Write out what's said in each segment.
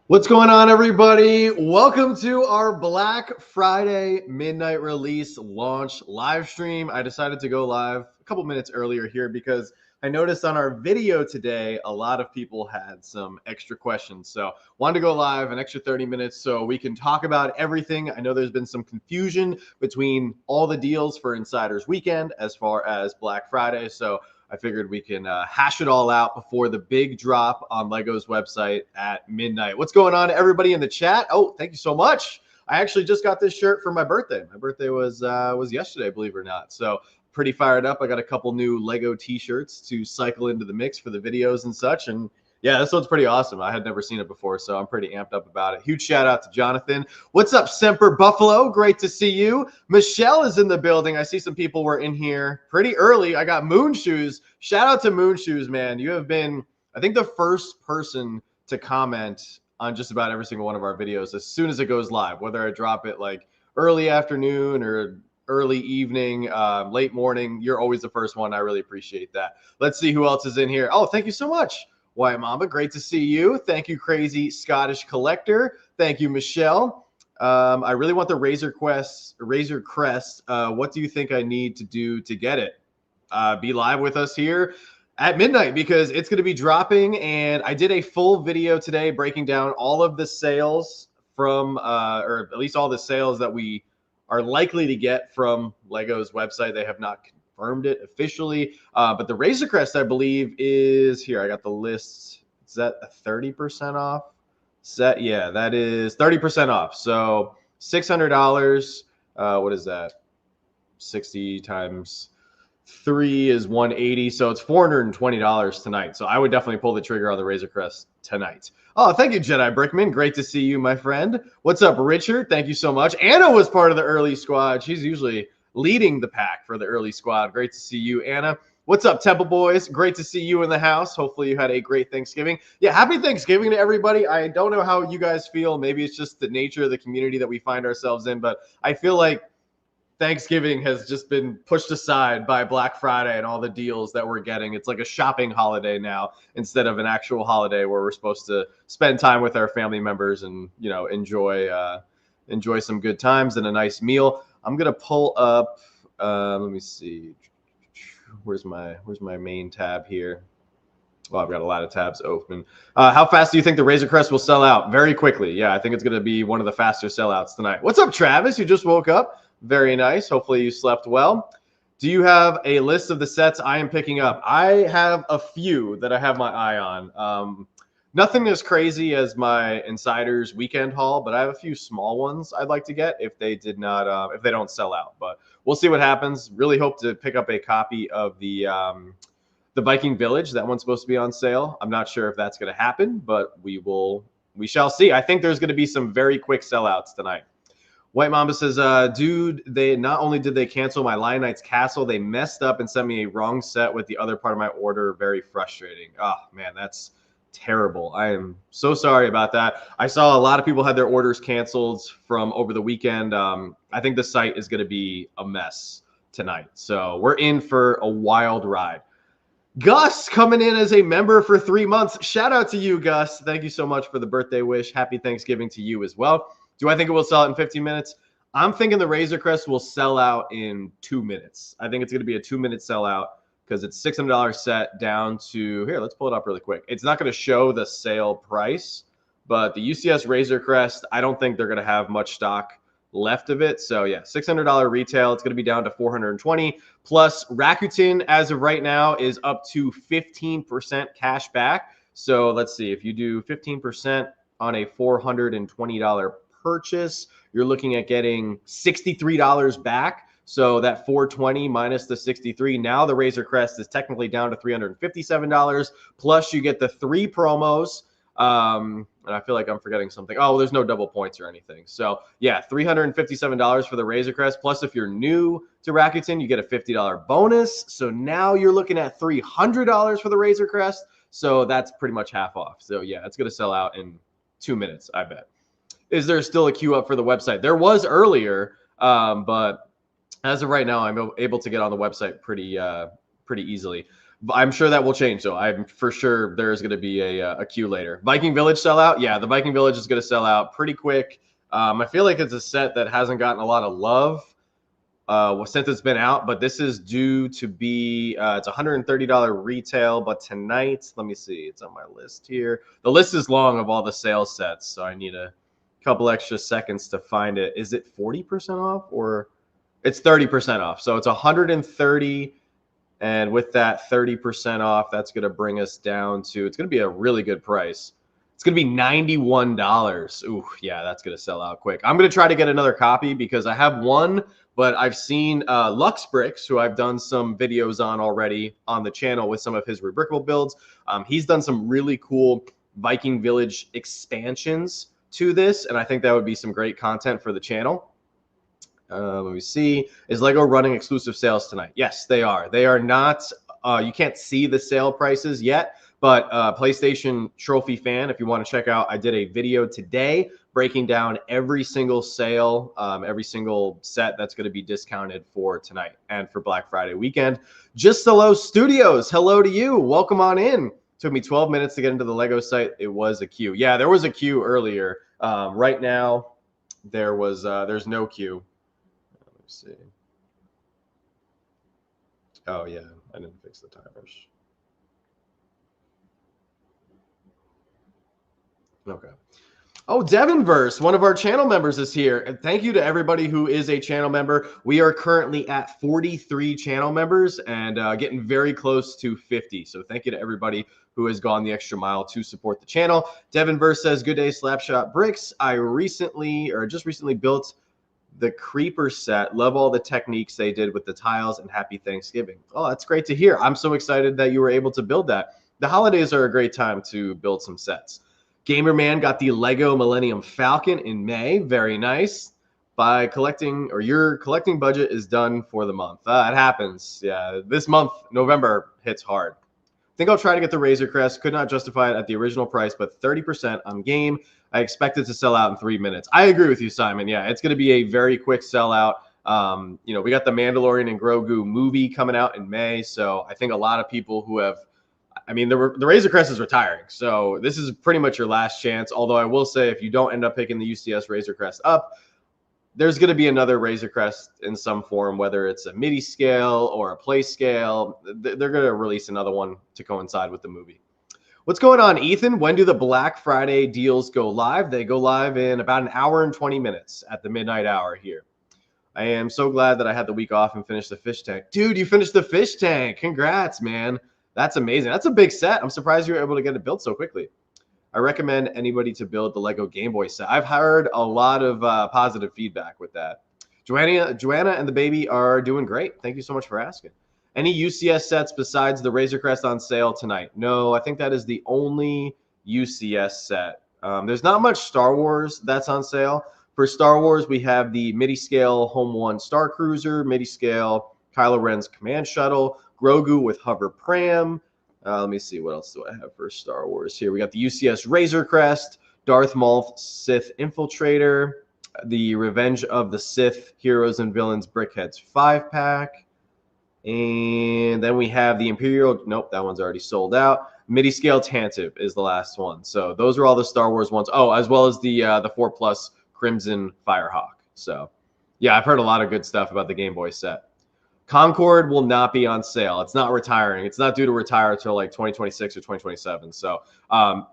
What's going on, everybody? Welcome to our Black Friday midnight release launch live stream. I decided to go live a couple minutes earlier here because I noticed on our video today, a lot of people had some extra questions. So wanted to go live an extra 30 minutes so we can talk about everything. I know there's been some confusion between all the deals for Insiders Weekend as far as Black Friday. So I figured we can hash it all out before the big drop on Lego's website at midnight. What's going on, everybody in the chat? Oh, thank you so much. I actually just got this shirt for my birthday. My birthday was yesterday, believe it or not. So pretty fired up. I got a couple new Lego t-shirts to cycle into the mix for the videos and such. And yeah, this one's pretty awesome. I had never seen it before, so I'm pretty amped up about it. Huge shout out to Jonathan. What's up, Semper Buffalo? Great to see you. Michelle is in the building. I see some people were in here pretty early. I got Moon Shoes. Shout out to Moon Shoes, man. You have been, I think, the first person to comment on just about every single one of our videos as soon as it goes live, whether I drop it like early afternoon or early evening, late morning. You're always the first one. I really appreciate that. Let's see who else is in here. Oh, thank you so much. White Mamba, great to see you. Thank you, Crazy Scottish Collector. Thank you, Michelle. I really want the Razer Crest. What do you think I need to do to get it? Be live with us here at midnight because it's going to be dropping. And I did a full video today breaking down all of the sales from, or at least all the sales that we are likely to get from Lego's website. They have not confirmed it officially, but the Razer Crest, I believe, is here. I got the list. Is that a 30% off set? Yeah, that is 30% off. So $600. What is that? 60 times 3 is 180. So it's $420 tonight. So I would definitely pull the trigger on the Razer Crest tonight. Oh, thank you, Jedi Brickman. Great to see you, my friend. What's up, Richard? Thank you so much. Anna was part of the early squad. She's usually leading the pack for the early squad. Great to see you, Anna. What's up, Temple Boys? Great to see you in the house. Hopefully you had a great Thanksgiving. Yeah, happy Thanksgiving to everybody. I don't know how you guys feel. Maybe it's just the nature of the community that we find ourselves in, but I feel like Thanksgiving has just been pushed aside by Black Friday and all the deals that we're getting. It's like a shopping holiday now instead of an actual holiday where we're supposed to spend time with our family members and, you know, enjoy some good times and a nice meal. I'm gonna pull up. Let me see. Where's my main tab here? Well, I've got a lot of tabs open. How fast do you think the Razer Crest will sell out? Very quickly. Yeah, I think it's gonna be one of the faster sellouts tonight. What's up, Travis? You just woke up. Very nice. Hopefully you slept well. Do you have a list of the sets I am picking up? I have a few that I have my eye on. Nothing as crazy as my Insiders Weekend haul, but I have a few small ones I'd like to get if they don't sell out. But we'll see what happens. Really hope to pick up a copy of the Viking Village. That one's supposed to be on sale. I'm not sure if that's going to happen, but we shall see. I think there's going to be some very quick sellouts tonight. White Mamba says, dude, they not only did they cancel my Lion Knight's Castle, they messed up and sent me a wrong set with the other part of my order. Very frustrating. Oh, man, that's terrible. I am so sorry about that. I saw a lot of people had their orders canceled from over the weekend. I think the site is going to be a mess tonight. So we're in for a wild ride. Gus coming in as a member for 3 months. Shout out to you, Gus. Thank you so much for the birthday wish. Happy Thanksgiving to you as well. Do I think it will sell out in 15 minutes? I'm thinking the Razer Crest will sell out in 2 minutes. I think it's going to be a 2-minute sellout because it's $600 set down to, here, let's pull it up really quick. It's not going to show the sale price, but the UCS Razer Crest, I don't think they're going to have much stock left of it. So yeah, $600 retail. It's going to be down to $420. Plus Rakuten, as of right now, is up to 15% cash back. So let's see, if you do 15% on a $420 purchase, you're looking at getting $63 back. So that $420 minus the $63, now the Razer Crest is technically down to $357. Plus you get the 3 promos. And I feel like I'm forgetting something. Oh, there's no double points or anything. So yeah, $357 for the Razer Crest. Plus if you're new to Rakuten, you get a $50 bonus. So now you're looking at $300 for the Razer Crest. So that's pretty much half off. So yeah, it's going to sell out in 2 minutes, I bet. Is there still a queue up for the website? There was earlier, but as of right now, I'm able to get on the website pretty easily. I'm sure that will change, though. I'm for sure there's going to be a queue later. Viking Village sellout? Yeah, the Viking Village is going to sell out pretty quick. I feel like it's a set that hasn't gotten a lot of love since it's been out, but this is due to be, it's $130 retail, but tonight, let me see, it's on my list here. The list is long of all the sales sets, so I need a couple extra seconds to find it. Is it 40% off or it's 30% off? So it's 130, and with that 30% off, that's going to bring us down to, it's going to be a really good price. It's going to be $91. Ooh, yeah, that's going to sell out quick. I'm going to try to get another copy because I have one, but I've seen Lux Bricks, who I've done some videos on already on the channel with some of his rebrickable builds. He's done some really cool Viking Village expansions to this, and I think that would be some great content for the channel. Let me see. Is Lego running exclusive sales tonight? Yes, they are. They are not. You can't see the sale prices yet, but PlayStation Trophy Fan, if you want to check out, I did a video today breaking down every single sale, every single set that's going to be discounted for tonight and for Black Friday weekend. Just Hello Studios, hello to you. Welcome on in. Took me 12 minutes to get into the Lego site. It was a queue. Yeah, there was a queue earlier. Right now, there's no queue. Let me see. Oh, yeah, I didn't fix the timers. Okay. Oh, Devonverse, one of our channel members is here. And thank you to everybody who is a channel member. We are currently at 43 channel members and getting very close to 50. So thank you to everybody who has gone the extra mile to support the channel. Devonverse says, good day, Slapshot Bricks. I just recently built the Creeper set. Love all the techniques they did with the tiles, and happy Thanksgiving. Oh, that's great to hear. I'm so excited that you were able to build that. The holidays are a great time to build some sets. Gamerman got the Lego Millennium Falcon in May. Very nice. By collecting, or your collecting budget is done for the month. It happens. Yeah, this month, November, hits hard. Think I'll try to get the Razer Crest. Could not justify it at the original price, but 30% on game. I expect it to sell out in 3 minutes. I agree with you, Simon. Yeah, it's going to be a very quick sellout. We got the Mandalorian and Grogu movie coming out in May, so I think a lot of people who have, the Razer Crest is retiring, so this is pretty much your last chance. Although I will say, if you don't end up picking the UCS Razer Crest up, there's going to be another Razer Crest in some form, whether it's a MIDI scale or a play scale. They're going to release another one to coincide with the movie. What's going on, Ethan? When do the Black Friday deals go live? They go live in about an hour and 20 minutes at the midnight hour here. I am so glad that I had the week off and finished the fish tank. Dude, you finished the fish tank. Congrats, man. That's amazing. That's a big set. I'm surprised you were able to get it built so quickly. I recommend anybody to build the Lego Game Boy set. I've heard a lot of positive feedback with that. Joanna and the baby are doing great. Thank you so much for asking. Any UCS sets besides the Razer Crest on sale tonight? No, I think that is the only UCS set. There's not much Star Wars that's on sale. For Star Wars, we have the MIDI scale Home 1 Star Cruiser, MIDI scale Kylo Ren's Command Shuttle, Grogu with Hover Pram. Let me see, what else do I have for Star Wars here? We got the UCS Razer Crest, Darth Maul Sith Infiltrator, the Revenge of the Sith Heroes and Villains Brickheads 5-pack. And then we have the Imperial. Nope, that one's already sold out. MIDI scale Tantive is the last one. So those are all the Star Wars ones. Oh, as well as the 4+ Crimson Firehawk. So yeah, I've heard a lot of good stuff about the Game Boy set. Concord will not be on sale. It's not retiring. It's not due to retire until like 2026 or 2027. So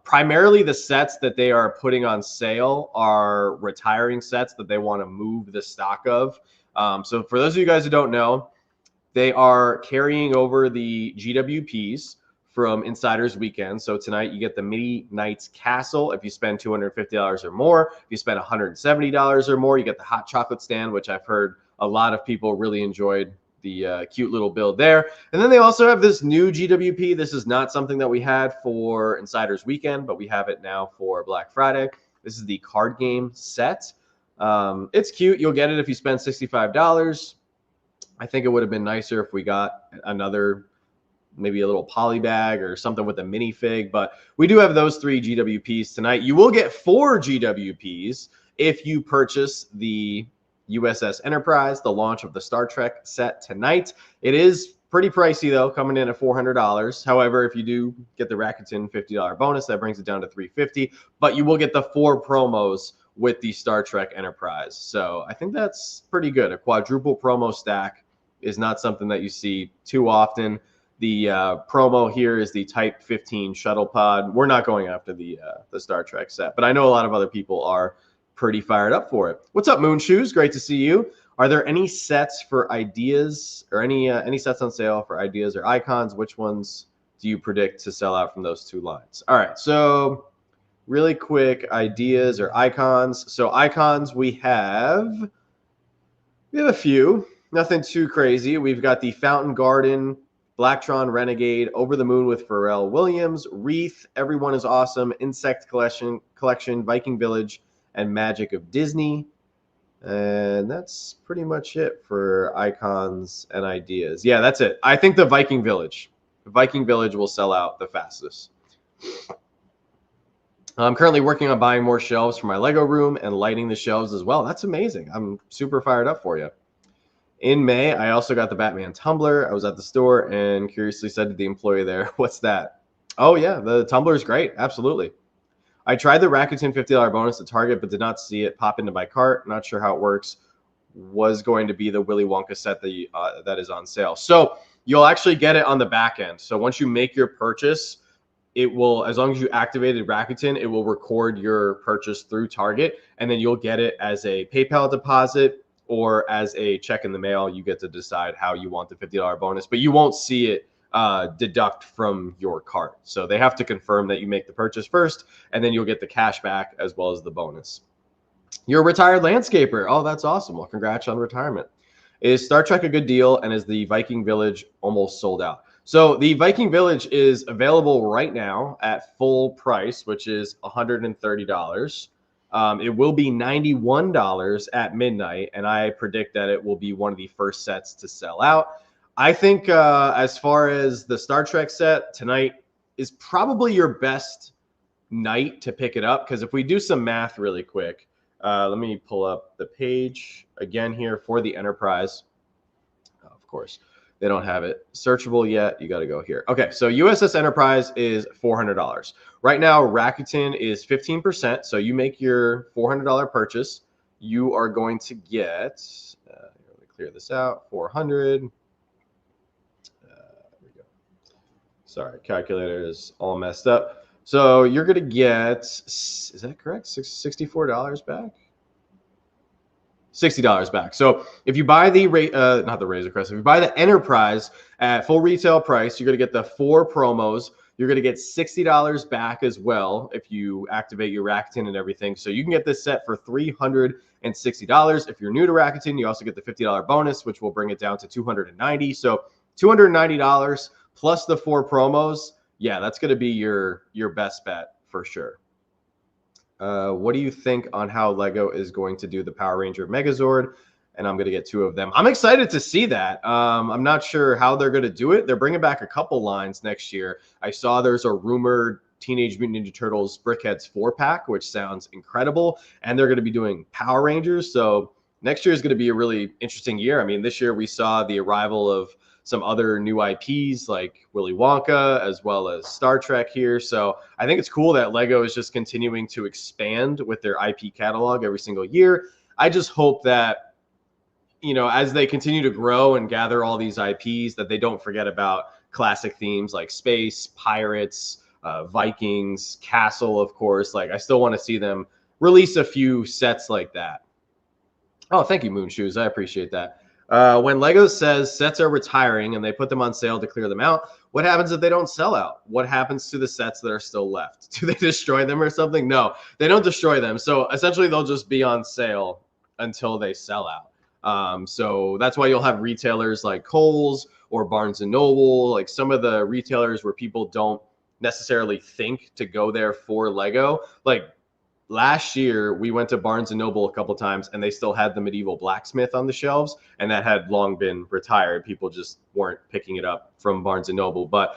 primarily the sets that they are putting on sale are retiring sets that they want to move the stock of. So for those of you guys who don't know, they are carrying over the GWPs from Insiders Weekend. So tonight you get the Midi Knights Castle. If you spend $250 or more, if you spend $170 or more, you get the hot chocolate stand, which I've heard a lot of people really enjoyed the cute little build there. And then they also have this new GWP. This is not something that we had for Insiders Weekend, but we have it now for Black Friday. This is the card game set. It's cute. You'll get it if you spend $65. I think it would have been nicer if we got another, maybe a little poly bag or something with a minifig, but we do have those 3 GWPs tonight. You will get 4 GWPs if you purchase the USS Enterprise, the launch of the Star Trek set tonight. It is Pretty pricey though, coming in at $400. However, if you do get the Rakuten $50 bonus, that brings it down to $350. But you will get the 4 promos with the Star Trek Enterprise. So I think that's pretty good. A quadruple promo stack is not something that you see too often. The promo here is the Type 15 shuttle pod. We're not going after the Star Trek set, but I know a lot of other people are pretty fired up for it. What's up, Moon Shoes? Great to see you. Are there any sets for ideas or any sets on sale for ideas or icons? Which ones do you predict to sell out from those 2 lines? All right, so really quick, ideas or icons. So icons, we have a few. Nothing too crazy. We've got the Fountain Garden, Blacktron Renegade, Over the Moon with Pharrell Williams, Wreath, Everyone is Awesome, Insect Collection, Viking Village, and Magic of Disney. And that's pretty much it for icons and ideas. Yeah, that's it. I think the Viking Village will sell out the fastest. I'm currently working on buying more shelves for my Lego room and lighting the shelves as well. That's amazing. I'm super fired up for you. In May, I also got the Batman tumbler. I was at the store and curiously said to the employee there, "What's that?" Oh, yeah, the tumbler is great. Absolutely. I tried the Rakuten $50 bonus at Target, but did not see it pop into my cart. Not sure how it works. Was going to be the Willy Wonka set that is on sale. So you'll actually get it on the back end. So once you make your purchase, it will, as long as you activated Rakuten, it will record your purchase through Target, and then you'll get it as a PayPal deposit or as a check in the mail. You get to decide how you want the $50 bonus, but you won't see it deduct from your cart. So they have to confirm that you make the purchase first, and then you'll get the cash back as well as the bonus. You're a retired landscaper. Oh, that's awesome. Well, congrats on retirement. Is Star Trek a good deal, and is the Viking Village almost sold out? So the Viking Village is available right now at full price, which is $130. It will be $91 at midnight, and I predict that it will be one of the first sets to sell out. I think as far as the Star Trek set, tonight is probably your best night to pick it up, because if we do some math really quick, let me pull up the page again here for the Enterprise. Of course, they don't have it searchable yet. You got to go here. Okay, so USS Enterprise is $400. Right now, Rakuten is 15%. So you make your $400 purchase, you are going to get, let me clear this out, 400. Sorry, calculator is all messed up. So you're going to get, is that correct? $64 back? $60 back. So if you buy the, not the Razer Crest, if you buy the Enterprise at full retail price, you're going to get the 4 promos. You're going to get $60 back as well if you activate your Rakuten and everything. So you can get this set for $360. If you're new to Rakuten, you also get the $50 bonus, which will bring it down to $290. So $290 plus the 4 promos. Yeah, that's going to be your best bet for sure. What do you think on how Lego is going to do the Power Ranger Megazord? And I'm going to get 2 of them. I'm excited to see that. I'm not sure how they're going to do it. They're bringing back a couple lines next year. I saw there's a rumored Teenage Mutant Ninja Turtles Brickheads 4-pack, which sounds incredible. And they're going to be doing Power Rangers. So next year is going to be a really interesting year. I mean, this year we saw the arrival of some other new IPs like Willy Wonka, as well as Star Trek here. So I think it's cool that Lego is just continuing to expand with their IP catalog every single year. I just hope that, you know, as they continue to grow and gather all these IPs, that they don't forget about classic themes like space, pirates, Vikings, Castle, of course. Like, I still want to see them release a few sets like that. Oh, thank you, Moon Shoes. I appreciate that. When Lego says sets are retiring and they put them on sale to clear them out, what happens if they don't sell out? What happens to the sets that are still left? Do they destroy them or something? No, they don't destroy them. So essentially they'll just be on sale until they sell out. So that's why you'll have retailers like Kohl's or Barnes & Noble, like some of the retailers where people don't necessarily think to go there for Lego. Like, last year, we went to Barnes & Noble a couple times, and they still had the Medieval Blacksmith on the shelves, and that had long been retired. People just weren't picking it up from Barnes & Noble. But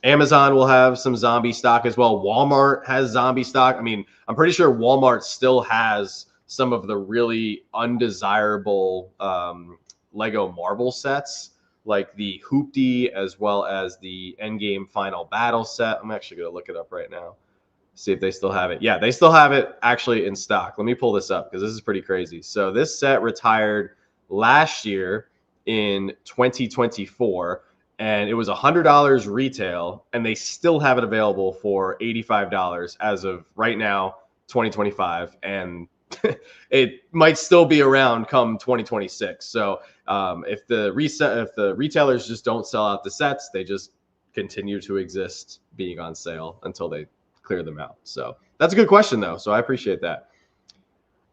Amazon will have some zombie stock as well. Walmart has zombie stock. I mean, I'm pretty sure Walmart still has some of the really undesirable Lego Marvel sets, like the Hoopty as well as the Endgame Final Battle set. I'm actually going to look it up right now, see if they still have it. Yeah, they still have it actually in stock. Let me pull this up because this is pretty crazy. So this set retired last year in 2024, and it was $100 retail, and they still have it available for $85 as of right now, 2025, and it might still be around come 2026. So if the retailers just don't sell out the sets, they just continue to exist being on sale until they clear them out. So that's a good question though. So I appreciate that.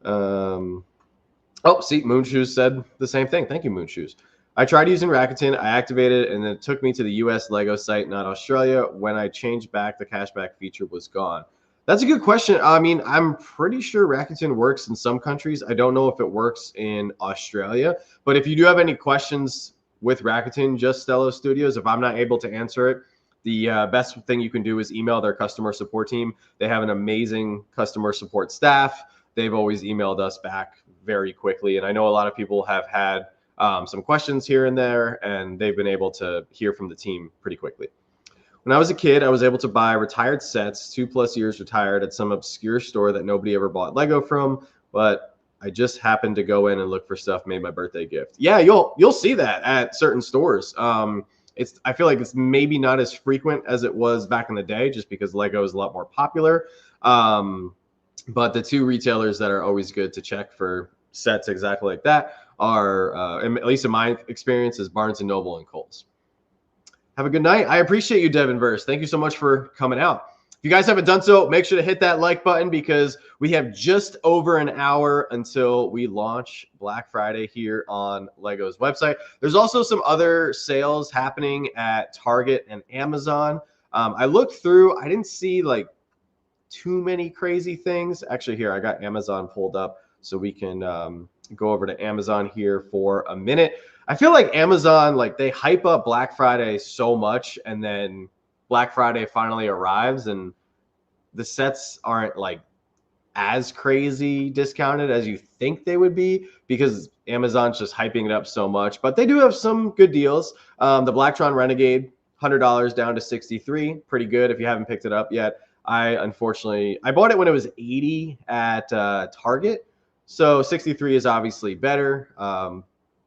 Oh, see, Moonshoes said the same thing. Thank you, Moonshoes. I tried using Rakuten. I activated it, and it took me to the US Lego site, not Australia. When I changed back, the cashback feature was gone. That's a good question. I mean, I'm pretty sure Rakuten works in some countries. I don't know if it works in Australia. But if you do have any questions with Rakuten, just Stello Studios, if I'm not able to answer it, the best thing you can do is email their customer support team. They have an amazing customer support staff. They've always emailed us back very quickly. And I know a lot of people have had some questions here and there, and they've been able to hear from the team pretty quickly. When I was a kid, I was able to buy retired sets, 2+ years retired, at some obscure store that nobody ever bought Lego from, but I just happened to go in and look for stuff, made my birthday gift. Yeah, you'll see that at certain stores. I feel like it's maybe not as frequent as it was back in the day, just because Lego is a lot more popular. But the two retailers that are always good to check for sets exactly like that are, at least in my experience, is Barnes & Noble and Kohl's. Have a good night. I appreciate you, Devin Verse. Thank you so much for coming out. If you guys haven't done so, make sure to hit that like button because we have just over an hour until we launch Black Friday here on Lego's website. There's also some other sales happening at Target and Amazon. I looked through. I didn't see like too many crazy things. Actually, here, I got Amazon pulled up so we can go over to Amazon here for a minute. I feel like Amazon, like they hype up Black Friday so much, and then Black Friday finally arrives and the sets aren't like as crazy discounted as you think they would be because Amazon's just hyping it up so much. But they do have some good deals. The Blacktron Renegade, $100 down to $63. Pretty good if you haven't picked it up yet. I bought it when it was $80 at Target. So 63 is obviously better.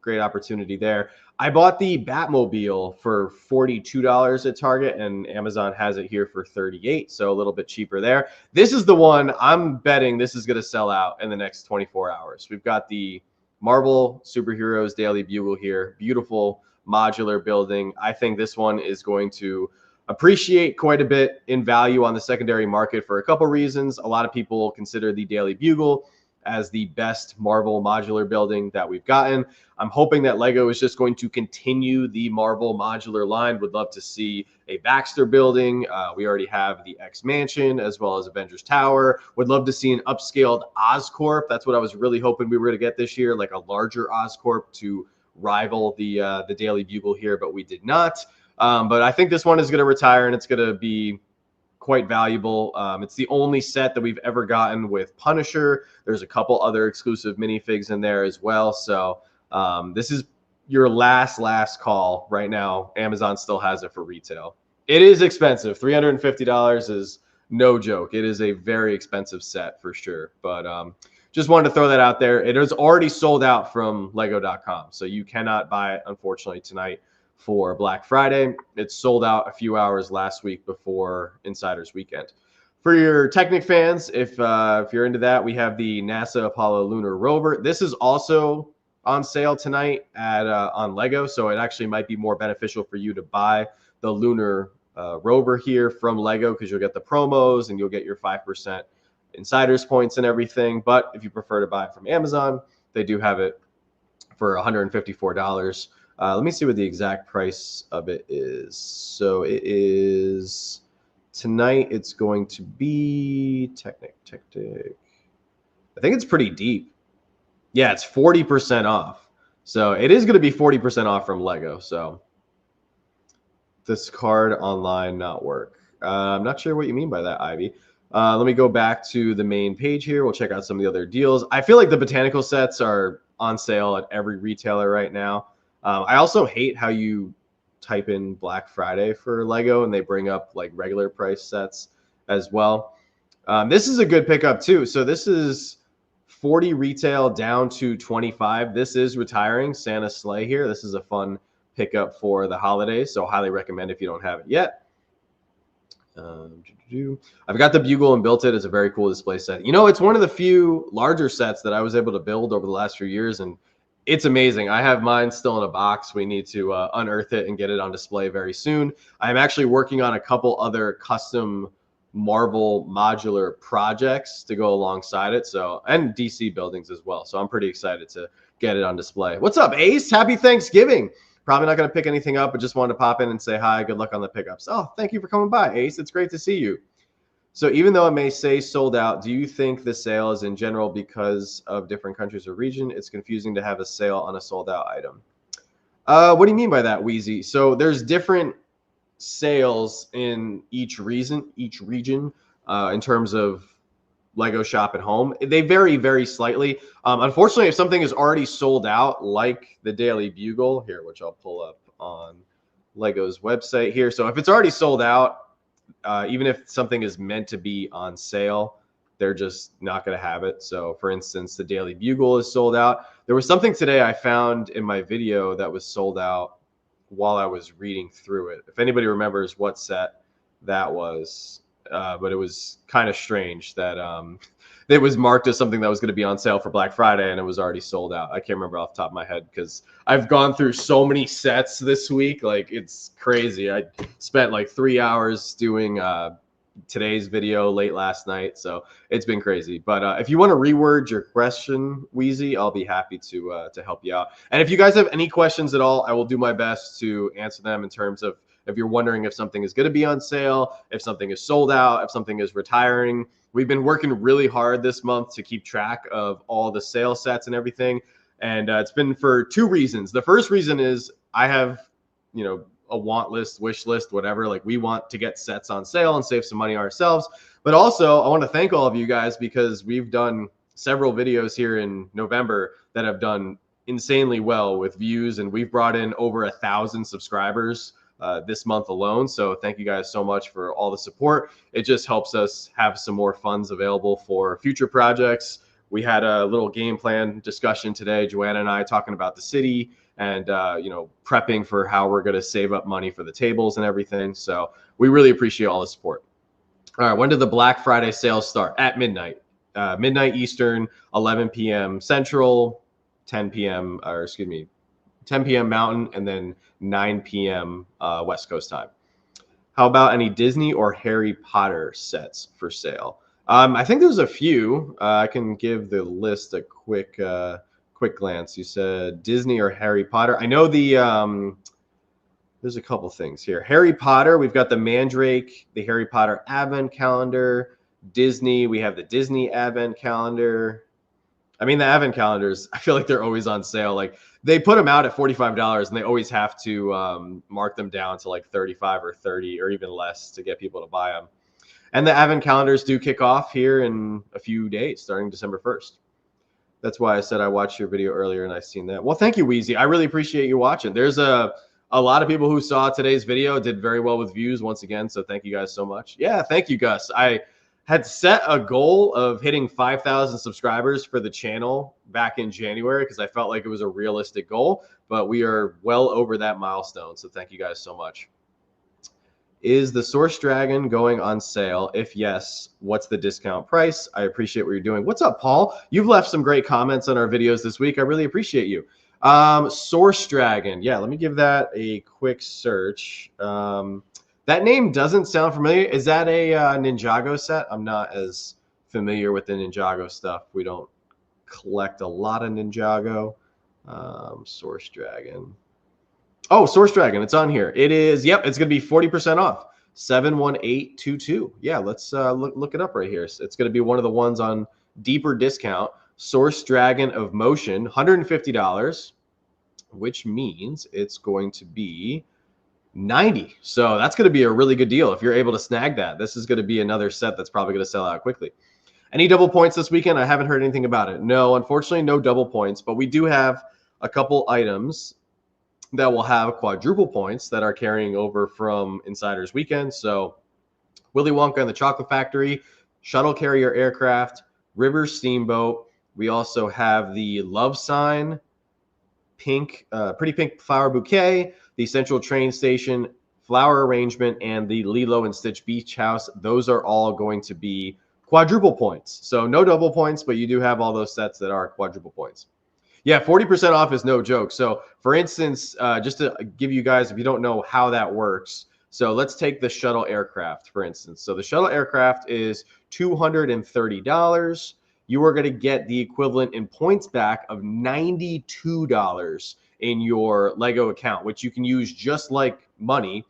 Great opportunity there. I bought the Batmobile for $42 at Target, and Amazon has it here for $38, so a little bit cheaper there. This is the one I'm betting this is going to sell out in the next 24 hours. We've got the Marvel Superheroes Daily Bugle here. Beautiful modular building. I think this one is going to appreciate quite a bit in value on the secondary market for a couple reasons. A lot of people consider the Daily Bugle as the best Marvel modular building that we've gotten. I'm hoping that Lego is just going to continue the Marvel modular line. Would love to see a Baxter building. We already have the X Mansion as well as Avengers Tower. Would love to see an upscaled Oscorp. That's what I was really hoping we were going to get this year, like a larger Oscorp to rival the Daily Bugle here, but we did not. But I think this one is going to retire, and it's going to be quite valuable. It's the only set that we've ever gotten with Punisher. There's a couple other exclusive minifigs in there as well. So this is your last call right now. Amazon still has it for retail. It is expensive. $350 is no joke. It is a very expensive set for sure. But just wanted to throw that out there. It is already sold out from Lego.com. So you cannot buy it, unfortunately, tonight for Black Friday. It sold out a few hours last week before Insiders Weekend. For your Technic fans, if you're into that, we have the NASA Apollo Lunar Rover. This is also on sale tonight at on Lego, so it actually might be more beneficial for you to buy the Lunar Rover here from Lego because you'll get the promos and you'll get your 5% Insiders points and everything. But if you prefer to buy it from Amazon, they do have it for $154. Let me see what the exact price of it is. So it is tonight. It's going to be Technic. I think it's pretty deep. Yeah, it's 40% off. So it is going to be 40% off from Lego. So this card online not work. I'm not sure what you mean by that, Ivy. Let me go back to the main page here. We'll check out some of the other deals. I feel like the botanical sets are on sale at every retailer right now. I also hate how you type in Black Friday for Lego and they bring up like regular price sets as well. This is a good pickup too. So this is 40 retail down to 25. This is retiring Santa Sleigh here. This is a fun pickup for the holidays, so highly recommend if you don't have it yet. I've got the Bugle and built it. It's a very cool display set. You know, it's one of the few larger sets that I was able to build over the last few years, and it's amazing. I have mine still in a box. We need to unearth it and get it on display very soon. I'm actually working on a couple other custom Marvel modular projects to go alongside it. So, and DC buildings as well. So I'm pretty excited to get it on display. What's up, Ace? Happy Thanksgiving. Probably not going to pick anything up, but just wanted to pop in and say hi. Good luck on the pickups. Oh, thank you for coming by, Ace. It's great to see you. So even though it may say sold out, do you think the sale is in general because of different countries or region? It's confusing to have a sale on a sold out item. What do you mean by that, Wheezy? So there's different sales in each region in terms of Lego Shop at Home. They vary very slightly. Unfortunately, if something is already sold out, like the Daily Bugle here, which I'll pull up on Lego's website here. So if it's already sold out, even if something is meant to be on sale, they're just not going to have it. So for instance, the Daily Bugle is sold out. There was something today I found in my video that was sold out while I was reading through it. If anybody remembers what set that was, but it was kind of strange that it was marked as something that was going to be on sale for Black Friday and it was already sold out. I can't remember off the top of my head because I've gone through so many sets this week. Like, it's crazy. I spent like 3 hours doing today's video late last night, so it's been crazy. But if you want to reword your question, Wheezy, I'll be happy to help you out. And if you guys have any questions at all, I will do my best to answer them in terms of if you're wondering if something is going to be on sale, if something is sold out, if something is retiring. We've been working really hard this month to keep track of all the sale sets and everything. And it's been for two reasons. The first reason is I have, you know, a want list, wish list, whatever. Like, we want to get sets on sale and save some money ourselves. But also, I want to thank all of you guys because we've done several videos here in November that have done insanely well with views, and we've brought in over 1,000 subscribers this month alone. So thank you guys so much for all the support. It just helps us have some more funds available for future projects. We had a little game plan discussion today, Joanna and I, talking about the city and you know, prepping for how we're going to save up money for the tables and everything. So we really appreciate all the support. All right, when did the Black Friday sales start? At midnight. Midnight Eastern, 11 p.m. Central, 10 p.m. or excuse me, 10 p.m. Mountain, and then 9 p.m. West Coast time. How about any Disney or Harry Potter sets for sale? I think there's a few. I can give the list a quick glance. You said Disney or Harry Potter. I know there's a couple things here. Harry Potter, we've got the Mandrake, the Harry Potter Advent Calendar. Disney, we have the Disney Advent Calendar. I mean, the Advent calendars, I feel like they're always on sale. Like, they put them out at $45 and they always have to mark them down to like 35 or 30 or even less to get people to buy them. And the Advent calendars do kick off here in a few days, starting December 1st. That's why I said I watched your video earlier and I seen that. Well, thank you, Wheezy. I really appreciate you watching. There's a lot of people who saw today's video, did very well with views once again. So thank you guys so much. Yeah, thank you, Gus. I had set a goal of hitting 5,000 subscribers for the channel back in January because I felt like it was a realistic goal, but we are well over that milestone. So thank you guys so much. Is the Source Dragon going on sale? If yes, what's the discount price? I appreciate what you're doing. What's up, Paul? You've left some great comments on our videos this week. I really appreciate you. Source Dragon. Yeah, let me give that a quick search. That name doesn't sound familiar. Is that a Ninjago set? I'm not as familiar with the Ninjago stuff. We don't collect a lot of Ninjago. Source Dragon. Oh, Source Dragon. It's on here. It is. Yep, it's going to be 40% off. 71822. Yeah, let's look it up right here. It's going to be one of the ones on deeper discount. Source Dragon of Motion, $150, which means it's going to be $90. So that's going to be a really good deal if you're able to snag that. This is going to be another set that's probably going to sell out quickly. Any double points this weekend? I haven't heard anything about it. No, unfortunately, no double points, but we do have a couple items that will have quadruple points that are carrying over from Insiders Weekend. So Willy Wonka and the Chocolate Factory, shuttle carrier aircraft, river steamboat. We also have the love sign, pretty pink flower bouquet, the central train station, flower arrangement, and the Lilo and Stitch beach house. Those are all going to be quadruple points. So no double points, but you do have all those sets that are quadruple points. Yeah, 40% off is no joke. So for instance, just to give you guys, if you don't know how that works, so let's take the shuttle aircraft, for instance. So the shuttle aircraft is $230. You are going to get the equivalent in points back of $92 in your Lego account, which you can use just like money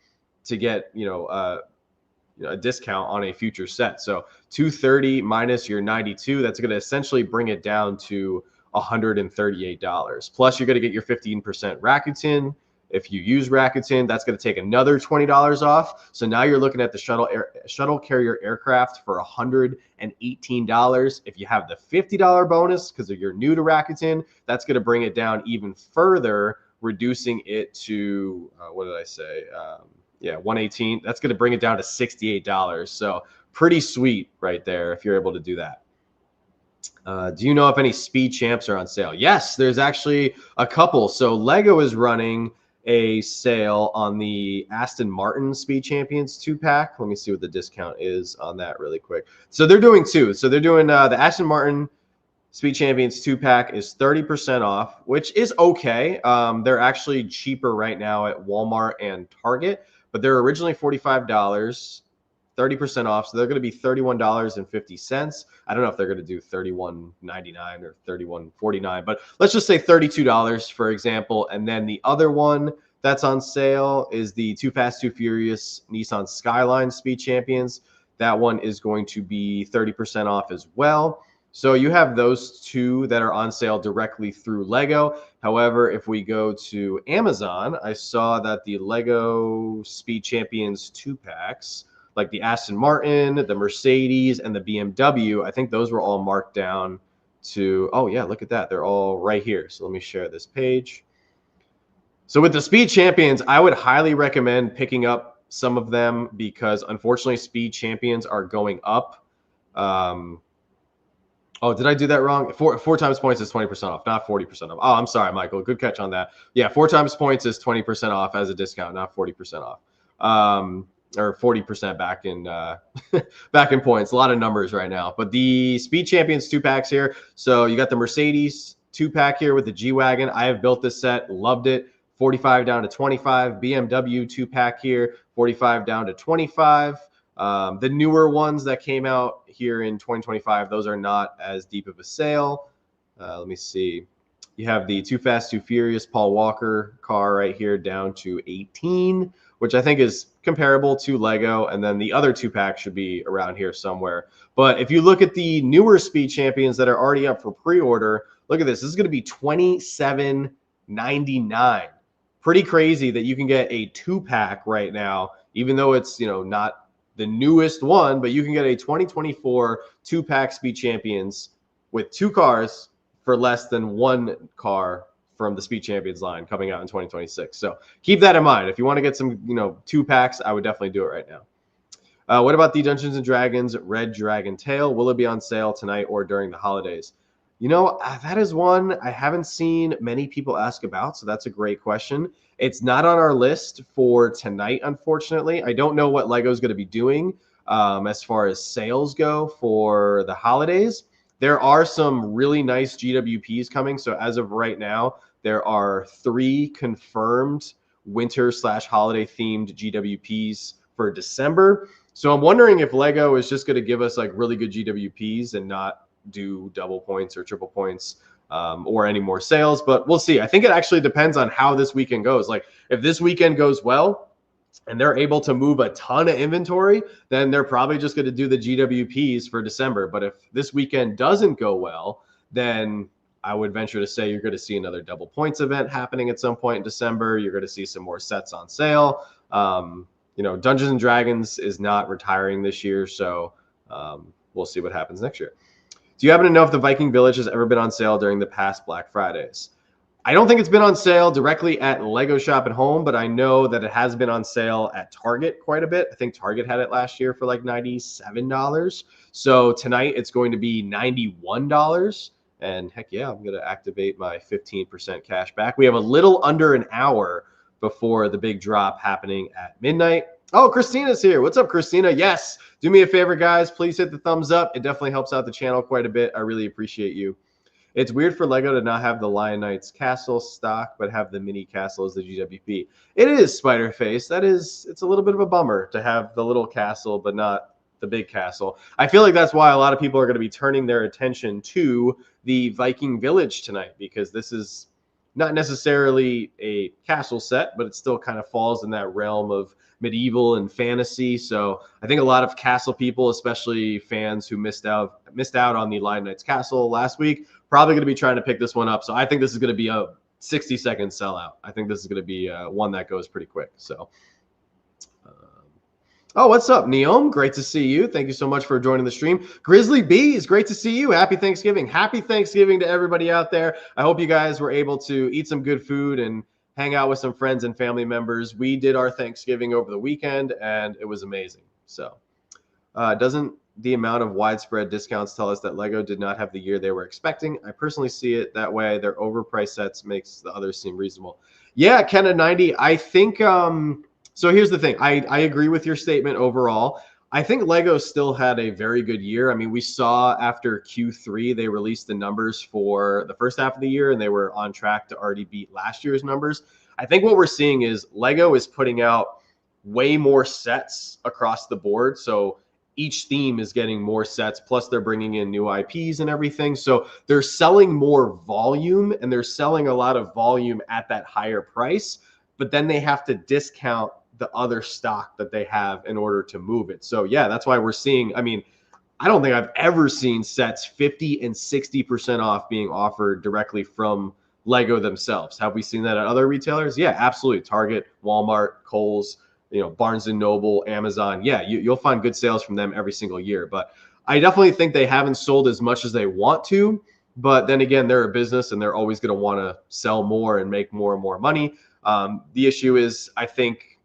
to get, a discount on a future set. So 230 minus your 92, that's going to essentially bring it down to $138. Plus, you're going to get your 15% Rakuten. If you use Rakuten, that's going to take another $20 off. So now you're looking at the shuttle carrier aircraft for $118. If you have the $50 bonus because you're new to Rakuten, that's going to bring it down even further, reducing it to what did I say? 118. That's going to bring it down to $68. So pretty sweet right there if you're able to do that. Do you know if any Speed Champs are on sale? Yes, there's actually a couple. So Lego is running a sale on the Aston Martin Speed Champions 2-pack. Let me see what the discount is on that really quick. So they're doing two. So they're doing the Aston Martin Speed Champions 2-pack is 30% off, which is okay. They're actually cheaper right now at Walmart and Target, but they're originally $45. 30% off, so they're going to be $31.50. I don't know if they're going to do $31.99 or $31.49, but let's just say $32, for example. And then the other one that's on sale is the Too Fast, Too Furious Nissan Skyline Speed Champions. That one is going to be 30% off as well. So you have those two that are on sale directly through Lego. However, if we go to Amazon, I saw that the Lego Speed Champions 2-packs, like the Aston Martin, the Mercedes, and the BMW, I think those were all marked down to, oh yeah, look at that. They're all right here. So let me share this page. So with the Speed Champions, I would highly recommend picking up some of them because unfortunately Speed Champions are going up. Oh, did I do that wrong? Four times points is 20% off, not 40% off. Oh, I'm sorry, Michael. Good catch on that. Yeah, 4 times points is 20% off as a discount, not 40% off. Or 40% back in back in points. A lot of numbers right now. But the Speed Champions 2-packs here. So you got the Mercedes 2-pack here with the G-Wagon. I have built this set, loved it. 45 down to 25. BMW 2-pack here, 45 down to 25. The newer ones that came out here in 2025, those are not as deep of a sale. Let me see. You have the Too Fast, Too Furious Paul Walker car right here down to 18, which I think is comparable to Lego. And then the other 2-pack should be around here somewhere. But if you look at the newer Speed Champions that are already up for pre-order, look at this. This is going to be $27.99. Pretty crazy that you can get a 2-pack right now, even though it's, not the newest one, but you can get a 2024 2-pack Speed Champions with 2 cars for less than 1 car from the Speed Champions line coming out in 2026. So keep that in mind. If you want to get some, 2-packs, I would definitely do it right now. What about the Dungeons & Dragons Red Dragon Tail? Will it be on sale tonight or during the holidays? That is one I haven't seen many people ask about, so that's a great question. It's not on our list for tonight, unfortunately. I don't know what Lego's going to be doing as far as sales go for the holidays. There are some really nice GWPs coming. So as of right now, there are 3 confirmed winter/holiday themed GWPs for December. So I'm wondering if Lego is just going to give us like really good GWPs and not do double points or triple points or any more sales, but we'll see. I think it actually depends on how this weekend goes. Like if this weekend goes well and they're able to move a ton of inventory, then they're probably just going to do the GWPs for December. But if this weekend doesn't go well, then I would venture to say you're going to see another double points event happening at some point in December. You're going to see some more sets on sale. Dungeons and Dragons is not retiring this year, so we'll see what happens next year. Do you happen to know if the Viking Village has ever been on sale during the past Black Fridays? I don't think it's been on sale directly at Lego Shop at Home, but I know that it has been on sale at Target quite a bit. I think Target had it last year for like $97. So tonight it's going to be $91. And heck yeah, I'm going to activate my 15% cash back. We have a little under an hour before the big drop happening at midnight. Oh, Christina's here. What's up, Christina? Yes. Do me a favor, guys. Please hit the thumbs up. It definitely helps out the channel quite a bit. I really appreciate you. It's weird for Lego to not have the Lion Knight's castle stock, but have the mini castle as the GWP. It is, Spiderface. It's a little bit of a bummer to have the little castle, but not the big castle. I feel like that's why a lot of people are going to be turning their attention to the Viking Village tonight, because this is not necessarily a castle set, but it still kind of falls in that realm of medieval and fantasy. So I think a lot of castle people, especially fans who missed out on the Lion Knight's castle last week, probably going to be trying to pick this one up. So I think this is going to be a 60-second sellout. I think this is going to be one that goes pretty quick. So, oh, what's up, Neom? Great to see you. Thank you so much for joining the stream. Grizzly Bees, great to see you. Happy Thanksgiving. Happy Thanksgiving to everybody out there. I hope you guys were able to eat some good food and hang out with some friends and family members. We did our Thanksgiving over the weekend, and it was amazing. So, doesn't the amount of widespread discounts tell us that Lego did not have the year they were expecting? I personally see it that way. Their overpriced sets makes the others seem reasonable. Yeah, Kenna 90. I think so here's the thing. I agree with your statement overall. I think Lego still had a very good year. I mean, we saw after Q3, they released the numbers for the first half of the year, and they were on track to already beat last year's numbers. I think what we're seeing is Lego is putting out way more sets across the board. So each theme is getting more sets, plus they're bringing in new IPs and everything. So they're selling more volume, and they're selling a lot of volume at that higher price, but then they have to discount the other stock that they have in order to move it. So yeah, that's why we're seeing, I mean, I don't think I've ever seen sets 50 and 60% off being offered directly from Lego themselves. Have we seen that at other retailers? Yeah, absolutely. Target, Walmart, Kohl's, Barnes and Noble, Amazon. Yeah, you'll find good sales from them every single year. But I definitely think they haven't sold as much as they want to. But then again, they're a business, and they're always going to want to sell more and make more and more money. The issue is, I think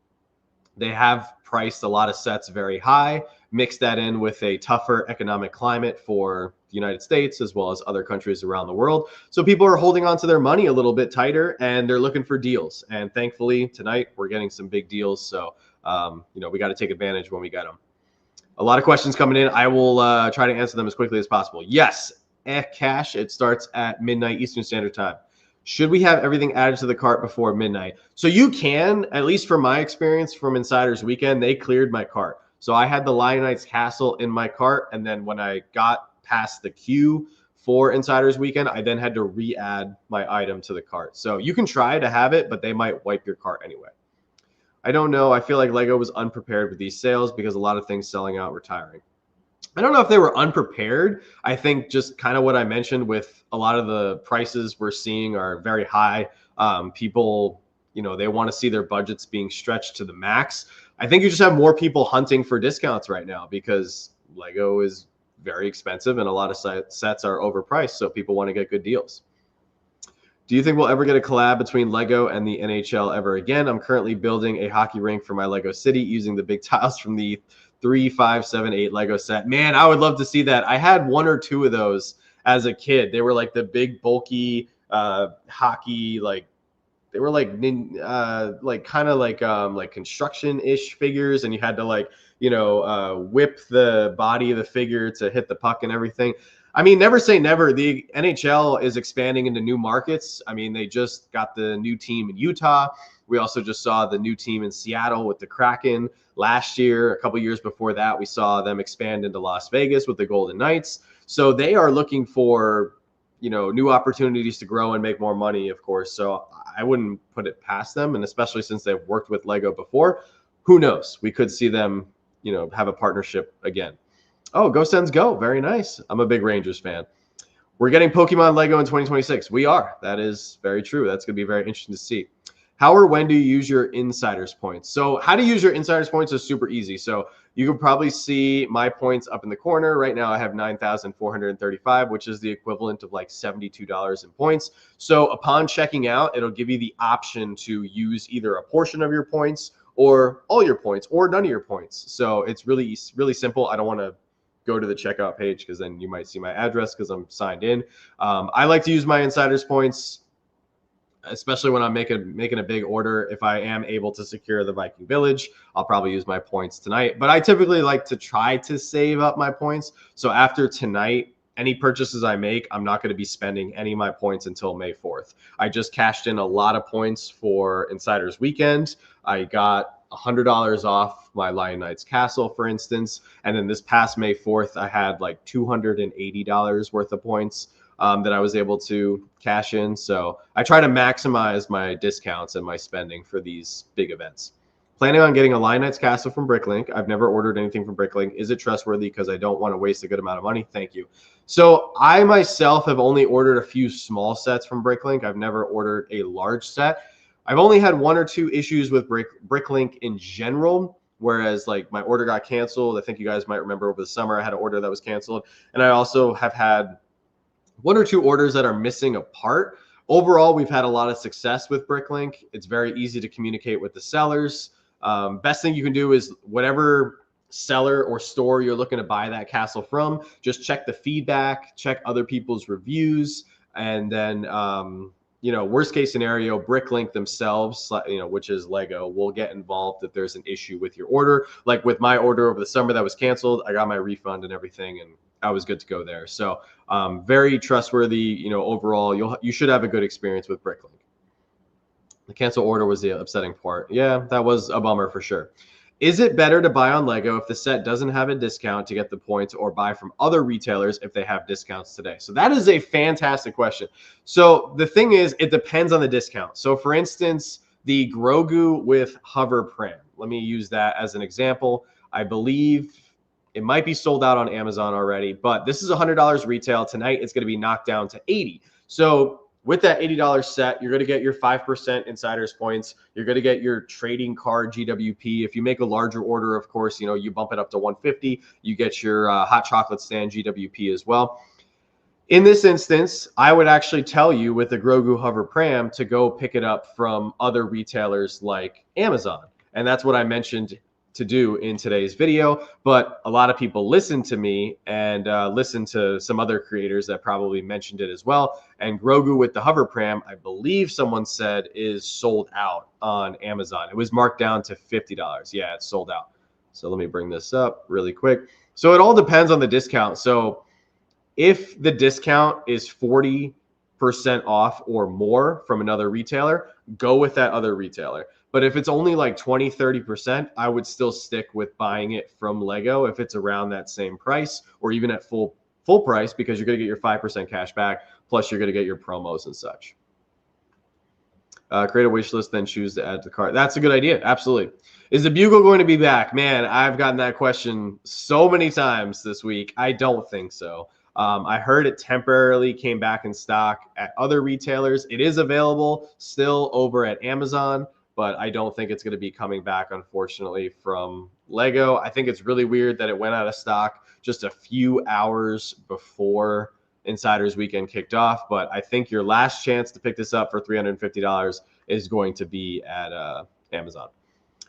they have priced a lot of sets very high, mix that in with a tougher economic climate for the United States as well as other countries around the world. So people are holding on to their money a little bit tighter, and they're looking for deals. And thankfully tonight we're getting some big deals. So, we got to take advantage when we get them. A lot of questions coming in. I will try to answer them as quickly as possible. Yes, cash. It starts at midnight Eastern Standard Time. Should we have everything added to the cart before midnight? So you can, at least from my experience from Insiders Weekend, they cleared my cart. So I had the Lion Knight's Castle in my cart, and then when I got past the queue for Insiders Weekend, I then had to re-add my item to the cart. So you can try to have it, but they might wipe your cart anyway. I don't know. I feel like Lego was unprepared with these sales because a lot of things selling out, retiring. I don't know if they were unprepared. I think just kind of what I mentioned with a lot of the prices we're seeing are very high. People, they want to see their budgets being stretched to the max. I think you just have more people hunting for discounts right now because Lego is very expensive and a lot of sets are overpriced. So people want to get good deals. Do you think we'll ever get a collab between Lego and the NHL ever again? I'm currently building a hockey rink for my Lego city using the big tiles from the 3, 5, 7, 8 Lego set. Man, I would love to see that. I had 1 or 2 of those as a kid. They were like the big bulky hockey, like they were like kind of like construction-ish figures, and you had to whip the body of the figure to hit the puck and everything. I mean, never say never. The NHL is expanding into new markets. I mean, they just got the new team in Utah. We also just saw the new team in Seattle with the Kraken last year. A couple years before that, we saw them expand into Las Vegas with the Golden Knights. So they are looking for, new opportunities to grow and make more money, of course. So I wouldn't put it past them. And especially since they've worked with Lego before, who knows? We could see them, have a partnership again. Oh, Go Sens Go. Very nice. I'm a big Rangers fan. We're getting Pokemon Lego in 2026. We are. That is very true. That's going to be very interesting to see. How or when do you use your insiders points? So how to use your insiders points is super easy. So you can probably see my points up in the corner. Right now I have 9,435, which is the equivalent of like $72 in points. So upon checking out, it'll give you the option to use either a portion of your points or all your points or none of your points. So it's really, really simple. I don't want to go to the checkout page because then you might see my address because I'm signed in. I like to use my insiders points, especially when I'm making a big order. If I am able to secure the Viking Village, I'll probably use my points tonight. But I typically like to try to save up my points. So after tonight, any purchases I make, I'm not going to be spending any of my points until May 4th. I just cashed in a lot of points for Insiders Weekend. I got $100 off my Lion Knights Castle, for instance. And then this past May 4th, I had like $280 worth of points that I was able to cash in. So I try to maximize my discounts and my spending for these big events. Planning on getting a Lion Knights Castle from Bricklink. I've never ordered anything from Bricklink. Is it trustworthy? Because I don't want to waste a good amount of money. Thank you. So I myself have only ordered a few small sets from Bricklink. I've never ordered a large set. I've only had 1 or 2 issues with Bricklink in general, whereas like my order got canceled. I think you guys might remember over the summer I had an order that was canceled. And I also have had 1 or 2 orders that are missing a part. Overall, we've had a lot of success with Bricklink. It's very easy to communicate with the sellers. Best thing you can do is whatever seller or store you're looking to buy that castle from, just check the feedback, check other people's reviews, and then worst case scenario, Bricklink themselves, which is Lego, will get involved if there's an issue with your order. Like with my order over the summer that was canceled, I got my refund and everything, and I was good to go there. So very trustworthy. Overall, you should have a good experience with Bricklink. The cancel order was the upsetting part. Yeah, that was a bummer for sure. Is it better to buy on Lego if the set doesn't have a discount to get the points, or buy from other retailers if they have discounts today? So that is a fantastic question. So the thing is, it depends on the discount. So for instance, the Grogu with hover pram. Let me use that as an example. I believe it might be sold out on Amazon already, but this is $100 retail. Tonight, it's going to be knocked down to $80. So with that $80 set, you're going to get your 5% insiders points. You're going to get your trading card GWP. If you make a larger order, of course, you bump it up to 150. You get your hot chocolate stand GWP as well. In this instance, I would actually tell you with the Grogu hover pram to go pick it up from other retailers like Amazon. And that's what I mentioned to do in today's video, but a lot of people listen to me and listen to some other creators that probably mentioned it as well. And Grogu with the hover pram, I believe someone said, is sold out on Amazon. It was marked down to $50. Yeah, it's sold out. So let me bring this up really quick. So it all depends on the discount. So if the discount is 40% off or more from another retailer, go with that other retailer. But if it's only like 20, 30%, I would still stick with buying it from Lego if it's around that same price, or even at full price, because you're going to get your 5% cash back, plus you're going to get your promos and such. Create a wish list, then choose to add to the cart. That's a good idea. Absolutely. Is the Bugle going to be back? Man, I've gotten that question so many times this week. I don't think so. I heard it temporarily came back in stock at other retailers. It is available still over at Amazon, but I don't think it's going to be coming back, unfortunately, from Lego. I think it's really weird that it went out of stock just a few hours before Insiders Weekend kicked off, but I think your last chance to pick this up for $350 is going to be at Amazon.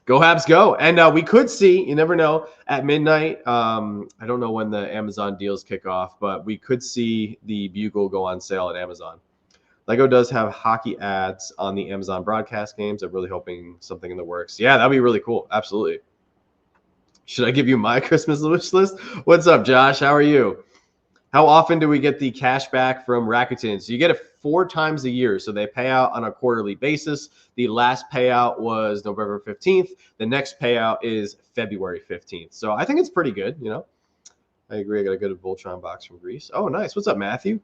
Go Habs go. And we could see, you never know, at midnight, I don't know when the Amazon deals kick off, but we could see the Bugle go on sale at Amazon. Lego does have hockey ads on the Amazon broadcast games. I'm really hoping something in the works. Yeah, that'd be really cool. Absolutely. Should I give you my Christmas wish list? What's up, Josh? How are you? How often do we get the cash back from Rakuten? So you get it 4 times a year. So they pay out on a quarterly basis. The last payout was November 15th. The next payout is February 15th. So I think it's pretty good, I agree. I got a good Voltron box from Greece. Oh, nice. What's up, Matthew?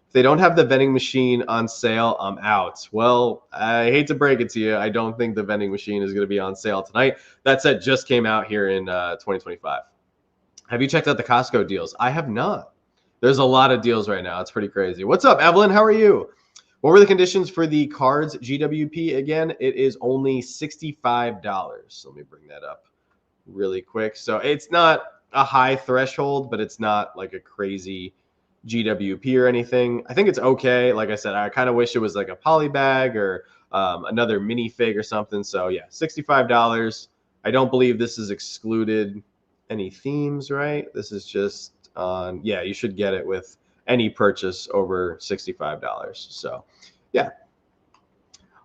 If they don't have the vending machine on sale, I'm out. Well, I hate to break it to you. I don't think the vending machine is going to be on sale tonight. That set just came out here in 2025. Have you checked out the Costco deals? I have not. There's a lot of deals right now. It's pretty crazy. What's up, Evelyn? How are you? What were the conditions for the cards GWP again? It is only $65. Let me bring that up really quick. So it's not a high threshold, but it's not like a crazy GWP or anything. I think it's okay. Like I said, I kind of wish it was like a poly bag or another minifig or something. So yeah, $65. I don't believe this is excluded any themes, right? This is just on, yeah, you should get it with any purchase over $65. So yeah,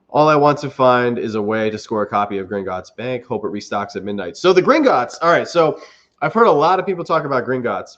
all I want to find is a way to score a copy of Gringotts Bank. Hope it restocks at midnight. So the Gringotts, all right, so I've heard a lot of people talk about Gringotts.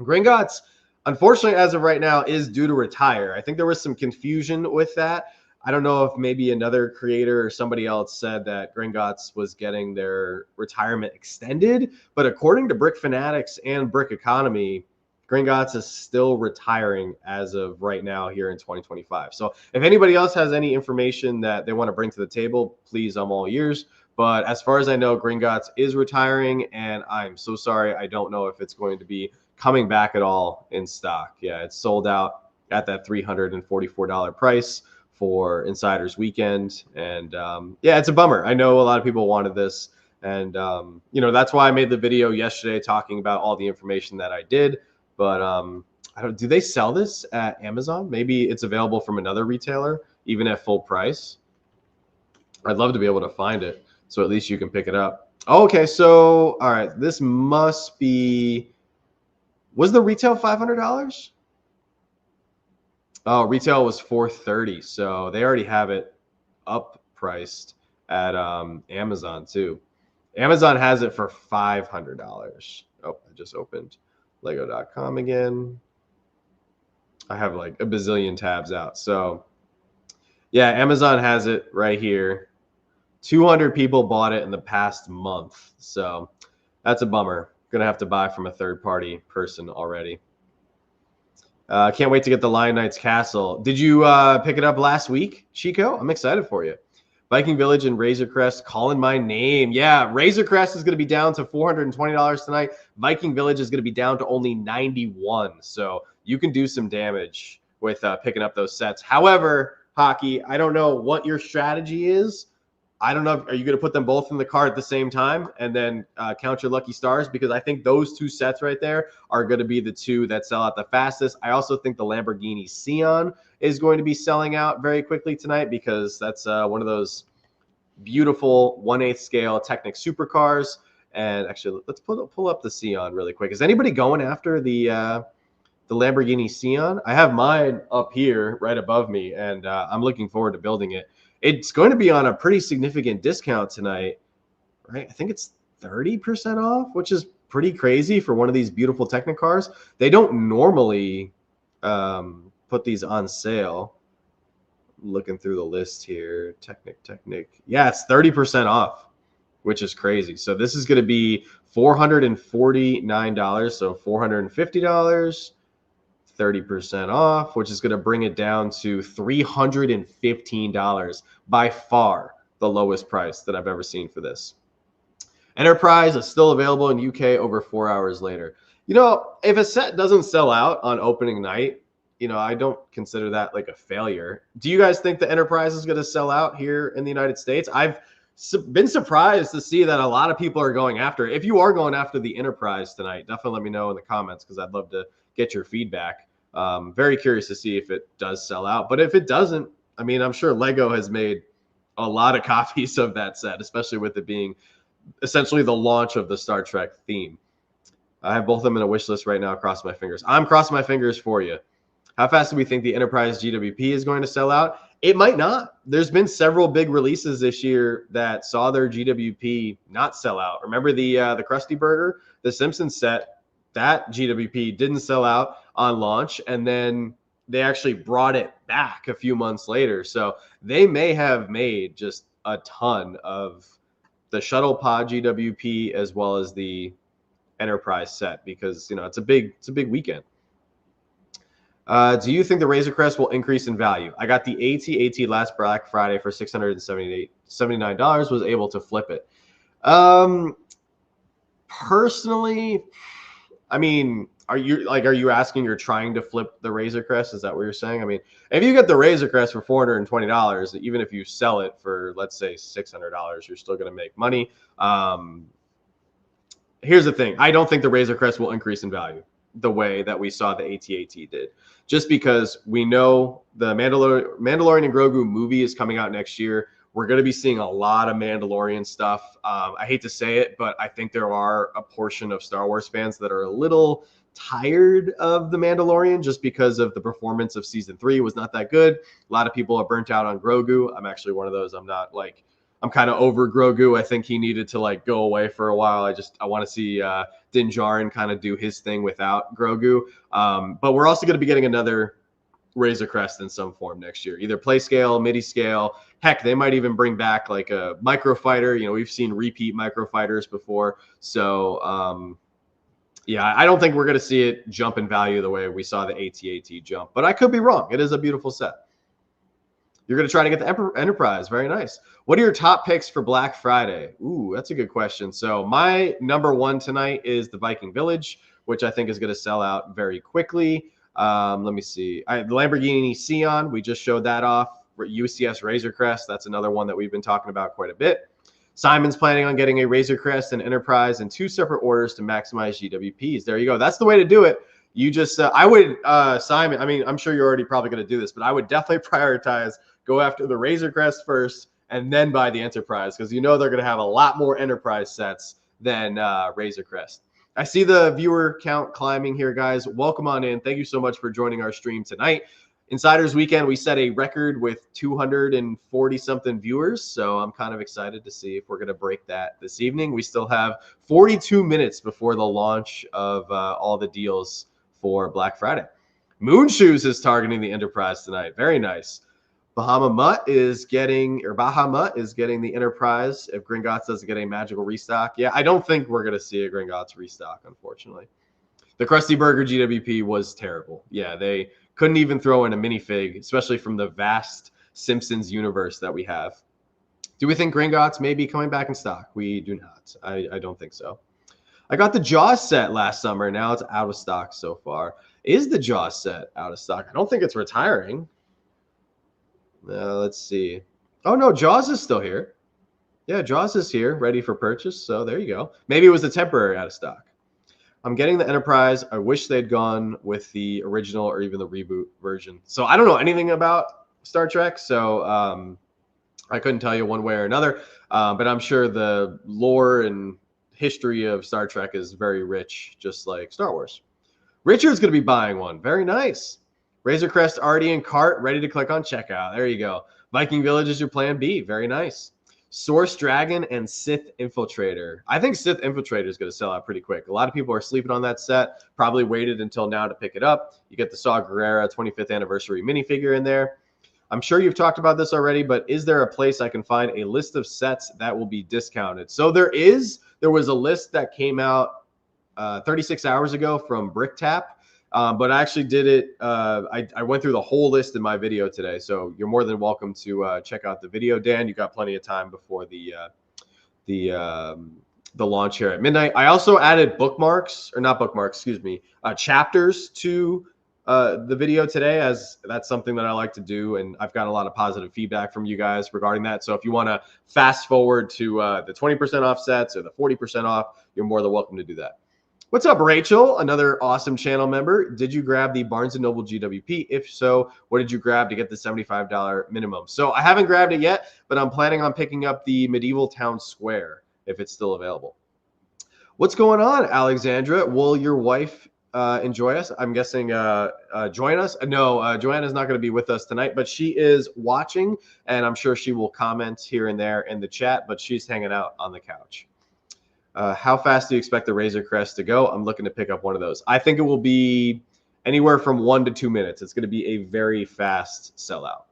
Gringotts, unfortunately, as of right now, is due to retire. I think there was some confusion with that. I don't know if maybe another creator or somebody else said that Gringotts was getting their retirement extended, but according to Brick Fanatics and Brick Economy, Gringotts is still retiring as of right now here in 2025. So if anybody else has any information that they want to bring to the table, please, I'm all ears. But as far as I know, Gringotts is retiring, and I'm so sorry. I don't know if it's going to be coming back at all in stock. Yeah, it's sold out at that $344 price for Insiders Weekend. And yeah, it's a bummer. I know a lot of people wanted this. And, that's why I made the video yesterday talking about all the information that I did. But I don't. Do they sell this at Amazon? Maybe it's available from another retailer, even at full price. I'd love to be able to find it, so at least you can pick it up. Okay, so all right, this must be. Was the retail $500? Oh, retail was $430, so they already have it up priced at Amazon too. Amazon has it for $500. Oh, I just opened Lego.com again. I have like a bazillion tabs out. So yeah, Amazon has it right here. 200 people bought it in the past month. So that's a bummer. Gonna have to buy from a third-party person already. Can't wait to get the Lion Knights Castle. Did you pick it up last week, Chico? I'm excited for you. Viking Village and Razer Crest calling my name. Yeah, Razer Crest is going to be down to $420 tonight. Viking Village is going to be down to only $91. So you can do some damage with picking up those sets. However, Hockey, I don't know what your strategy is. I don't know. Are you going to put them both in the cart at the same time and then count your lucky stars? Because I think those two sets right there are going to be the two that sell out the fastest. I also think the Lamborghini Sion is going to be selling out very quickly tonight because that's one of those beautiful 1/8 scale Technic supercars. And actually, let's pull up the Sion really quick. Is anybody going after the Lamborghini Sion? I have mine up here right above me, and I'm looking forward to building it. It's going to be on a pretty significant discount tonight, right? I think it's 30% off, which is pretty crazy for one of these beautiful Technic cars. They don't normally put these on sale. Looking through the list here, Technic. Yeah, it's 30% off, which is crazy. So this is going to be $449, so $450. 30% off, which is going to bring it down to $315, by far the lowest price that I've ever seen for this. Enterprise is still available in UK over 4 hours later. If a set doesn't sell out on opening night, I don't consider that like a failure. Do you guys think the Enterprise is going to sell out here in the United States? I've been surprised to see that a lot of people are going after it. If you are going after the Enterprise tonight, definitely let me know in the comments because I'd love to get your feedback. Very curious to see if it does sell out. But if it doesn't, I mean, I'm sure Lego has made a lot of copies of that set, especially with it being essentially the launch of the Star Trek theme. I have both of them in a wish list right now. Cross my fingers. I'm crossing my fingers for you. How fast do we think the Enterprise GWP is going to sell out? It might not. There's been several big releases this year that saw their GWP not sell out. Remember the Krusty Burger, the Simpsons set? That GWP didn't sell out on launch, and then they actually brought it back a few months later. So they may have made just a ton of the Shuttle Pod GWP as well as the Enterprise set because it's a big weekend. Do you think the Razer Crest will increase in value? I got the AT last Black Friday for $679. Was able to flip it. Personally, I mean, are you asking, you're trying to flip the Razer Crest? Is that what you're saying? I mean, if you get the Razer Crest for $420, even if you sell it for, let's say, $600, you're still going to make money. Here's the thing. I don't think the Razer Crest will increase in value the way that we saw the AT-AT did, just because we know the Mandalorian and Grogu movie is coming out next year. We're going to be seeing a lot of Mandalorian stuff. I hate to say it, but I think there are a portion of Star Wars fans that are a little tired of the Mandalorian just because of the performance of season 3 was not that good. A lot of people are burnt out on Grogu. I'm actually one of those. I'm kind of over Grogu. I think he needed to go away for a while. I want to see Din Djarin kind of do his thing without Grogu. But we're also going to be getting another Razer Crest in some form next year, either play scale, MIDI scale. Heck, they might even bring back like a micro fighter. We've seen repeat micro fighters before. So yeah, I don't think we're going to see it jump in value the way we saw the AT-AT jump, but I could be wrong. It is a beautiful set. You're going to try to get the Enterprise. Very nice. What are your top picks for Black Friday? Ooh, that's a good question. So my number one tonight is the Viking Village, which I think is going to sell out very quickly. Let me see. The Lamborghini Sion, we just showed that off. UCS Razer Crest, that's another one that we've been talking about quite a bit. Simon's planning on getting a Razer Crest and Enterprise in 2 separate orders to maximize GWPs. There you go. That's the way to do it. You just, I would, Simon, I mean, I'm sure you're already probably going to do this, but I would definitely prioritize, go after the Razer Crest first and then buy the Enterprise, because they're going to have a lot more Enterprise sets than Razer Crest. I see the viewer count climbing here, guys. Welcome on in. Thank you so much for joining our stream tonight. Insiders Weekend, we set a record with 240-something viewers, so I'm kind of excited to see if we're going to break that this evening. We still have 42 minutes before the launch of all the deals for Black Friday. Moon Shoes is targeting the Enterprise tonight. Very nice. Bahamut is getting the Enterprise if Gringotts doesn't get a magical restock. Yeah, I don't think we're going to see a Gringotts restock, unfortunately. The Krusty Burger GWP was terrible. Yeah, they couldn't even throw in a minifig, especially from the vast Simpsons universe that we have. Do we think Gringotts may be coming back in stock? We do not. I don't think so. I got the Jaws set last summer. Now it's out of stock so far. Is the Jaws set out of stock? I don't think it's retiring. Let's see. Oh, no, Jaws is still here. Yeah, Jaws is here, ready for purchase. So there you go. Maybe it was a temporary out of stock. I'm getting the Enterprise. I wish they'd gone with the original or even the reboot version. So I don't know anything about Star Trek, so I couldn't tell you one way or another. But I'm sure the lore and history of Star Trek is very rich, just like Star Wars. Richard's going to be buying one. Very nice. Razer Crest already in cart, ready to click on checkout. There you go. Viking Village is your plan B. Very nice. Source Dragon and Sith Infiltrator. I think Sith Infiltrator is going to sell out pretty quick. A lot of people are sleeping on that set. Probably waited until now to pick it up. You get the Saw Gerrera 25th anniversary minifigure in there. I'm sure you've talked about this already, but is there a place I can find a list of sets that will be discounted? So there is. There was a list that came out 36 hours ago from BrickTap. But I actually did it. I went through the whole list in my video today, so you're more than welcome to check out the video. Dan, you got plenty of time before the launch here at midnight. I also added chapters to the video today, as that's something that I like to do, and I've got a lot of positive feedback from you guys regarding that. So if you want to fast forward to the 20% off sets or the 40% off, you're more than welcome to do that. What's up, Rachel? Another awesome channel member. Did you grab the Barnes & Noble GWP? If so, what did you grab to get the $75 minimum? So I haven't grabbed it yet, but I'm planning on picking up the Medieval Town Square if it's still available. What's going on, Alexandra? Will your wife enjoy us? I'm guessing join us? No, Joanna's not going to be with us tonight, but she is watching, and I'm sure she will comment here and there in the chat, but she's hanging out on the couch. How fast do you expect the Razer Crest to go? I'm looking to pick up one of those. I think it will be anywhere from 1 to 2 minutes. It's going to be a very fast sellout.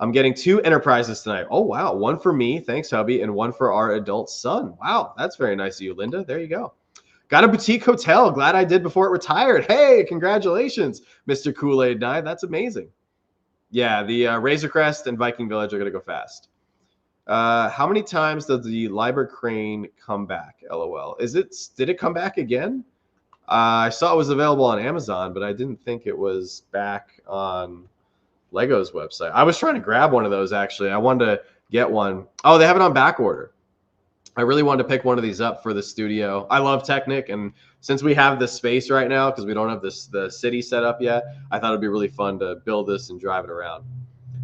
I'm getting 2 Enterprises tonight. Oh, wow. 1 for me. Thanks, hubby. And 1 for our adult son. Wow. That's very nice of you, Linda. There you go. Got a boutique hotel. Glad I did before it retired. Hey, congratulations, Mr. Kool-Aid Knight. That's amazing. Yeah, the Razer Crest and Viking Village are going to go fast. How many times does the Liber Crane come back? LOL. Did it come back again? I saw it was available on Amazon, but I didn't think it was back on Lego's website. I was trying to grab one of those, actually. I wanted to get one. Oh, they have it on back order. I really wanted to pick one of these up for the studio. I love Technic, and since we have this space right now, because we don't have the city set up yet, I thought it'd be really fun to build this and drive it around.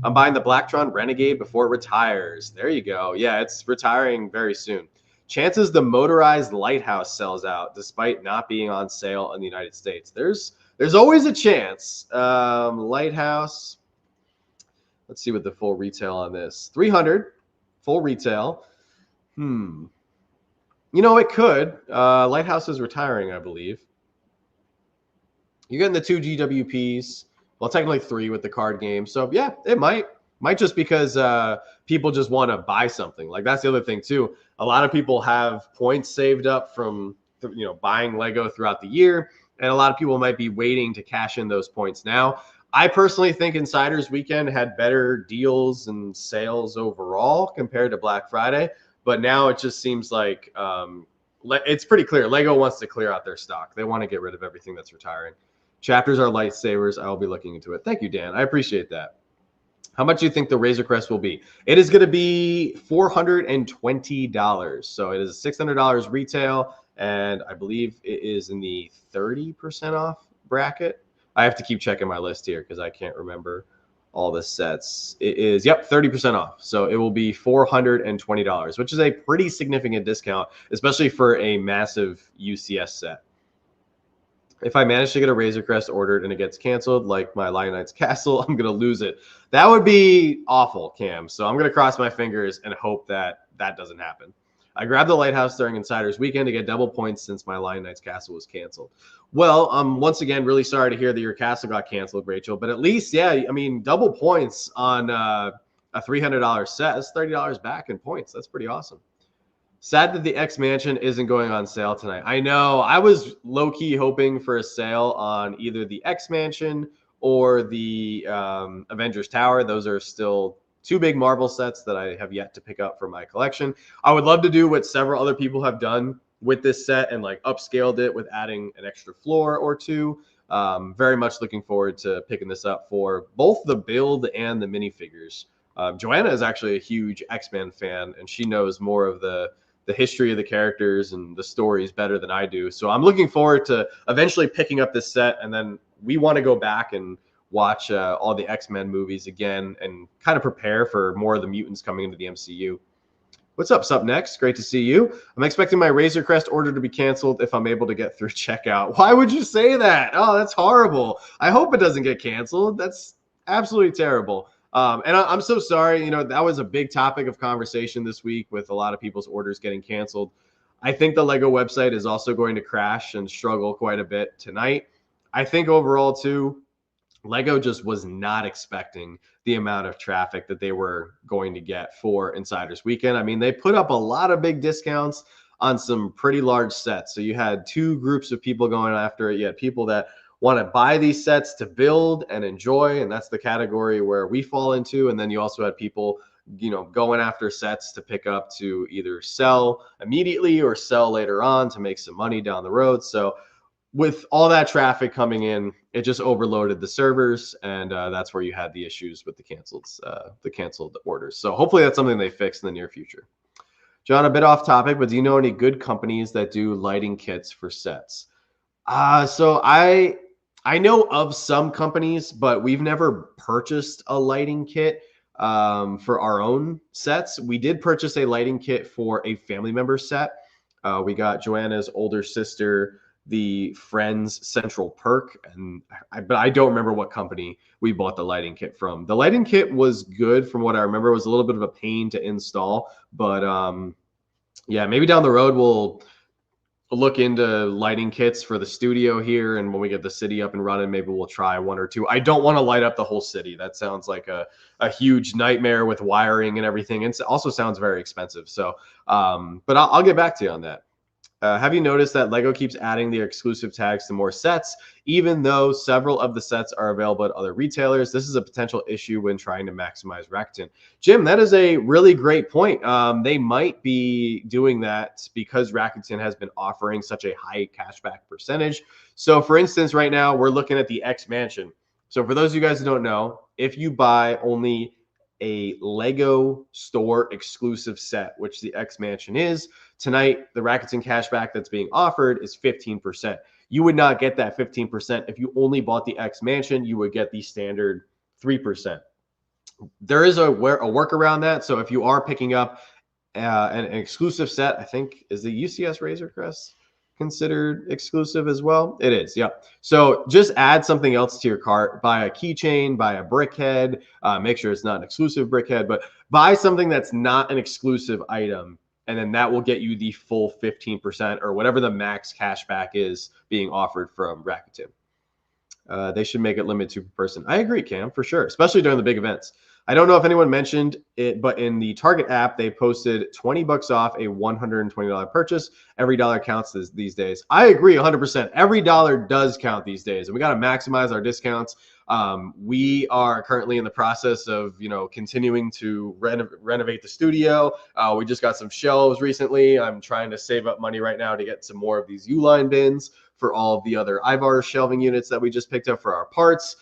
I'm buying the Blacktron Renegade before it retires. There you go. Yeah, it's retiring very soon. Chances the motorized lighthouse sells out despite not being on sale in the United States. There's always a chance. Lighthouse. Let's see what the full retail on this. 300 full retail. You know, it could. Lighthouse is retiring, I believe. You're getting the 2 GWPs. Well, technically 3 with the card game. So, yeah, it might. Might just because people just want to buy something. Like, that's the other thing, too. A lot of people have points saved up from, buying Lego throughout the year. And a lot of people might be waiting to cash in those points now. I personally think Insiders Weekend had better deals and sales overall compared to Black Friday. But now it just seems like it's pretty clear. Lego wants to clear out their stock. They want to get rid of everything that's retiring. Chapters are lightsabers. I'll be looking into it. Thank you, Dan. I appreciate that. How much do you think the Razer Crest will be? It is going to be $420. So it is $600 retail, and I believe it is in the 30% off bracket. I have to keep checking my list here because I can't remember all the sets. It is, 30% off. So it will be $420, which is a pretty significant discount, especially for a massive UCS set. If I manage to get a Razer Crest ordered and it gets canceled, like my Lion Knight's Castle, I'm going to lose it. That would be awful, Cam. So I'm going to cross my fingers and hope that that doesn't happen. I grabbed the Lighthouse during Insiders Weekend to get double points since my Lion Knight's Castle was canceled. Well, once again, really sorry to hear that your castle got canceled, Rachel. But at least, yeah, I mean, double points on a $300 set. That's $30 back in points. That's pretty awesome. Sad that the X Mansion isn't going on sale tonight. I know. I was low-key hoping for a sale on either the X Mansion or the Avengers Tower. Those are still 2 big Marvel sets that I have yet to pick up for my collection. I would love to do what several other people have done with this set and like upscaled it with adding an extra floor or 2. Very much looking forward to picking this up for both the build and the minifigures. Joanna is actually a huge X-Men fan, and she knows more of the history of the characters and the stories better than I do. So I'm looking forward to eventually picking up this set, and then we want to go back and watch all the X-Men movies again and kind of prepare for more of the mutants coming into the MCU. What's up, Sup Next? Great to see you. I'm expecting my Razer Crest order to be canceled if I'm able to get through checkout. Why would you say that? Oh, that's horrible. I hope it doesn't get canceled. That's absolutely terrible. And I'm so sorry. That was a big topic of conversation this week with a lot of people's orders getting canceled. I think the Lego website is also going to crash and struggle quite a bit tonight. I think overall, too, Lego just was not expecting the amount of traffic that they were going to get for Insiders Weekend. I mean, they put up a lot of big discounts on some pretty large sets. So you had 2 groups of people going after it. You had people that want to buy these sets to build and enjoy, and that's the category where we fall into. And then you also had people, going after sets to pick up to either sell immediately or sell later on to make some money down the road. So with all that traffic coming in, it just overloaded the servers, and that's where you had the issues with the canceled orders. So hopefully that's something they fix in the near future. John, a bit off topic, but do you know any good companies that do lighting kits for sets? So I know of some companies, but we've never purchased a lighting kit for our own sets. We did purchase a lighting kit for a family member set. We got Joanna's older sister the Friends Central Perk, but I don't remember what company we bought the lighting kit from. The lighting kit was good from what I remember. It was a little bit of a pain to install, but yeah, maybe down the road we'll look into lighting kits for the studio here, and when we get the city up and running, maybe we'll try 1 or 2. I don't want to light up the whole city. That sounds like a huge nightmare with wiring and everything. And it also sounds very expensive. So, but I'll get back to you on that. Have you noticed that LEGO keeps adding their exclusive tags to more sets, even though several of the sets are available at other retailers? This is a potential issue when trying to maximize Rakuten. Jim, that is a really great point. They might be doing that because Rakuten has been offering such a high cashback percentage. So, for instance, right now we're looking at the X Mansion. So, for those of you guys who don't know, if you buy only a Lego store exclusive set, which the X Mansion is, tonight the Rakuten cashback that's being offered is 15%. You would not get that 15% if you only bought the X Mansion. You would get the standard 3%. There is a work around that. So if you are picking up an exclusive set, I think is the UCS Razer Crest considered exclusive as well? It is, yeah. So just add something else to your cart. Buy a keychain, buy a brickhead. Make sure it's not an exclusive brickhead, but buy something that's not an exclusive item, and then that will get you the full 15% or whatever the max cashback is being offered from Rakuten. They should make it limited to per person. I agree, Cam, for sure, especially during the big events. I don't know if anyone mentioned it, but in the Target app, they posted $20 off a $120 purchase. Every dollar counts these days. I agree 100%. Every dollar does count these days, and we got to maximize our discounts. We are currently in the process of, continuing to renovate the studio. We just got some shelves recently. I'm trying to save up money right now to get some more of these U-line bins for all of the other Ivar shelving units that we just picked up for our parts.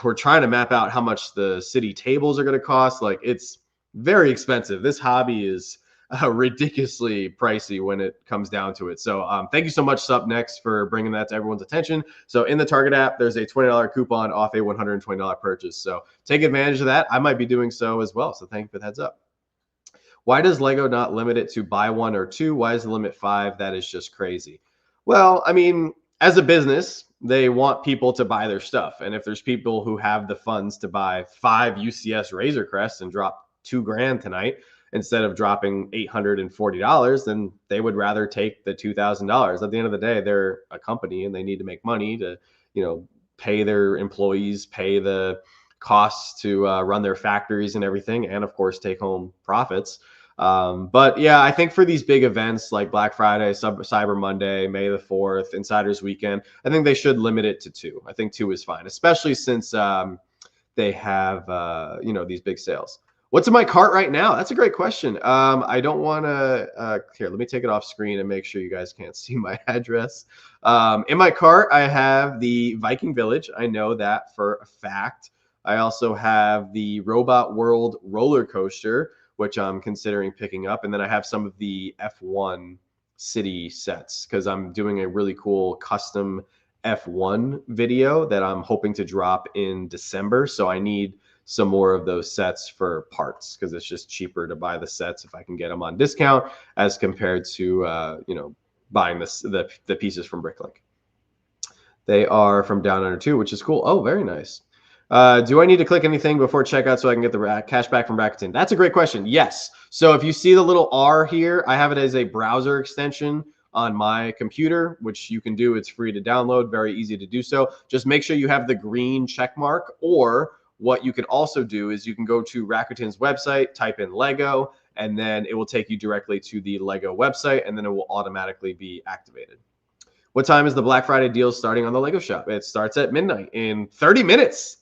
We're trying to map out how much the city tables are going to cost. Like, it's very expensive. This hobby is ridiculously pricey when it comes down to it. So thank you so much, Sup Next, for bringing that to everyone's attention. So in the Target app, there's a $20 coupon off a $120 purchase. So take advantage of that. I might be doing so as well. So thank you for the heads up. Why does LEGO not limit it to buy one or two? Why is the limit 5? That is just crazy. Well, I mean, as a business, they want people to buy their stuff. And if there's people who have the funds to buy 5 UCS Razer Crests and drop $2,000 tonight instead of dropping $840, then they would rather take the $2,000. At the end of the day, they're a company and they need to make money to, pay their employees, pay the costs to run their factories and everything, and of course take home profits. But yeah, I think for these big events like Black Friday, Cyber Monday, May the 4th, Insiders Weekend, I think they should limit it to 2. I think 2 is fine, especially since they have these big sales. What's in my cart right now? That's a great question. I don't want to here, let me take it off screen and make sure you guys can't see my address. In my cart, I have the Viking Village. I know that for a fact. I also have the Robot World roller coaster, which I'm considering picking up. And then I have some of the F1 city sets because I'm doing a really cool custom F1 video that I'm hoping to drop in December. So I need some more of those sets for parts because it's just cheaper to buy the sets if I can get them on discount as compared to, buying the pieces from Bricklink. They are from Down Under 2, which is cool. Oh, very nice. Do I need to click anything before checkout so I can get the cash back from Rakuten? That's a great question. Yes. So if you see the little R here, I have it as a browser extension on my computer, which you can do. It's free to download, very easy to do so. Just make sure you have the green check mark, or what you can also do is you can go to Rakuten's website, type in Lego, and then it will take you directly to the Lego website, and then it will automatically be activated. What time is the Black Friday deal starting on the Lego shop? It starts at midnight in 30 minutes,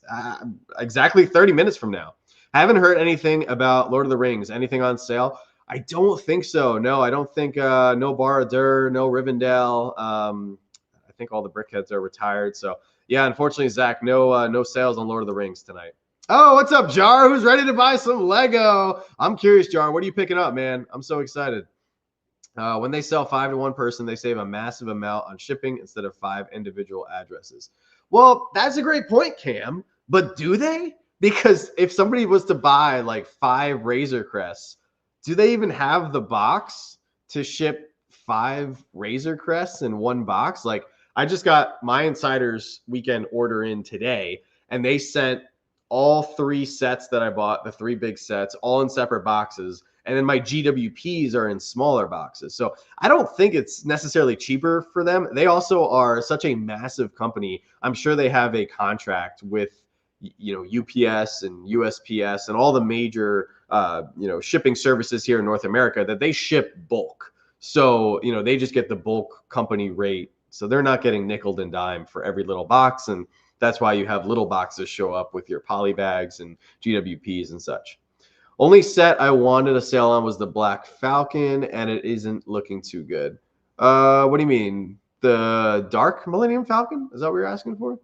exactly 30 minutes from now. I haven't heard anything about Lord of the Rings. Anything on sale? I don't think so. No, I don't think no Barad-dûr, no Rivendell. I think all the brickheads are retired. So yeah, unfortunately, Zach, no sales on Lord of the Rings tonight. Oh, what's up, Jar? Who's ready to buy some Lego? I'm curious, Jar. What are you picking up, man? I'm so excited. When they sell 5 to 1 person, they save a massive amount on shipping instead of 5 individual addresses. Well, that's a great point, Cam. But do they? Because if somebody was to buy like 5 Razer Crests, do they even have the box to ship 5 Razer Crests in one box? Like, I just got my Insiders weekend order in today, and they sent all 3 sets that I bought, the 3 big sets, all in separate boxes. And then my GWPs are in smaller boxes. So I don't think it's necessarily cheaper for them. They also are such a massive company. I'm sure they have a contract with, UPS and USPS and all the major, shipping services here in North America that they ship bulk. So, they just get the bulk company rate. So they're not getting nickeled and dimed for every little box. And that's why you have little boxes show up with your poly bags and GWPs and such. Only set I wanted a sale on was the Black Falcon, and it isn't looking too good. What do you mean? The Dark Millennium Falcon? Is that what you're asking for?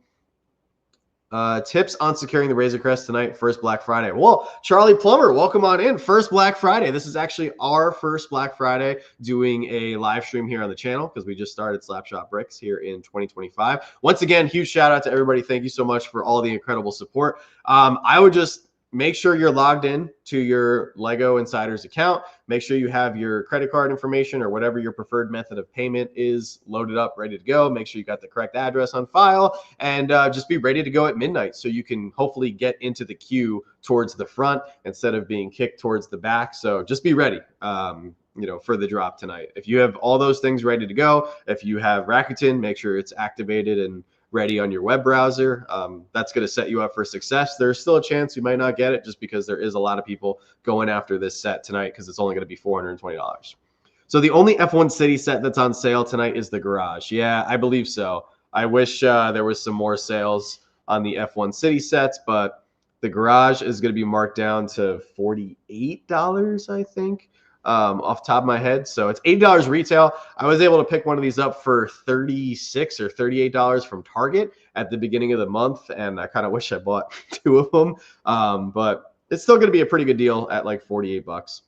Tips on securing the Razer Crest tonight, first Black Friday. Well, Charlie Plumber, welcome on in. First Black Friday. This is actually our first Black Friday doing a live stream here on the channel because we just started Slapshot Bricks here in 2025. Once again, huge shout out to everybody. Thank you so much for all the incredible support. I would just make sure you're logged in to your Lego Insiders account. Make sure you have your credit card information or whatever your preferred method of payment is loaded up, ready to go. Make sure you got the correct address on file, and just be ready to go at midnight so you can hopefully get into the queue towards the front instead of being kicked towards the back. So just be ready. For the drop tonight. If you have all those things ready to go, if you have Rakuten, make sure it's activated and ready on your web browser. That's going to set you up for success. There's still a chance you might not get it just because there is a lot of people going after this set tonight because it's only going to be $420. So the only F1 City set that's on sale tonight is the Garage. Yeah, I believe so. I wish there was some more sales on the F1 City sets, but the Garage is going to be marked down to $48, I think. Off the top of my head. So it's $80 retail. I was able to pick one of these up for $36 or $38 from Target at the beginning of the month, and I kind of wish I bought two of them. But it's still going to be a pretty good deal at like $48.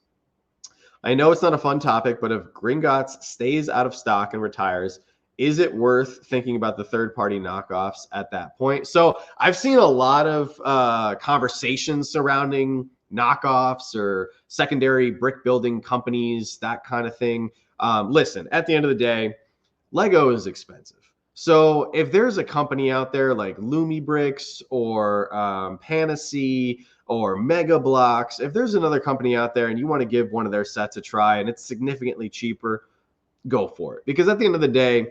I know it's not a fun topic, but if Gringotts stays out of stock and retires, is it worth thinking about the third-party knockoffs at that point? So I've seen a lot of conversations surrounding knockoffs or secondary brick building companies, that kind of thing. Listen, at the end of the day, Lego is expensive. So if there's a company out there like Lumi Bricks or Panacea or Mega Blocks, if there's another company out there and you want to give one of their sets a try and it's significantly cheaper, go for it. Because at the end of the day,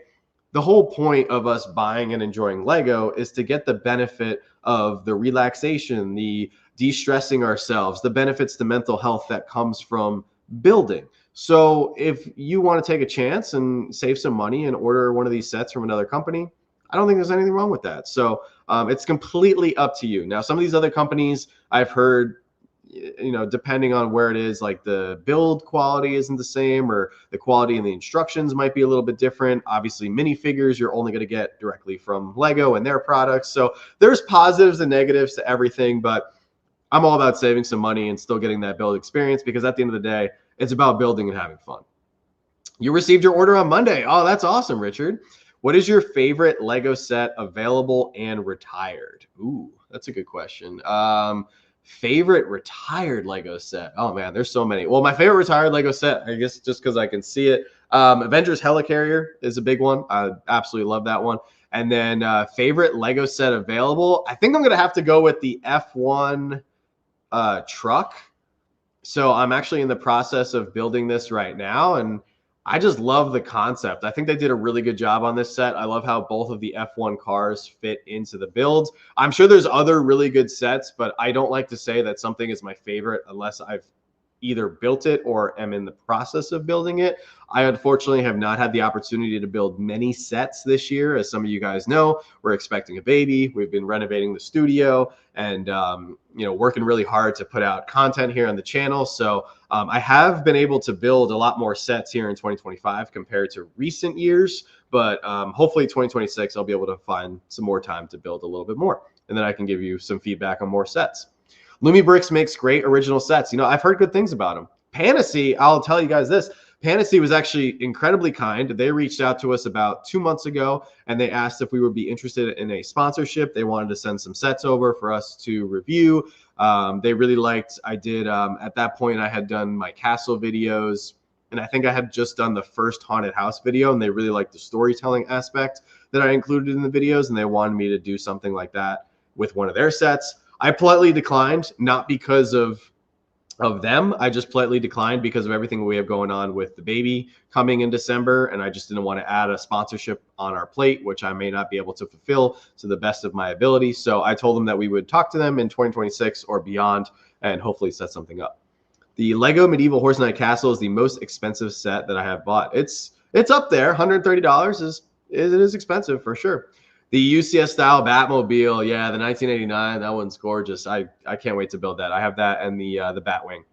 the whole point of us buying and enjoying Lego is to get the benefit of the relaxation, the de-stressing ourselves, the benefits to mental health that comes from building. So if you want to take a chance and save some money and order one of these sets from another company, I don't think there's anything wrong with that. So it's completely up to you. Now, some of these other companies I've heard, depending on where it is, like the build quality isn't the same or the quality and the instructions might be a little bit different. Obviously, minifigures you're only going to get directly from Lego and their products. So there's positives and negatives to everything, but I'm all about saving some money and still getting that build experience because at the end of the day, it's about building and having fun. You received your order on Monday. Oh, that's awesome, Richard. What is your favorite Lego set available and retired? Ooh, that's a good question. Favorite retired Lego set? Oh man, there's so many. Well, my favorite retired Lego set, I guess just because I can see it, Avengers Helicarrier is a big one. I absolutely love that one. And then favorite Lego set available, I think I'm going to have to go with the F1 truck. So I'm actually in the process of building this right now, and I just love the concept. I think they did a really good job on this set. I love how both of the F1 cars fit into the build. I'm sure there's other really good sets, but I don't like to say that something is my favorite unless I've either built it or am in the process of building it. I unfortunately have not had the opportunity to build many sets this year. As some of you guys know, we're expecting a baby. We've been renovating the studio and working really hard to put out content here on the channel. So I have been able to build a lot more sets here in 2025 compared to recent years, but hopefully 2026 I'll be able to find some more time to build a little bit more, and then I can give you some feedback on more sets. Lumi Bricks makes great original sets. I've heard good things about them. Panacea, I'll tell you guys this. Panacea was actually incredibly kind. They reached out to us about 2 months ago, and they asked if we would be interested in a sponsorship. They wanted to send some sets over for us to review. They really liked, at that point, I had done my castle videos, and I think I had just done the first haunted house video, and they really liked the storytelling aspect that I included in the videos, and they wanted me to do something like that with one of their sets. I politely declined, not because of them. I just politely declined because of everything we have going on with the baby coming in December, and I just didn't want to add a sponsorship on our plate, which I may not be able to fulfill to the best of my ability. So I told them that we would talk to them in 2026 or beyond and hopefully set something up. The Lego Medieval Horse Knight Castle is the most expensive set that I have bought. It's up there. $130 is expensive for sure. The UCS style Batmobile, yeah, the 1989, that one's gorgeous. I can't wait to build that. I have that and the Batwing.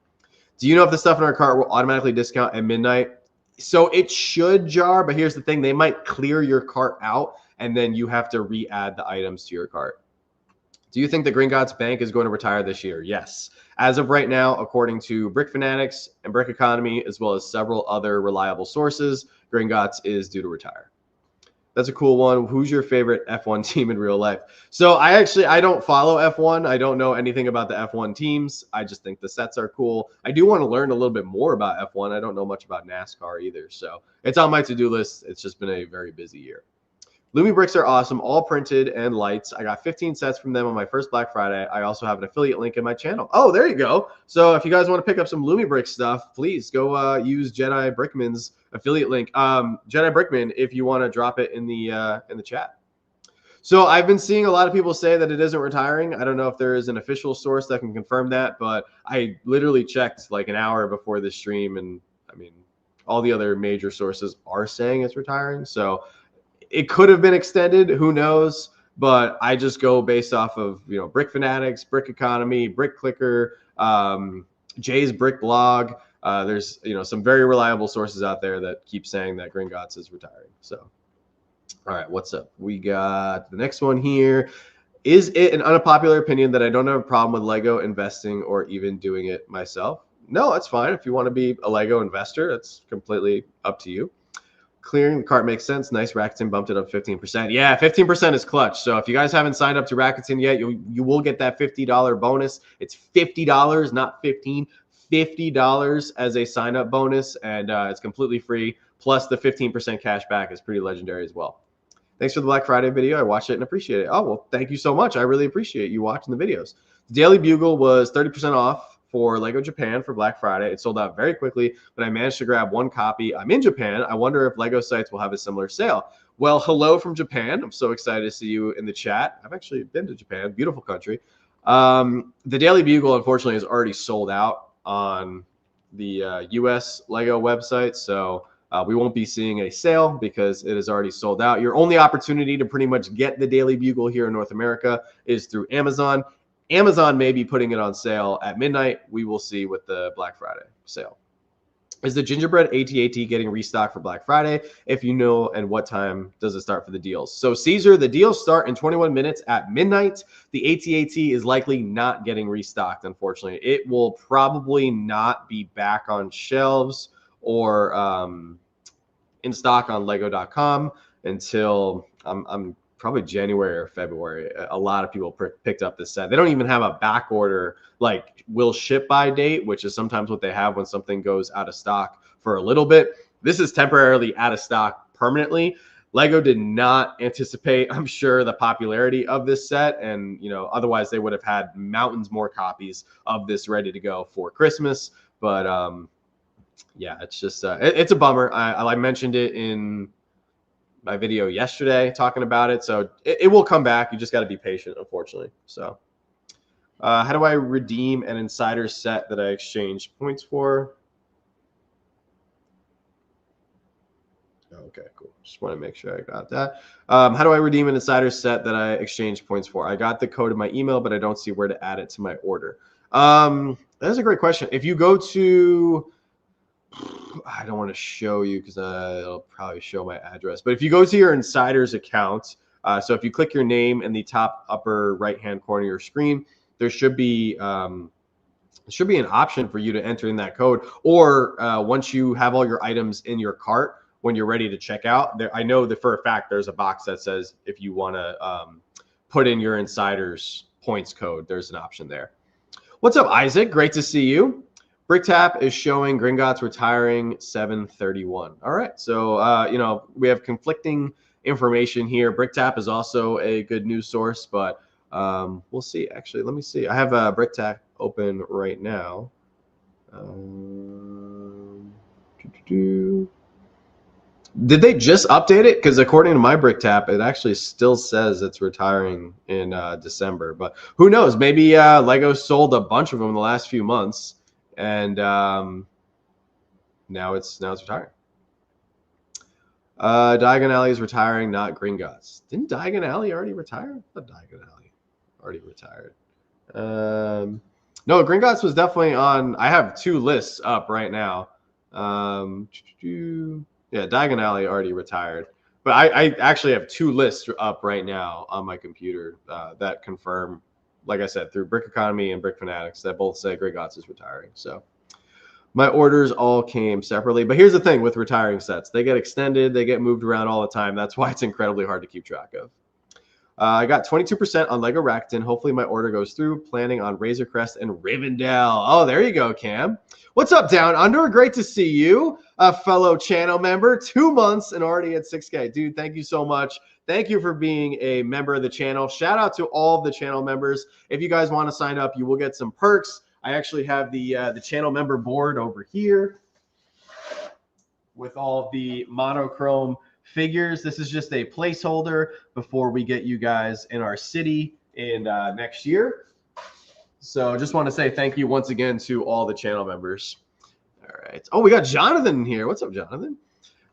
Do you know if the stuff in our cart will automatically discount at midnight? So it should, Jar, but here's the thing. They might clear your cart out, and then you have to re-add the items to your cart. Do you think the Gringotts Bank is going to retire this year? Yes. As of right now, according to Brick Fanatics and Brick Economy, as well as several other reliable sources, Gringotts is due to retire. That's a cool one. Who's your favorite F1 team in real life? So I don't follow F1. I don't know anything about the F1 teams. I just think the sets are cool. I do want to learn a little bit more about F1. I don't know much about NASCAR either. So it's on my to-do list. It's just been a very busy year. Lumi bricks are awesome, all printed and lights. I got 15 sets from them on my first Black Friday. I also have an affiliate link in my channel. Oh, there you go. So if you guys want to pick up some Lumi brick stuff, please go use Jedi Brickman's affiliate link. Jedi Brickman, if you want to drop it in the chat. So I've been seeing a lot of people say that it isn't retiring. I don't know if there is an official source that can confirm that, but I literally checked like an hour before the stream, and I mean, all the other major sources are saying it's retiring. So it could have been extended, who knows? But I just go based off of, you know, Brick Fanatics, Brick Economy, Brick Clicker, Jay's Brick Blog. There's, you know, some very reliable sources out there that keep saying that Gringotts is retiring. So, all right, what's up? We got the next one here. Is it an unpopular opinion that I don't have a problem with Lego investing or even doing it myself? No, that's fine. If you want to be a Lego investor, that's completely up to you. Clearing the cart makes sense. Nice. Rakuten bumped it up 15%. Yeah, 15% is clutch. So if you guys haven't signed up to Rakuten yet, you will get that $50 bonus. It's $50, not 15. $50 as a sign-up bonus, and it's completely free. Plus the 15% cash back is pretty legendary as well. Thanks for the Black Friday video. I watched it and appreciate it. Oh, well, thank you so much. I really appreciate you watching the videos. The Daily Bugle was 30% off for Lego Japan for Black Friday. It sold out very quickly, but I managed to grab one copy. I'm in Japan. I wonder if Lego sites will have a similar sale. Well, hello from Japan. I'm so excited to see you in the chat. I've actually been to Japan. Beautiful country. The Daily Bugle, unfortunately, is already sold out on the US Lego website, so we won't be seeing a sale because it is already sold out. Your only opportunity to pretty much get the Daily Bugle here in North America is through Amazon. Amazon may be putting it on sale at midnight. We will see with the Black Friday sale. Is the gingerbread AT-AT getting restocked for Black Friday? If you know, and what time does it start for the deals? So Caesar, the deals start in 21 minutes at midnight. The AT-AT is likely not getting restocked, unfortunately. It will probably not be back on shelves or in stock on Lego.com until I'm probably January or February. A lot of people picked up this set. They don't even have a back order, like will ship by date, which is sometimes what they have when something goes out of stock for a little bit. This is temporarily out of stock permanently. Lego did not anticipate, I'm sure, the popularity of this set. And, you know, otherwise they would have had mountains more copies of this ready to go for Christmas. But yeah, it's just, it's a bummer. I mentioned it in my video yesterday talking about it, so it will come back. You just got to be patient, unfortunately. So how do I redeem an insider set that I exchanged points for? Okay, cool. Just want to make sure I got that. How do I redeem an insider set that I exchanged points for? I got the code in my email, but I don't see where to add it to my order. That's a great question. If you go to, I don't want to show you because it'll probably show my address. But if you go to your insider's account, so if you click your name in the top upper right-hand corner of your screen, there should be an option for you to enter in that code. Or once you have all your items in your cart, when you're ready to check out, I know that for a fact there's a box that says if you want to put in your insider's points code, there's an option there. What's up, Isaac? Great to see you. BrickTap is showing Gringotts retiring 7/31. All right, so you know, we have conflicting information here. BrickTap is also a good news source, but we'll see. Actually, let me see. I have BrickTap open right now. Did they just update it? Because according to my BrickTap, it actually still says it's retiring in December. But who knows? Maybe Lego sold a bunch of them in the last few months, and now it's retiring. Diagon Alley is retiring, not Gringotts. Didn't Diagon Alley already retire? I thought Diagon Alley already retired. No, Gringotts was definitely on. I have 2 lists up right now. Yeah, Diagon Alley already retired. But I actually have 2 lists up right now on my computer that confirm, like I said, through Brick Economy and Brick Fanatics, that both say Gringotts is retiring. So my orders all came separately. But here's the thing with retiring sets. They get extended. They get moved around all the time. That's why it's incredibly hard to keep track of. I got 22% on Lego Rakton. Hopefully my order goes through. Planning on Razer Crest and Rivendell. Oh, there you go, Cam. What's up, Down Under? Great to see you, a fellow channel member. 2 months and already at 6K. Dude, thank you so much. Thank you for being a member of the channel. Shout out to all of the channel members. If you guys want to sign up, you will get some perks. I actually have the channel member board over here with all the monochrome figures. This is just a placeholder before we get you guys in our city in next year. So just want to say thank you once again to all the channel members. All right. Oh, we got Jonathan here. What's up, Jonathan?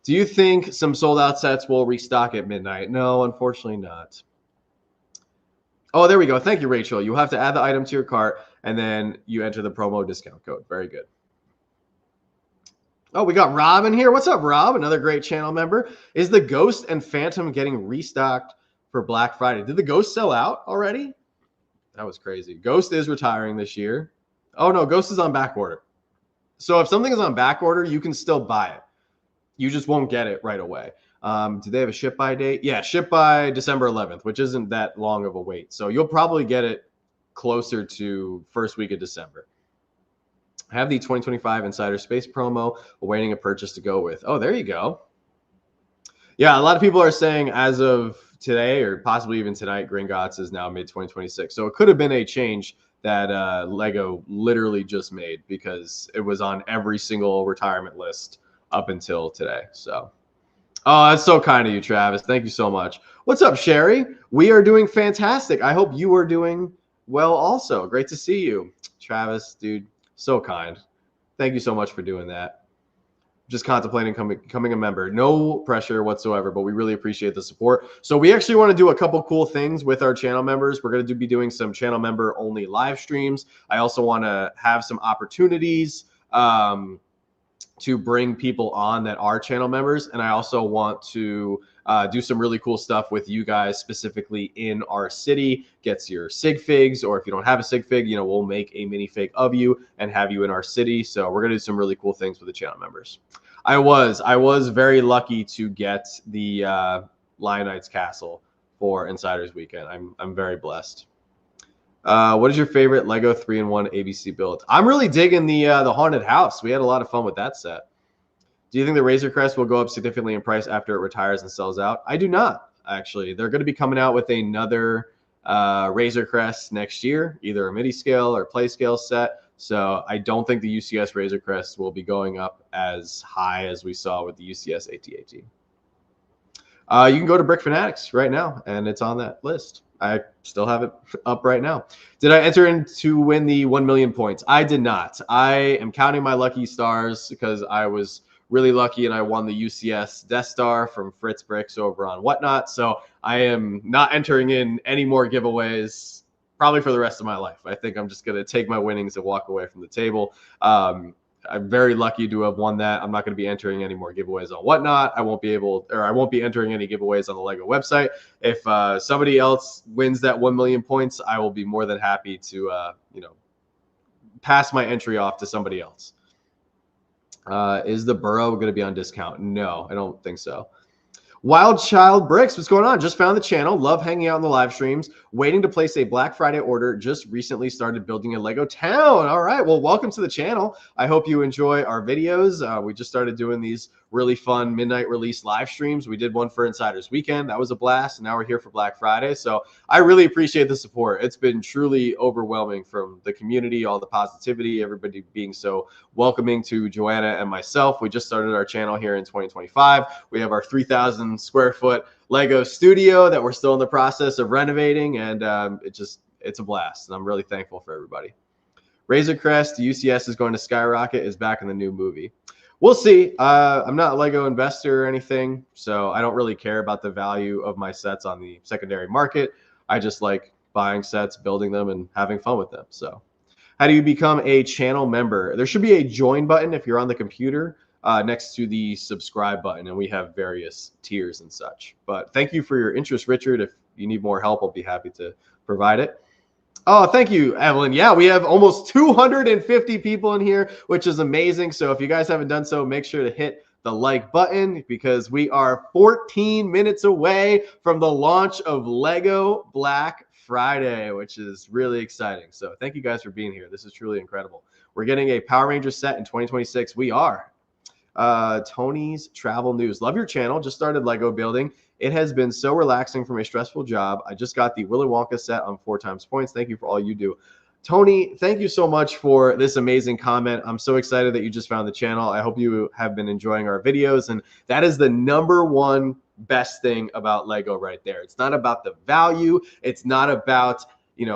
Do you think some sold out sets will restock at midnight? No, unfortunately not. Oh, there we go. Thank you, Rachel. You'll have to add the item to your cart and then you enter the promo discount code. Very good. Oh, we got Rob in here. What's up, Rob? Another great channel member. Is the Ghost and Phantom getting restocked for Black Friday? Did the Ghost sell out already? That was crazy. Ghost is retiring this year. Oh, no, Ghost is on back order. So if something is on back order, you can still buy it. You just won't get it right away. Do they have a ship by date? Yeah, ship by December 11th, which isn't that long of a wait. So you'll probably get it closer to first week of December. Have the 2025 Insider Space promo, awaiting a purchase to go with. Oh, there you go. Yeah, a lot of people are saying as of today or possibly even tonight, Gringotts is now mid-2026. So it could have been a change that Lego literally just made because it was on every single retirement list up until today. So, oh, that's so kind of you, Travis. Thank you so much. What's up, Sherry? We are doing fantastic. I hope you are doing well also. Great to see you. Travis, dude. So kind. Thank you so much for doing that. Just contemplating becoming a member. No pressure whatsoever, but we really appreciate the support. So we actually want to do a couple cool things with our channel members. We're going to be doing some channel member only live streams. I also want to have some opportunities to bring people on that are channel members. And I also want to do some really cool stuff with you guys specifically in our city. Gets your sig figs, or if you don't have a sig fig, you know, we'll make a minifig of you and have you in our city. So we're gonna do some really cool things with the channel members. I was very lucky to get the Lionites Castle for Insiders Weekend. I'm very blessed. What is your favorite Lego 3-in-1 ABC build? I'm really digging the Haunted House. We had a lot of fun with that set. Do you think the Razer Crest will go up significantly in price after it retires and sells out? I do not, actually. They're going to be coming out with another Razer Crest next year, either a midi scale or play scale set. So I don't think the UCS Razer Crest will be going up as high as we saw with the UCS AT-AT. You can go to Brick Fanatics right now, and it's on that list. I still have it up right now. Did I enter in to win the 1 million points? I did not. I am counting my lucky stars because I was really lucky and I won the UCS Death Star from Fritz Bricks over on Whatnot. So I am not entering in any more giveaways probably for the rest of my life. I think I'm just going to take my winnings and walk away from the table. I'm very lucky to have won that. I'm not going to be entering any more giveaways on Whatnot. I won't be entering any giveaways on the Lego website. If somebody else wins that 1 million points, I will be more than happy to, pass my entry off to somebody else. Is the Burrow going to be on discount? No, I don't think so. Wild Child Bricks, what's going on? Just found the channel. Love hanging out in the live streams. Waiting to place a Black Friday order. Just recently started building a Lego town. All right, well, welcome to the channel. I hope you enjoy our videos. We just started doing these really fun midnight release live streams. We did one for Insiders Weekend. That was a blast. And now we're here for Black Friday. So I really appreciate the support. It's been truly overwhelming from the community, all the positivity, everybody being so welcoming to Joanna and myself. We just started our channel here in 2025. We have our 3,000 square foot Lego studio that we're still in the process of renovating. And it's a blast. And I'm really thankful for everybody. Razer Crest UCS is going to skyrocket is back in the new movie. We'll see. I'm not a Lego investor or anything, so I don't really care about the value of my sets on the secondary market. I just like buying sets, building them, and having fun with them. So how do you become a channel member? There should be a join button if you're on the computer next to the subscribe button, and we have various tiers and such. But thank you for your interest, Richard. If you need more help, I'll be happy to provide it. Oh, thank you, Evelyn. Yeah, we have almost 250 people in here, which is amazing. So if you guys haven't done so, make sure to hit the like button because we are 14 minutes away from the launch of Lego Black Friday, which is really exciting. So thank you guys for being here. This is truly incredible. We're getting a Power Ranger set in 2026. We are. Tony's Travel News. Love your channel. Just started Lego building. It has been so relaxing from a stressful job. I just got the Willy Wonka set on 4 times points. Thank you for all you do. Tony, thank you so much for this amazing comment. I'm so excited that you just found the channel. I hope you have been enjoying our videos. And that is the #1 best thing about Lego right there. It's not about the value. It's not about,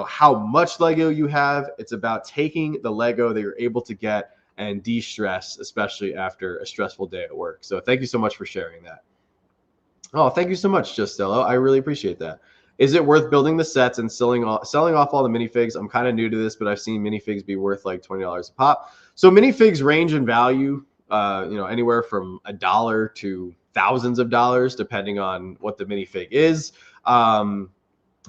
how much Lego you have. It's about taking the Lego that you're able to get and de-stress, especially after a stressful day at work. So thank you so much for sharing that. Oh, thank you so much, Justello. I really appreciate that. Is it worth building the sets and selling off all the minifigs? I'm kind of new to this, but I've seen minifigs be worth like $20 a pop. So minifigs range in value, anywhere from $1 to thousands of dollars, depending on what the minifig is.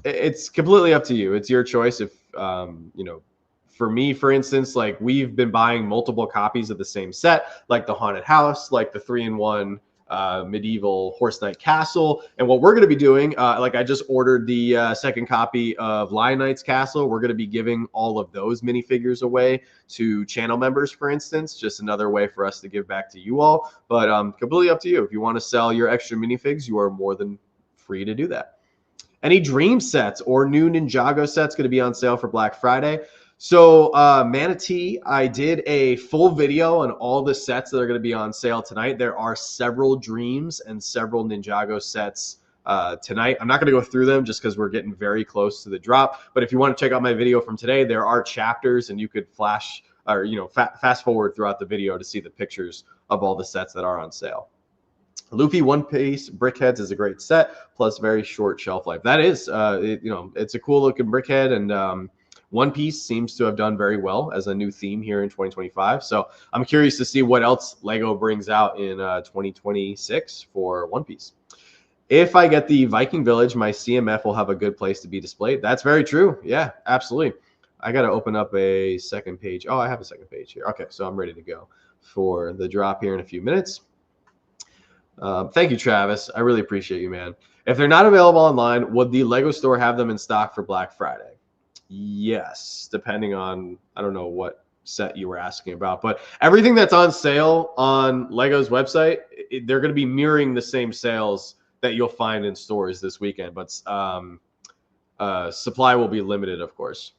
It's completely up to you. It's your choice. If for me, for instance, like we've been buying multiple copies of the same set, like the Haunted House, like the 3-in-1 medieval Horse Knight Castle. And what we're going to be doing, like I just ordered the second copy of Lion Knight's Castle. We're going to be giving all of those minifigures away to channel members, for instance, just another way for us to give back to you all. But completely up to you. If you want to sell your extra minifigs, you are more than free to do that. Any Dream sets or new Ninjago sets going to be on sale for Black Friday? So Manatee, I did a full video on all the sets that are going to be on sale tonight. There are several Dreams and several Ninjago sets tonight. I'm not going to go through them just because we're getting very close to the drop. But if you want to check out my video from today, there are chapters and you could flash or fast forward throughout the video to see the pictures of all the sets that are on sale. Luffy One Piece Brickheads is a great set, plus very short shelf life. That is, it's a cool looking brickhead, and One Piece seems to have done very well as a new theme here in 2025. So I'm curious to see what else Lego brings out in 2026 for One Piece. If I get the Viking Village, my CMF will have a good place to be displayed. That's very true. Yeah, absolutely. I got to open up a second page. Oh, I have a second page here. Okay, so I'm ready to go for the drop here in a few minutes. Thank you, Travis. I really appreciate you, man. If they're not available online, would the Lego store have them in stock for Black Friday? Yes, depending on, I don't know what set you were asking about, but everything that's on sale on Lego's website, they're going to be mirroring the same sales that you'll find in stores this weekend, but supply will be limited, of course.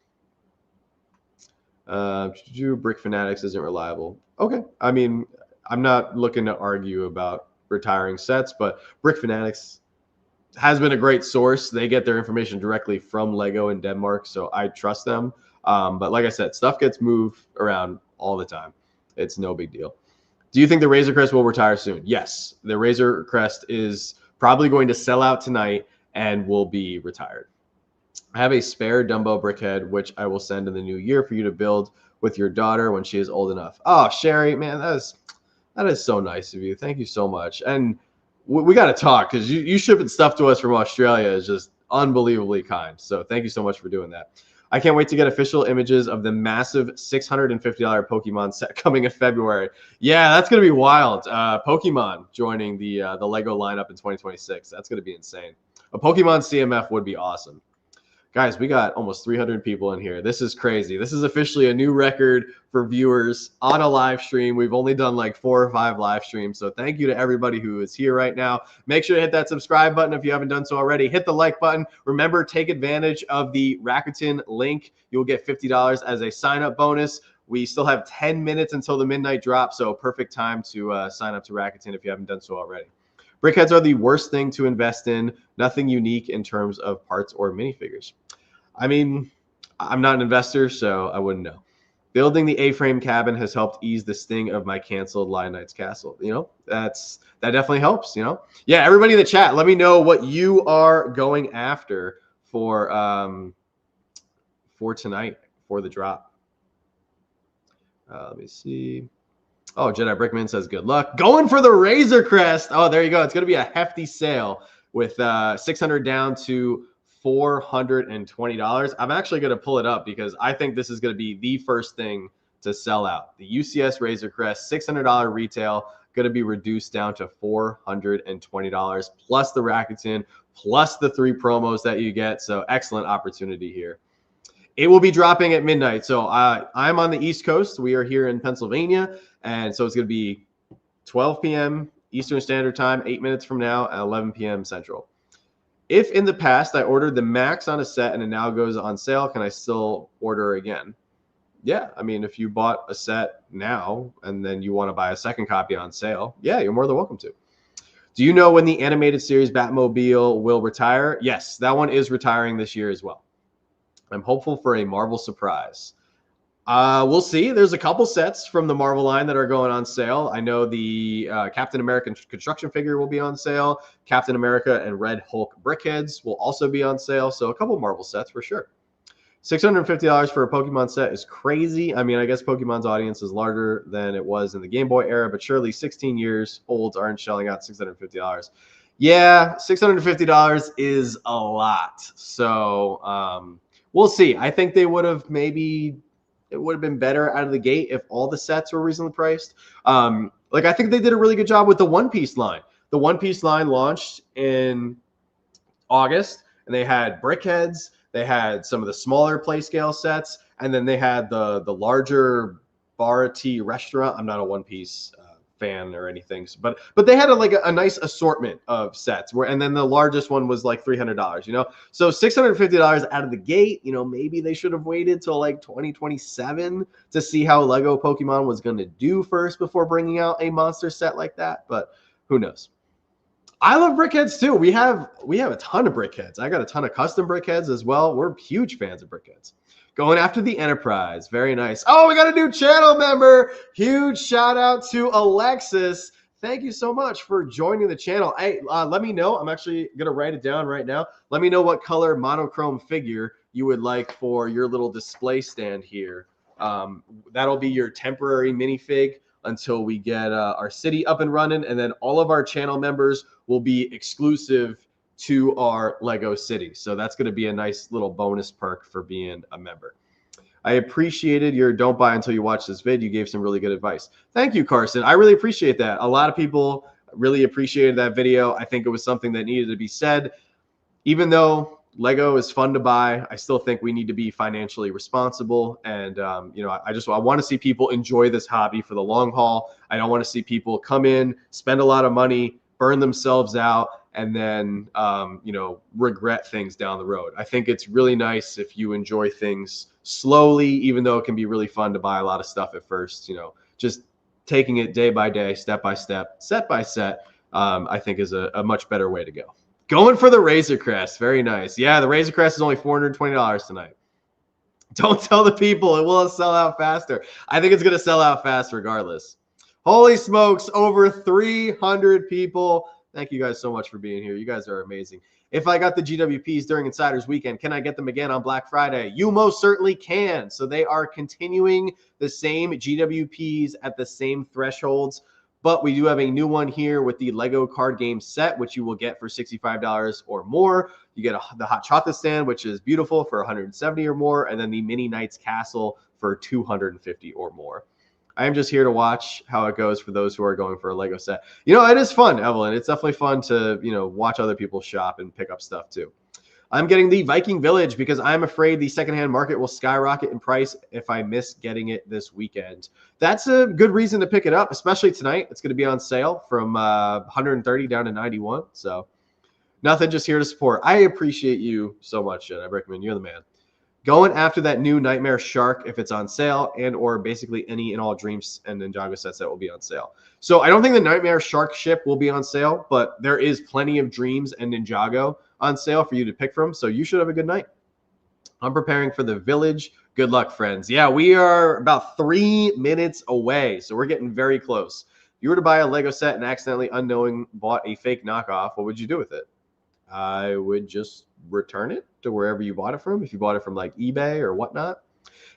Brick Fanatics isn't reliable. Okay. I mean, I'm not looking to argue about retiring sets, but Brick Fanatics has been a great source. They get their information directly from Lego in Denmark, so I trust them. But like I said, stuff gets moved around all the time. It's no big deal. Do you think the Razer Crest will retire soon? Yes, the Razer Crest is probably going to sell out tonight and will be retired. I have a spare Dumbo brickhead, which I will send in the new year for you to build with your daughter when she is old enough. Oh, Sherry, man, that is so nice of you. Thank you so much. And we got to talk because you shipping stuff to us from Australia is just unbelievably kind. So thank you so much for doing that. I can't wait to get official images of the massive $650 Pokemon set coming in February. Yeah, that's going to be wild. Pokemon joining the Lego lineup in 2026. That's going to be insane. A Pokemon CMF would be awesome. Guys, we got almost 300 people in here. This is crazy. This is officially a new record for viewers on a live stream. We've only done like 4 or 5 live streams. So thank you to everybody who is here right now. Make sure to hit that subscribe button if you haven't done so already. Hit the like button. Remember, take advantage of the Rakuten link. You'll get $50 as a sign-up bonus. We still have 10 minutes until the midnight drop, so perfect time to sign up to Rakuten if you haven't done so already. Brickheads are the worst thing to invest in. Nothing unique in terms of parts or minifigures. I mean, I'm not an investor, so I wouldn't know. Building the A-frame cabin has helped ease the sting of my canceled Lion Knight's Castle. You know, that definitely helps, you know? Yeah, everybody in the chat, let me know what you are going after for tonight, for the drop. Let me see. Oh, Jedi Brickman says good luck. Going for the Razer Crest. Oh, there you go. It's going to be a hefty sale with 600 down to $420. I'm actually going to pull it up because I think this is going to be the first thing to sell out. The UCS Razer Crest, $600 retail, going to be reduced down to $420 plus the Rakuten, plus the 3 promos that you get. So excellent opportunity here. It will be dropping at midnight. So I'm on the East Coast. We are here in Pennsylvania. And so it's going to be 12 p.m. Eastern Standard Time, 8 minutes from now, at 11 p.m. Central. If in the past I ordered the max on a set and it now goes on sale, can I still order again? Yeah, I mean, if you bought a set now and then you want to buy a second copy on sale, yeah, you're more than welcome to. Do you know when the animated series Batmobile will retire? Yes, that one is retiring this year as well. I'm hopeful for a Marvel surprise. We'll see. There's a couple sets from the Marvel line that are going on sale. I know the Captain America construction figure will be on sale. Captain America and Red Hulk brickheads will also be on sale. So a couple Marvel sets for sure. $650 for a Pokemon set is crazy. I mean, I guess Pokemon's audience is larger than it was in the Game Boy era, but surely 16 years olds aren't shelling out $650. Yeah, $650 is a lot. So we'll see. I think they would have it would have been better out of the gate if all the sets were reasonably priced. Like, I think they did a really good job with the One Piece line. The One Piece line launched in August, and they had brickheads. They had some of the smaller play scale sets, and then they had the larger Barati restaurant. I'm not a One Piece fan or anything, but they had a nice assortment of sets and then the largest one was like $300, you know? So $650 out of the gate, you know, maybe they should have waited till like 2027 to see how Lego Pokemon was going to do first before bringing out a monster set like that, but who knows? I love brickheads too. We have a ton of brickheads. I got a ton of custom brickheads as well. We're huge fans of brickheads. Going after the Enterprise. Very nice. Oh, we got a new channel member. Huge shout out to Alexis. Thank you so much for joining the channel. Hey, let me know. I'm actually going to write it down right now. Let me know what color monochrome figure you would like for your little display stand here. That'll be your temporary minifig until we get our city up and running. And then all of our channel members will be exclusive to our Lego city. So that's going to be a nice little bonus perk for being a member. I appreciated your don't buy until you watch this vid. You gave some really good advice. Thank you, Carson. I really appreciate that. A lot of people really appreciated that video. I think it was something that needed to be said. Even though Lego is fun to buy, I still think we need to be financially responsible. And, you know, I want to see people enjoy this hobby for the long haul. I don't want to see people come in, spend a lot of money, burn themselves out, and then, you know, regret things down the road. I think it's really nice if you enjoy things slowly, even though it can be really fun to buy a lot of stuff at first, you know, just taking it day by day, step by step, set by set, I think is a much better way to go. Going for the Razer Crest. Very nice. Yeah, the Razer Crest is only $420 tonight. Don't tell the people. It will sell out faster. I think it's going to sell out fast regardless. Holy smokes, over 300 people. Thank you guys so much for being here. You guys are amazing. If I got the GWPs during Insiders Weekend, can I get them again on Black Friday? You most certainly can. So they are continuing the same GWPs at the same thresholds, but we do have a new one here with the Lego card game set, which you will get for $65 or more. You get the hot chocolate stand, which is beautiful, for $170 or more, and then the Mini Knights Castle for $250 or more. I am just here to watch how it goes for those who are going for a Lego set. You know, it is fun, Evelyn. It's definitely fun to, you know, watch other people shop and pick up stuff too. I'm getting the Viking Village because I'm afraid the secondhand market will skyrocket in price if I miss getting it this weekend. That's a good reason to pick it up, especially tonight. It's going to be on sale from 130 down to 91. So nothing, just here to support. I appreciate you so much, Jen. I recommend you're the man. Going after that new Nightmare Shark if it's on sale, and or basically any and all Dreams and Ninjago sets that will be on sale. So I don't think the Nightmare Shark ship will be on sale, but there is plenty of Dreams and Ninjago on sale for you to pick from, so you should have a good night. I'm preparing for the Village. Good luck, friends. Yeah, we are about 3 minutes away, so we're getting very close. If you were to buy a Lego set and accidentally unknowing bought a fake knockoff, what would you do with it? I would just return it to wherever you bought it from. If you bought it from like eBay or whatnot.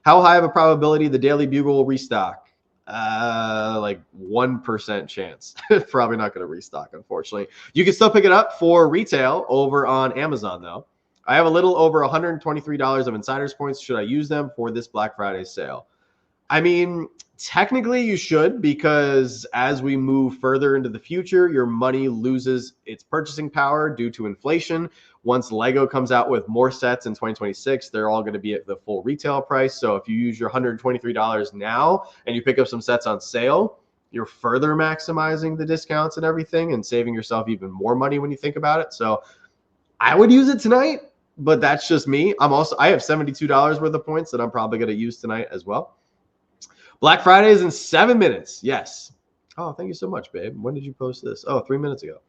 How high of a probability the Daily Bugle will restock? Like 1% chance. Probably not going to restock, unfortunately. You can still pick it up for retail over on Amazon, though. I have a little over $123 of insiders points. Should I use them for this Black Friday sale? I mean, technically you should, because as we move further into the future, your money loses its purchasing power due to inflation. Once Lego comes out with more sets in 2026, they're all going to be at the full retail price. So if you use your $123 now and you pick up some sets on sale, you're further maximizing the discounts and everything and saving yourself even more money when you think about it. So I would use it tonight, but that's just me. I have $72 worth of points that I'm probably going to use tonight as well. Black Friday is in 7 minutes. Yes. Oh, thank you so much, babe. When did you post this? Oh, 3 minutes ago.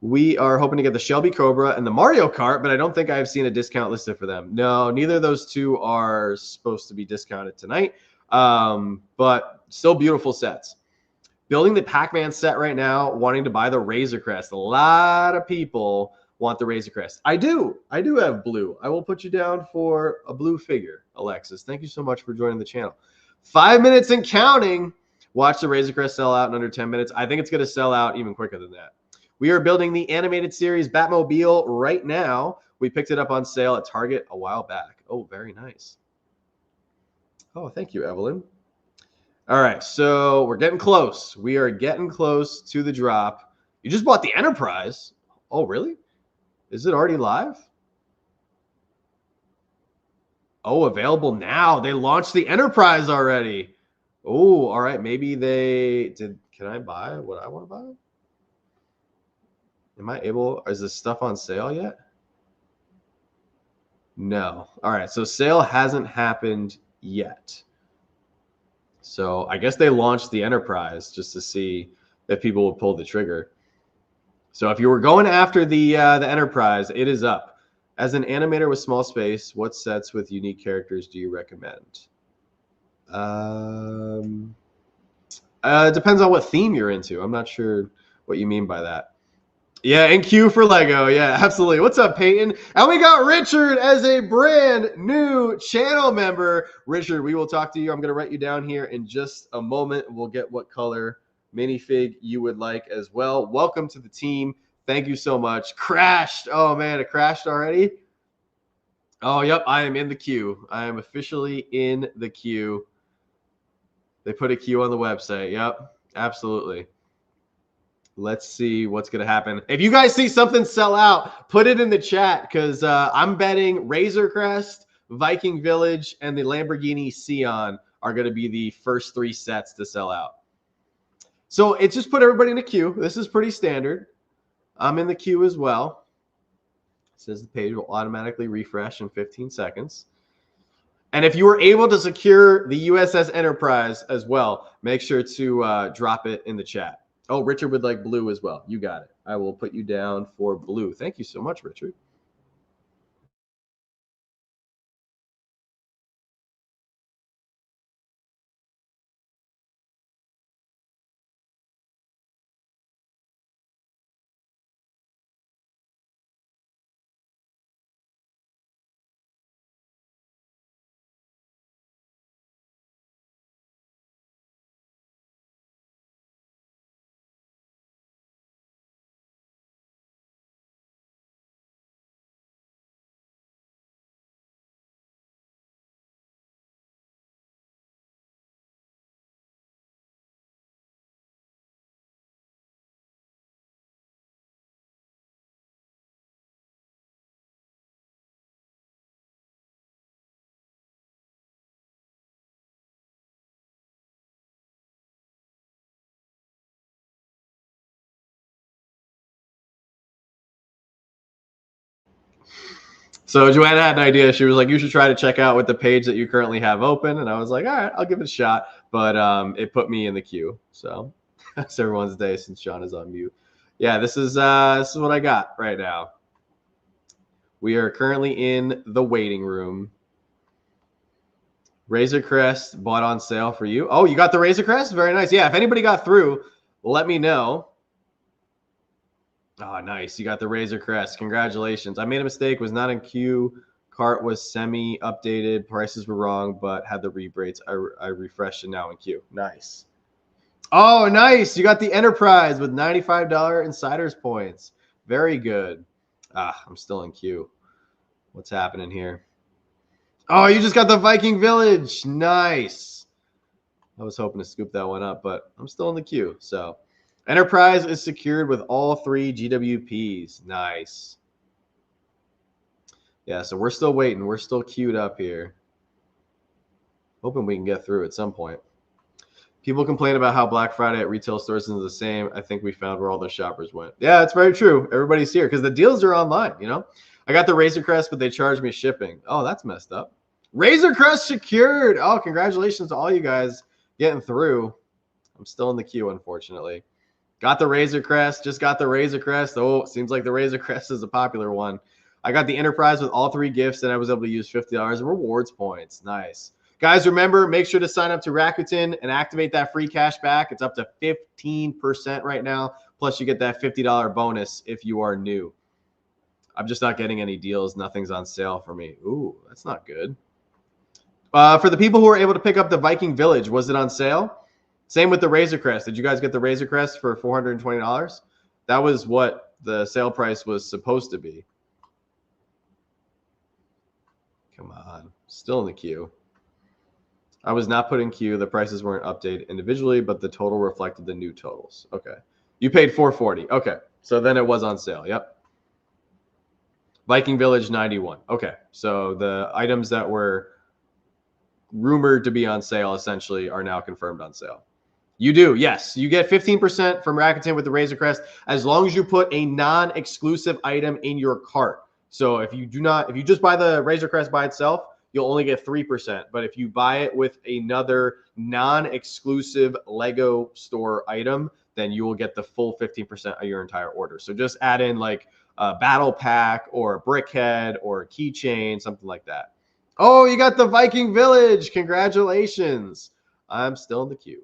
We are hoping to get the Shelby Cobra and the Mario Kart, but I don't think I've seen a discount listed for them. No, neither of those two are supposed to be discounted tonight, but still beautiful sets. Building the Pac-Man set right now, wanting to buy the Razer Crest. A lot of people want the Razer Crest. I do have blue. I will put you down for a blue figure, Alexis. Thank you so much for joining the channel. 5 minutes and counting. Watch the Razer Crest sell out in under 10 minutes. I think it's going to sell out even quicker than that. We are building the animated series Batmobile right now. We picked it up on sale at Target a while back. Oh, very nice. Oh, thank you, Evelyn. All right, so we're getting close. We are getting close to the drop. You just bought the Enterprise. Oh, really? Is it already live? Oh, available now. They launched the Enterprise already. Oh, all right. Maybe they did. Can I buy what I want to buy? Am I able? Is this stuff on sale yet? No. All right. So sale hasn't happened yet. So I guess they launched the Enterprise just to see if people would pull the trigger. So if you were going after the Enterprise, it is up. As an animator with small space, what sets with unique characters do you recommend? It depends on what theme you're into. I'm not sure what you mean by that. Yeah, and Q for Lego. Yeah, absolutely. What's up, Peyton? And we got Richard as a brand new channel member. Richard, we will talk to you. I'm going to write you down here in just a moment. We'll get what color minifig you would like as well. Welcome to the team. Thank you so much. Crashed. Oh, man, it crashed already? Oh, yep, I am in the queue. I am officially in the queue. They put a queue on the website. Yep, absolutely. Let's see what's going to happen. If you guys see something sell out, put it in the chat because I'm betting Razer Crest, Viking Village, and the Lamborghini Sion are going to be the first 3 sets to sell out. So it just put everybody in a queue. This is pretty standard. I'm in the queue as well. It says the page will automatically refresh in 15 seconds. And if you were able to secure the USS Enterprise as well, make sure to drop it in the chat. Oh, Richard would like blue as well. You got it. I will put you down for blue. Thank you so much, Richard. So Joanna had an idea. She was like, you should try to check out with the page that you currently have open. And I was like, all right, I'll give it a shot. But it put me in the queue. So it's everyone's day since John is on mute. Yeah, this is what I got right now. We are currently in the waiting room. Razer Crest bought on sale for you. Oh, you got the Razer Crest? Very nice. Yeah, if anybody got through, let me know. Oh, nice. You got the Razer Crest. Congratulations. I made a mistake. Was not in queue. Cart was semi-updated. Prices were wrong, but had the rebrates. I refreshed and now in queue. Nice. Oh, nice. You got the Enterprise with $95 Insiders points. Very good. I'm still in queue. What's happening here? Oh, you just got the Viking Village. Nice. I was hoping to scoop that one up, but I'm still in the queue. So Enterprise is secured with all 3 GWPs. Nice. Yeah, so we're still waiting. We're still queued up here. Hoping we can get through at some point. People complain about how Black Friday at retail stores is the same. I think we found where all the shoppers went. Yeah, it's very true. Everybody's here because the deals are online, you know? I got the Razer Crest, but they charged me shipping. Oh, that's messed up. Razer Crest secured. Oh, congratulations to all you guys getting through. I'm still in the queue, unfortunately. Got the Razer Crest. Just got the Razer Crest. Oh, it seems like the Razer Crest is a popular one. I got the Enterprise with all 3 gifts, and I was able to use $50 in rewards points. Nice. Guys, remember, make sure to sign up to Rakuten and activate that free cash back. It's up to 15% right now. Plus, you get that $50 bonus if you are new. I'm just not getting any deals. Nothing's on sale for me. Ooh, that's not good. For the people who were able to pick up the Viking Village, was it on sale? Same with the Razer Crest. Did you guys get the Razer Crest for $420? That was what the sale price was supposed to be. Come on. Still in the queue. I was not put in queue. The prices weren't updated individually, but the total reflected the new totals. Okay. You paid $440. Okay. So then it was on sale. Yep. Viking Village 91. Okay. So the items that were rumored to be on sale essentially are now confirmed on sale. You do. Yes. You get 15% from Rakuten with the Razer Crest as long as you put a non-exclusive item in your cart. So if you just buy the Razer Crest by itself, you'll only get 3%. But if you buy it with another non-exclusive Lego store item, then you will get the full 15% of your entire order. So just add in like a battle pack or a brickhead or a keychain, something like that. Oh, you got the Viking Village. Congratulations. I'm still in the queue.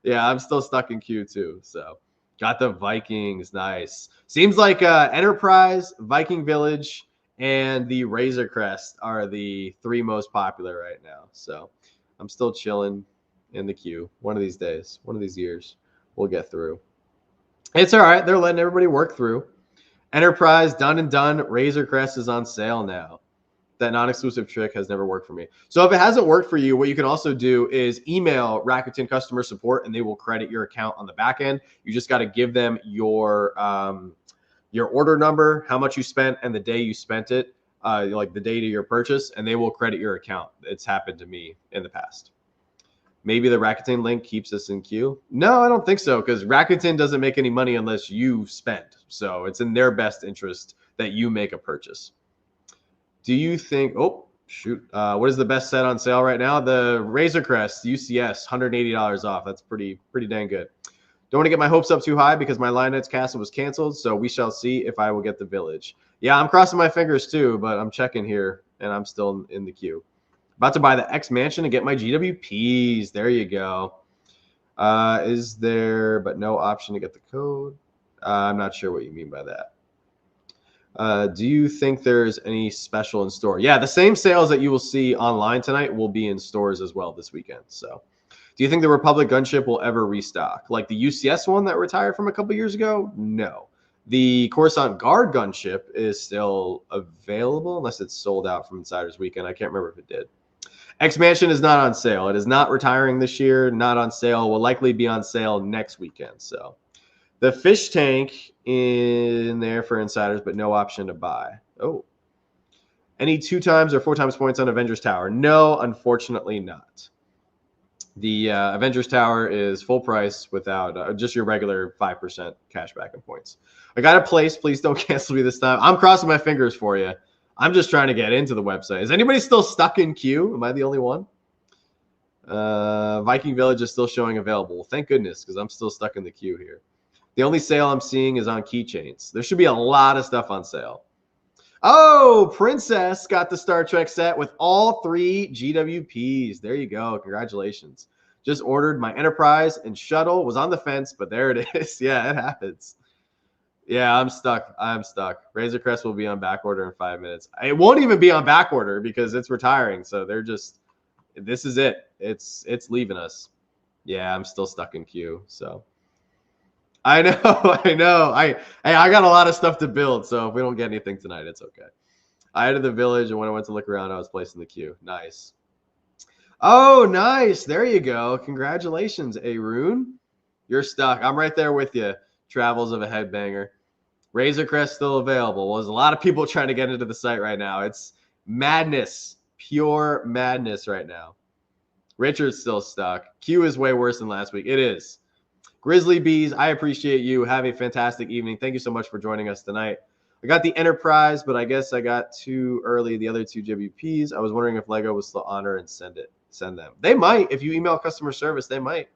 Yeah, I'm still stuck in queue too. So got the Vikings. Nice. Seems like Enterprise, Viking Village, and the Razer Crest are the 3 most popular right now. So I'm still chilling in the queue. One of these days, one of these years, we'll get through. It's all right. They're letting everybody work through. Enterprise, done and done. Razer Crest is on sale now. That non-exclusive trick has never worked for me. So if it hasn't worked for you, what you can also do is email Rakuten customer support, and they will credit your account on the back end. You just got to give them your order number, how much you spent, and the day you spent it, like the date of your purchase, and they will credit your account. It's happened to me in the past. Maybe the Rakuten link keeps us in queue. No, I don't think so, because Rakuten doesn't make any money unless you spend. So it's in their best interest that you make a purchase. Do you think, oh, shoot, what is the best set on sale right now? The Razer Crest UCS, $180 off. That's pretty dang good. Don't want to get my hopes up too high because my Lionet's Castle was canceled, so we shall see if I will get the Village. Yeah, I'm crossing my fingers too, but I'm checking here, and I'm still in the queue. About to buy the X Mansion and get my GWPs. There you go. Is there, but no option to get the code? I'm not sure what you mean by that. Do you think there's any special in store? Yeah, the same sales that you will see online tonight will be in stores as well this weekend. So do you think the Republic gunship will ever restock? Like the UCS one that retired from a couple years ago? No. The Coruscant Guard gunship is still available unless it's sold out from Insiders Weekend. I can't remember if it did. X-Mansion is not on sale. It is not retiring this year, not on sale. Will likely be on sale next weekend. So the fish tank in there for Insiders, but no option to buy. Oh. Any 2 times or 4 times points on Avengers Tower? No, unfortunately not. The Avengers Tower is full price without just your regular 5% cashback and points. I got a place. Please don't cancel me this time. I'm crossing my fingers for you. I'm just trying to get into the website. Is anybody still stuck in queue? Am I the only one? Viking Village is still showing available. Thank goodness, because I'm still stuck in the queue here. The only sale I'm seeing is on keychains. There should be a lot of stuff on sale. Oh, Princess got the Star Trek set with all 3 GWPs. There you go. Congratulations. Just ordered my Enterprise and Shuttle. Was on the fence, but there it is. Yeah, it happens. Yeah, I'm stuck. I'm stuck. Razer Crest will be on back order in 5 minutes. It won't even be on back order because it's retiring. So they're just, this is it. It's leaving us. Yeah, I'm still stuck in queue. So I know, I know. I got a lot of stuff to build. So if we don't get anything tonight, it's okay. I had the village, and when I went to look around, I was placed in the queue. Nice. Oh, nice. There you go. Congratulations, Arun. You're stuck. I'm right there with you. Travels of a Headbanger. Razer Crest still available. Well, there's a lot of people trying to get into the site right now. It's madness. Pure madness right now. Richard's still stuck. Q is way worse than last week. It is. Grizzly Bees, I appreciate you. Have a fantastic evening. Thank you so much for joining us tonight. I got the Enterprise, but I guess I got too early the other 2 WPs. I was wondering if Lego would still honor and send them. They might. If you email customer service, they might.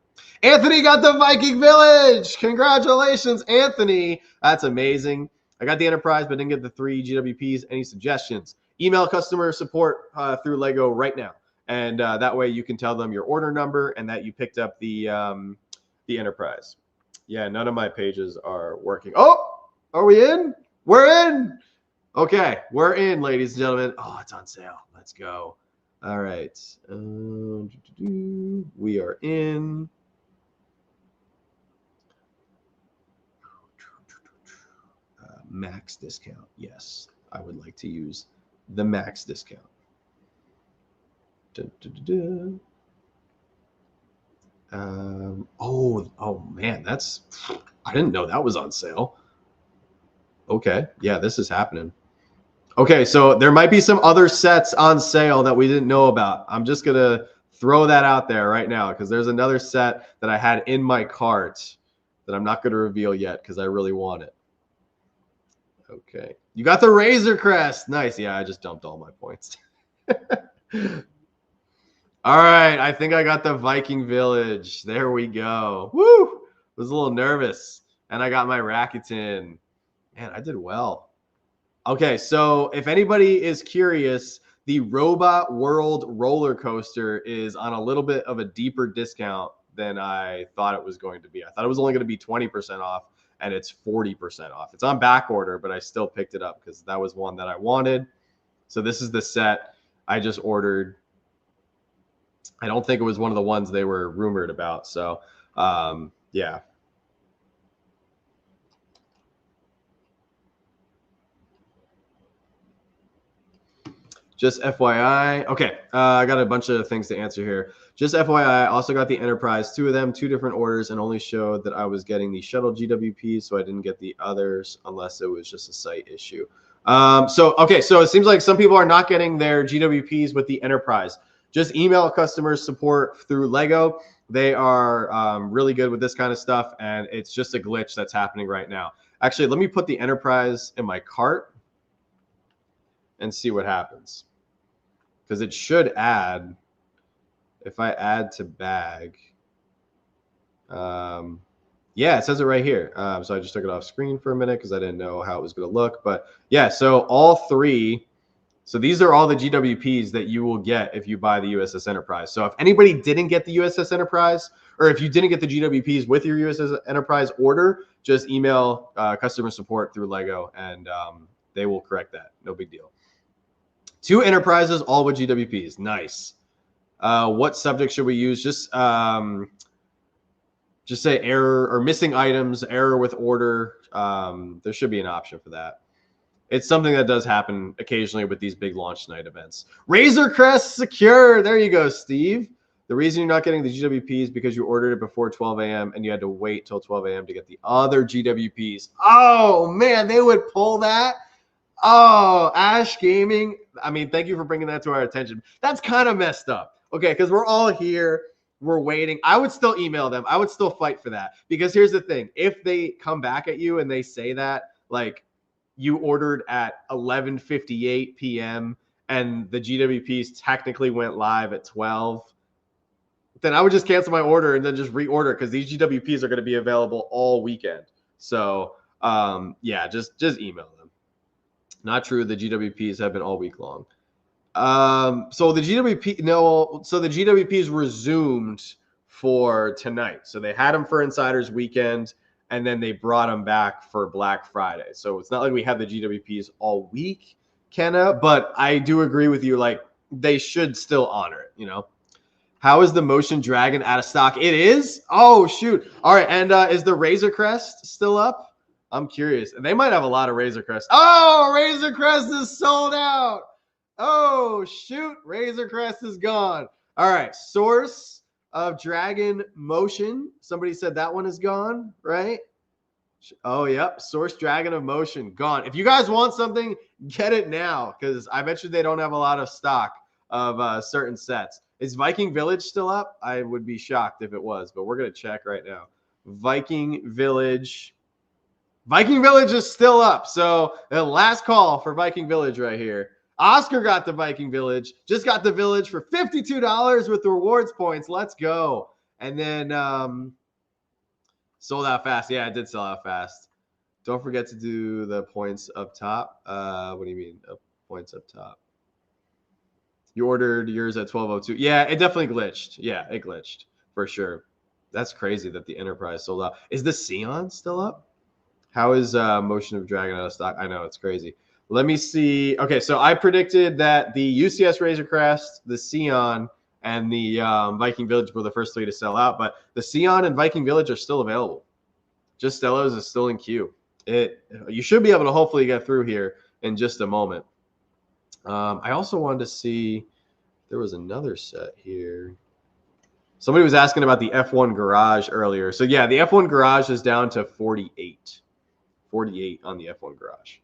Anthony got the Viking Village. Congratulations, Anthony. That's amazing. I got the Enterprise, but didn't get the 3 GWPs. Any suggestions? Email customer support through Lego right now. And that way you can tell them your order number and that you picked up the Enterprise. Yeah, none of my pages are working. Oh, are we in? We're in. Okay, we're in, ladies and gentlemen. Oh, it's on sale. Let's go. All right. We are in. Max discount. Yes, I would like to use the max discount. Oh man, I didn't know that was on sale. Okay, yeah, this is happening. Okay, so there might be some other sets on sale that we didn't know about. I'm just gonna throw that out there right now because there's another set that I had in my cart that I'm not gonna reveal yet because I really want it. Okay, you got the Razer Crest. Nice. Yeah, I just dumped all my points. All right, I think I got the Viking Village. There we go. Woo! Was a little nervous. And I got my Rakuten. Man, I did well. Okay, so if anybody is curious, the Robot World roller coaster is on a little bit of a deeper discount than I thought it was going to be. I thought it was only going to be 20% off, and it's 40% off. It's on back order, but I still picked it up because that was one that I wanted. So this is the set I just ordered. I don't think it was one of the ones they were rumored about. So, yeah. Just FYI. Okay, I got a bunch of things to answer here. Just FYI, I also got the Enterprise, 2 of them, 2 different orders, and only showed that I was getting the shuttle GWP, so I didn't get the others unless it was just a site issue. So it seems like some people are not getting their GWPs with the Enterprise. Just email customer support through Lego. They are really good with this kind of stuff, and it's just a glitch that's happening right now. Actually, let me put the Enterprise in my cart and see what happens. Because it should add, if I add to bag, yeah, it says it right here. So I just took it off screen for a minute because I didn't know how it was going to look. But yeah, so all 3. So these are all the GWPs that you will get if you buy the USS Enterprise. So if anybody didn't get the USS Enterprise, or if you didn't get the GWPs with your USS Enterprise order, just email customer support through Lego, and they will correct that. No big deal. 2 Enterprises, all with GWPs. Nice. What subject should we use? Just say error or missing items, error with order. There should be an option for that. It's something that does happen occasionally with these big launch night events. Razer Crest secure. There you go, Steve. The reason you're not getting the GWP is because you ordered it before 12 a.m. and you had to wait till 12 a.m. to get the other GWPs. Oh, man, they would pull that. Oh, Ash Gaming. I mean, thank you for bringing that to our attention. That's kind of messed up. Okay, because we're all here. We're waiting. I would still email them. I would still fight for that. Because here's the thing. If they come back at you and they say that, like, you ordered at 11:58 p.m. and the GWPs technically went live at 12, then I would just cancel my order and then just reorder because these GWPs are going to be available all weekend. So, yeah, just email them. Not true. The GWPs have been all week long. So the GWPs resumed for tonight. So they had them for Insiders Weekend, and then they brought them back for Black Friday. So it's not like we have the GWPs all week, Kenna, but I do agree with you. Like, they should still honor it, you know? How is the Motion Dragon out of stock? It is? Oh, shoot. All right, and is the Razer Crest still up? I'm curious. They might have a lot of Razer Crest. Oh, Razer Crest is sold out. Oh, shoot. Razer Crest is gone. All right, Source of Dragon Motion. Somebody said that one is gone, right? Oh, yep. Source Dragon of Motion, gone. If you guys want something, get it now, because I bet you they don't have a lot of stock of certain sets. Is Viking Village still up? I would be shocked if it was, but we're going to check right now. Viking Village. Viking Village is still up. So the last call for Viking Village right here. Oscar got the Viking Village. Just got the Village for $52 with the rewards points. Let's go. And then sold out fast. Yeah, it did sell out fast. Don't forget to do the points up top. What do you mean? Points up top. You ordered yours at 12:02. Yeah, it definitely glitched. Yeah, it glitched for sure. That's crazy that the Enterprise sold out. Is the Sion still up? How is Motion of Dragon out of stock? I know, it's crazy. Let me see. Okay, so I predicted that the UCS Razer Crest, the Sion, and the Viking Village were the first three to sell out, but the Sion and Viking Village are still available. Just Stellos is still in queue. You should be able to hopefully get through here in just a moment. I also wanted to see, there was another set here. Somebody was asking about the F1 Garage earlier. So yeah, the F1 Garage is down to 48. 48 on the F1 Garage.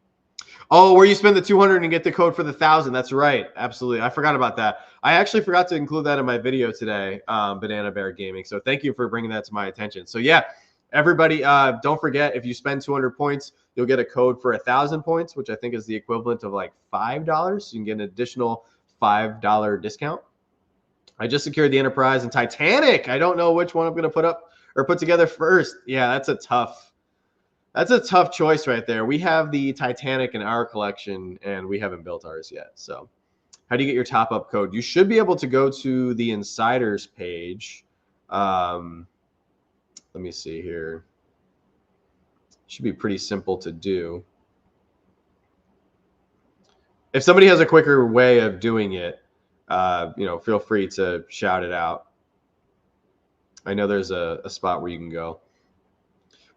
Oh, where you spend the 200 and get the code for the 1,000. That's right. Absolutely. I forgot about that. I actually forgot to include that in my video today, Banana Bear Gaming. So thank you for bringing that to my attention. So yeah, everybody, don't forget, if you spend 200 points, you'll get a code for 1,000 points, which I think is the equivalent of like $5. So you can get an additional $5 discount. I just secured the Enterprise and Titanic. I don't know which one I'm going to put up or put together first. Yeah, that's a tough choice right there. We have the Titanic in our collection, and we haven't built ours yet. So how do you get your top-up code? You should be able to go to the Insiders page. Let me see here. Should be pretty simple to do. If somebody has a quicker way of doing it, feel free to shout it out. I know there's a spot where you can go.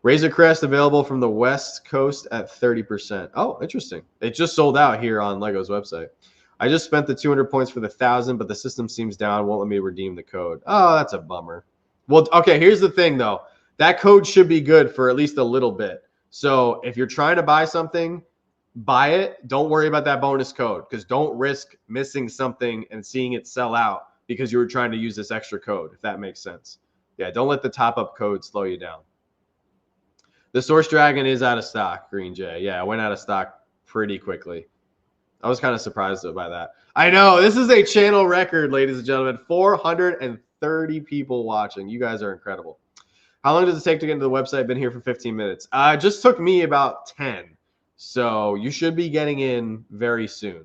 Razer Crest available from the West Coast at 30%. Oh, interesting. It just sold out here on Lego's website. I just spent the 200 points for the 1,000, but the system seems down. Won't let me redeem the code. Oh, that's a bummer. Well, okay, here's the thing, though. That code should be good for at least a little bit. So if you're trying to buy something, buy it. Don't worry about that bonus code, because don't risk missing something and seeing it sell out because you were trying to use this extra code, if that makes sense. Yeah, don't let the top-up code slow you down. The Source Dragon is out of stock, Green Jay. Yeah, it went out of stock pretty quickly. I was kind of surprised by that. I know, this is a channel record, ladies and gentlemen. 430 people watching. You guys are incredible. How long does it take to get into the website? Been here for 15 minutes. It just took me about 10. So you should be getting in very soon.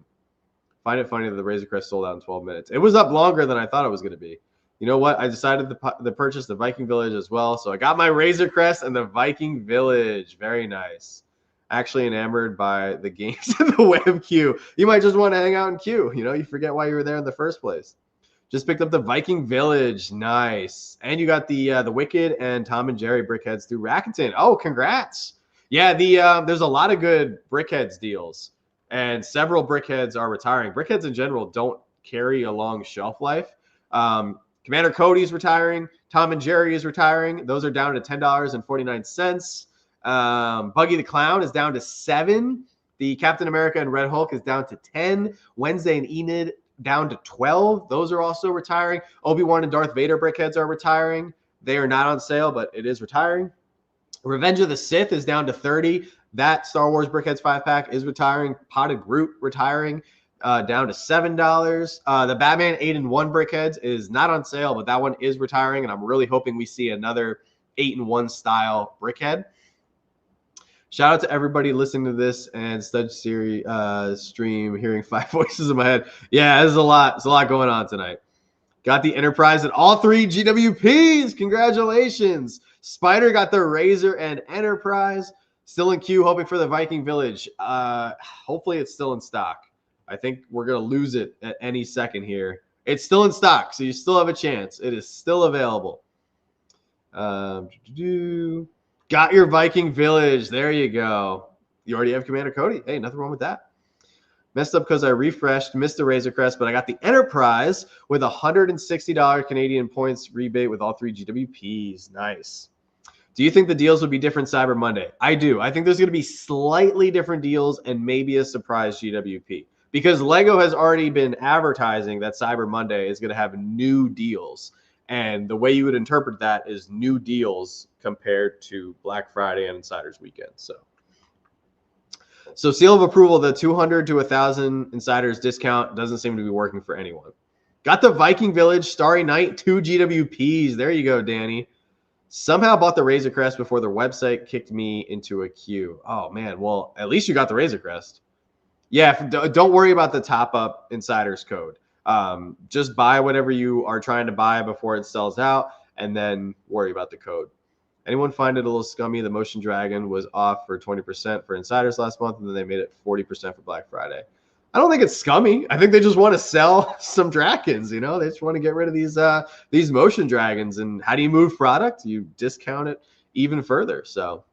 Find it funny that the Razer Crest sold out in 12 minutes. It was up longer than I thought it was going to be. You know what? I decided to purchase the Viking Village as well. So I got my Razer Crest and the Viking Village. Very nice. Actually enamored by the games in the web queue. You might just want to hang out in queue. You know, you forget why you were there in the first place. Just picked up the Viking Village. Nice. And you got the Wicked and Tom and Jerry Brickheads through Rakuten. Oh, congrats. Yeah, there's a lot of good Brickheads deals. And several Brickheads are retiring. Brickheads in general don't carry a long shelf life. Commander Cody's retiring. Tom and Jerry is retiring. Those are down to $10.49. Buggy the Clown is down to 7. The Captain America and Red Hulk is down to 10. Wednesday and Enid down to 12. Those are also retiring. Obi-Wan and Darth Vader Brickheads are retiring. They are not on sale, but it is retiring. Revenge of the Sith is down to 30. That Star Wars Brickheads 5-pack is retiring. Potted Groot retiring. Down to $7. The Batman 8-in-1 Brickheads is not on sale, but that one is retiring, and I'm really hoping we see another 8-in-1 style Brickhead. Shout out to everybody listening to this and Stud Series stream, hearing 5 voices in my head. Yeah, there's a lot. There's a lot going on tonight. Got the Enterprise and all 3 GWPs. Congratulations. Spider got the Razer and Enterprise. Still in queue, hoping for the Viking Village. Hopefully it's still in stock. I think we're going to lose it at any second here. It's still in stock, so you still have a chance. It is still available. Got your Viking Village. There you go. You already have Commander Cody. Hey, nothing wrong with that. Messed up because I refreshed, missed the Razer Crest, but I got the Enterprise with $160 Canadian points rebate with all 3 GWPs. Nice. Do you think the deals would be different Cyber Monday? I do. I think there's going to be slightly different deals and maybe a surprise GWP. Because LEGO has already been advertising that Cyber Monday is going to have new deals. And the way you would interpret that is new deals compared to Black Friday and Insiders Weekend. So seal of approval, the 200 to 1,000 Insiders discount doesn't seem to be working for anyone. Got the Viking Village, Starry Night, 2 GWPs. There you go, Danny. Somehow bought the Razer Crest before their website kicked me into a queue. Oh, man. Well, at least you got the Razer Crest. Yeah, don't worry about the top-up Insiders code. Just buy whatever you are trying to buy before it sells out, and then worry about the code. Anyone find it a little scummy? The Motion Dragon was off for 20% for Insiders last month, and then they made it 40% for Black Friday. I don't think it's scummy. I think they just want to sell some dragons, you know? They just want to get rid of these Motion Dragons. And how do you move product? You discount it even further. So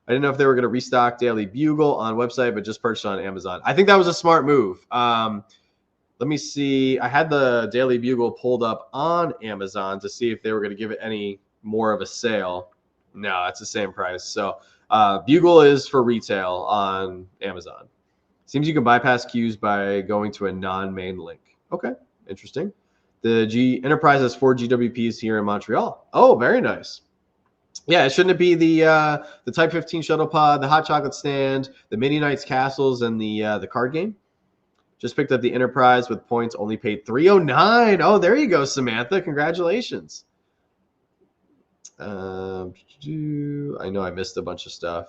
I didn't know if they were going to restock Daily Bugle on website, but just purchased on Amazon. I think that was a smart move. Let me see. I had the Daily Bugle pulled up on Amazon to see if they were going to give it any more of a sale. No, it's the same price. So Bugle is for retail on Amazon. Seems you can bypass queues by going to a non-main link. Okay, interesting. The Enterprise has 4 GWPs here in Montreal. Oh, very nice. Yeah, shouldn't it be the Type 15 shuttle pod, the hot chocolate stand, the Mini Knights castles, and the card game? Just picked up the Enterprise with points, only paid $309. Oh, there you go, Samantha. Congratulations. I know I missed a bunch of stuff.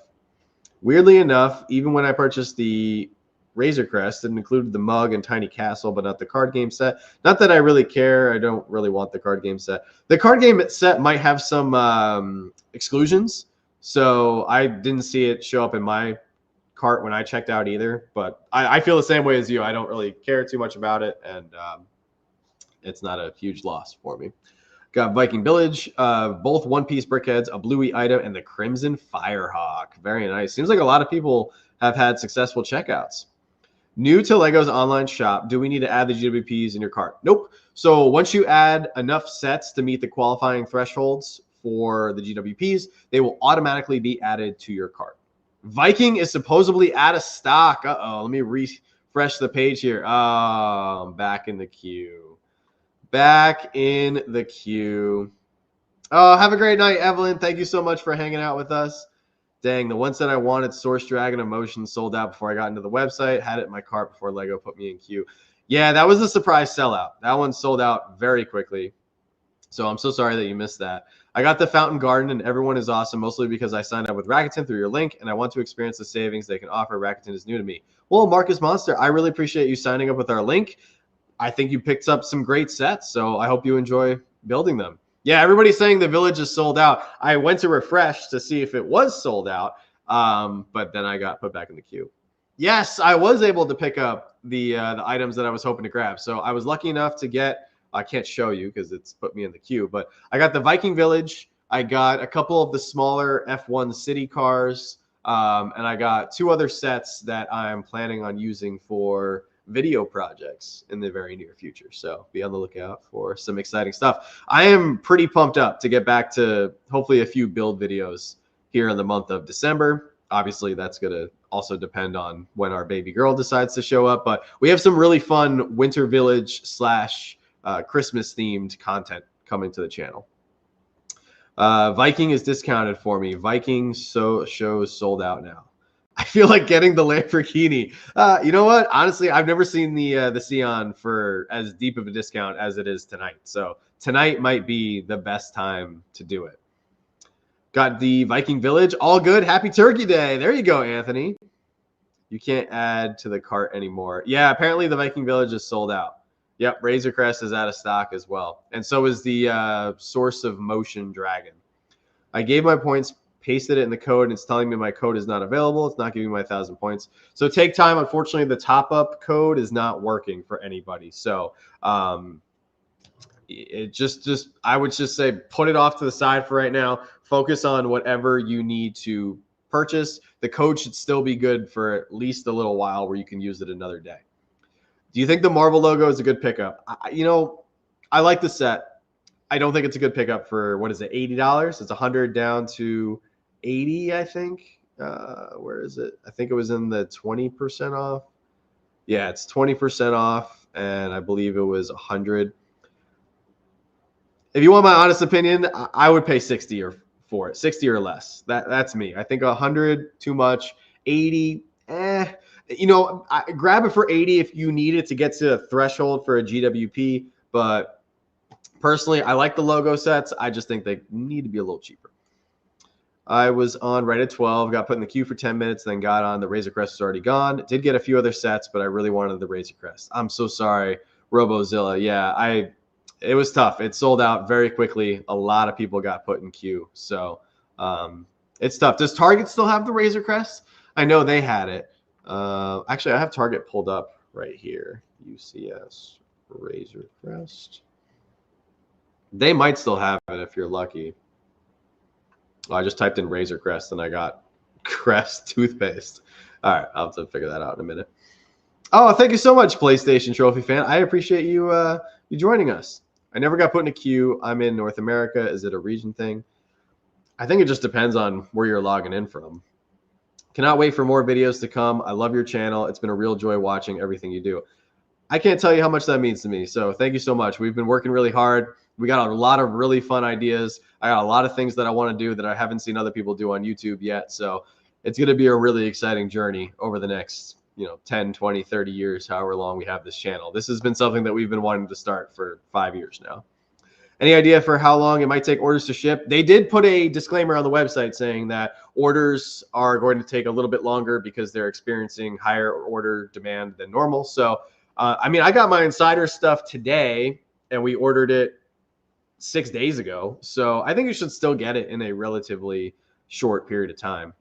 Weirdly enough, even when I purchased the Razer Crest, it included the mug and tiny castle, but not the card game set. Not that I really care. I don't really want the card game set. The card game set might have some exclusions, so I didn't see it show up in my cart when I checked out either. But I feel the same way as you. I don't really care too much about it, and it's not a huge loss for me. Got Viking Village, both one-piece brickheads, a bluey item, and the Crimson Firehawk. Very nice. Seems like a lot of people have had successful checkouts. New to LEGO's online shop, do we need to add the GWPs in your cart? Nope. So once you add enough sets to meet the qualifying thresholds for the GWPs, they will automatically be added to your cart. Viking is supposedly out of stock. Uh-oh, let me refresh the page here. Oh, I'm back in the queue. Back in the queue. Oh, have a great night, Evelyn. Thank you so much for hanging out with us. Dang, the one set I wanted, Source Dragon Emotion, sold out before I got into the website. Had it in my cart before LEGO put me in queue. Yeah, that was a surprise sellout. That one sold out very quickly. So I'm so sorry that you missed that. I got the Fountain Garden, and everyone is awesome, mostly because I signed up with Rakuten through your link, and I want to experience the savings they can offer. Rakuten is new to me. Well, Marcus Monster, I really appreciate you signing up with our link. I think you picked up some great sets, so I hope you enjoy building them. Yeah, everybody's saying the Village is sold out. I went to refresh to see if it was sold out, but then I got put back in the queue. Yes, I was able to pick up the items that I was hoping to grab. So I was lucky enough to get, I can't show you because it's put me in the queue, but I got the Viking Village. I got a couple of the smaller F1 city cars, and I got 2 other sets that I'm planning on using for video projects in the very near future. So be on the lookout for some exciting stuff. I am pretty pumped up to get back to hopefully a few build videos here in the month of December. Obviously, that's going to also depend on when our baby girl decides to show up. But we have some really fun Winter Village / Christmas themed content coming to the channel. Viking is discounted for me. Viking shows sold out now. I feel like getting the Lamborghini. You know what? Honestly, I've never seen the Sion for as deep of a discount as it is tonight. So tonight might be the best time to do it. Got the Viking Village. All good. Happy Turkey Day. There you go, Anthony. You can't add to the cart anymore. Yeah, apparently the Viking Village is sold out. Yep, Razer Crest is out of stock as well. And so is the Source of Motion Dragon. I gave my points, pasted it in the code, and it's telling me my code is not available. It's not giving me my 1,000 points. So take time. Unfortunately, the top-up code is not working for anybody. So it just I would just say put it off to the side for right now. Focus on whatever you need to purchase. The code should still be good for at least a little while where you can use it another day. Do you think the Marvel logo is a good pickup? I like the set. I don't think it's a good pickup for, what is it, $80? It's 100 down to 80, I think. Where is it? I think it was in the 20% off. Yeah, it's 20% off, and I believe it was 100. If you want my honest opinion, I would pay 60 or for it, 60 or less. That's me. I think 100 too much, 80, grab it for 80 if you need it to get to a threshold for a GWP. But personally, I like the logo sets. I just think they need to be a little cheaper. I was on right at 12, got put in the queue for 10 minutes, then got on. The Razer Crest is already gone. Did get a few other sets, but I really wanted the Razer Crest. I'm so sorry, RoboZilla. Yeah, it was tough. It sold out very quickly. A lot of people got put in queue. So it's tough. Does Target still have the Razer Crest? I know they had it. Actually, I have Target pulled up right here. UCS Razer Crest. They might still have it if you're lucky. I just typed in Razer Crest and I got Crest toothpaste. All right, I'll have to figure that out in a minute. Oh, thank you so much, PlayStation Trophy fan. I appreciate you joining us. I never got put in a queue. I'm in North America. Is it a region thing? I think it just depends on where you're logging in from. Cannot wait for more videos to come. I love your channel. It's been a real joy watching everything you do. I can't tell you how much that means to me. So thank you so much. We've been working really hard. We got a lot of really fun ideas. I got a lot of things that I want to do that I haven't seen other people do on YouTube yet. So it's going to be a really exciting journey over the next 10, 20, 30 years, however long we have this channel. This has been something that we've been wanting to start for 5 years now. Any idea for how long it might take orders to ship? They did put a disclaimer on the website saying that orders are going to take a little bit longer because they're experiencing higher order demand than normal. So, I got my Insider stuff today and we ordered it 6 days ago. So I think you should still get it in a relatively short period of time.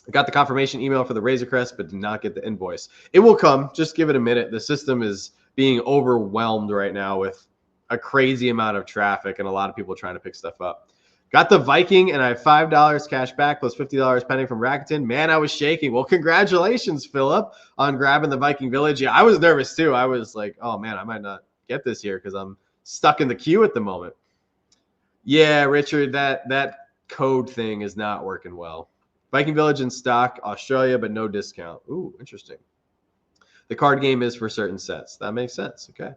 I got the confirmation email for the Razer Crest, but did not get the invoice. It will come. Just give it a minute. The system is being overwhelmed right now with a crazy amount of traffic and a lot of people trying to pick stuff up. Got the Viking, and I have $5 cash back plus $50 pending from Rakuten. Man, I was shaking. Well, congratulations, Philip, on grabbing the Viking Village. Yeah, I was nervous too. I was like, oh man, I might not get this here because I'm stuck in the queue at the moment. Yeah, Richard, that code thing is not working well. Viking Village in stock, Australia, but no discount. Ooh, interesting. The card game is for certain sets. That makes sense. Okay.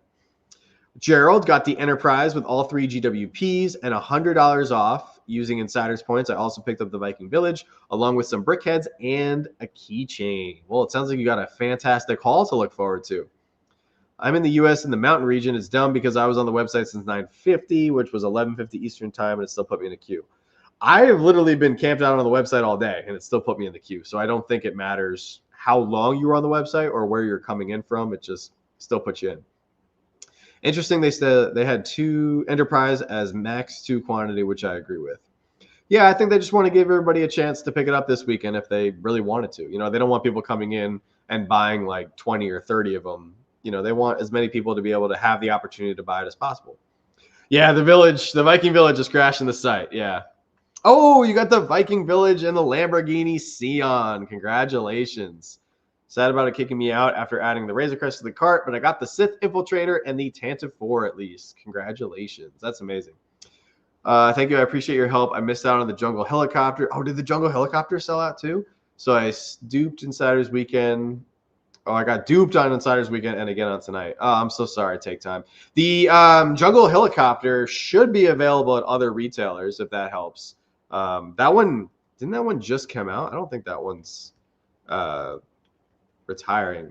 Gerald got the Enterprise with all 3 GWPs and $100 off using Insider's points. I also picked up the Viking Village along with some brickheads and a keychain. Well, it sounds like you got a fantastic haul to look forward to. I'm in the U.S. in the mountain region. It's dumb because I was on the website since 9:50, which was 11:50 Eastern time, and it still put me in a queue. I have literally been camped out on the website all day, and it still put me in the queue. So I don't think it matters how long you were on the website or where you're coming in from. It just still puts you in. Interesting, they said they had 2 Enterprise as max 2 quantity, which I agree with. Yeah, I think they just want to give everybody a chance to pick it up this weekend if they really wanted to. They don't want people coming in and buying like 20 or 30 of them. They want as many people to be able to have the opportunity to buy it as possible. Yeah, the Viking Village is crashing the site. Yeah. Oh, you got the Viking Village and the Lamborghini Sion. Congratulations. Sad about it kicking me out after adding the Razer Crest to the cart, but I got the Sith Infiltrator and the Tantive 4 at least. Congratulations. That's amazing. Thank you. I appreciate your help. I missed out on the Jungle Helicopter. Oh, did the Jungle Helicopter sell out too? So I duped Insider's Weekend. Oh, I got duped on Insider's Weekend and again on tonight. Oh, I'm so sorry. Take time. The Jungle Helicopter should be available at other retailers if that helps. Didn't that one just come out? I don't think that one's retiring.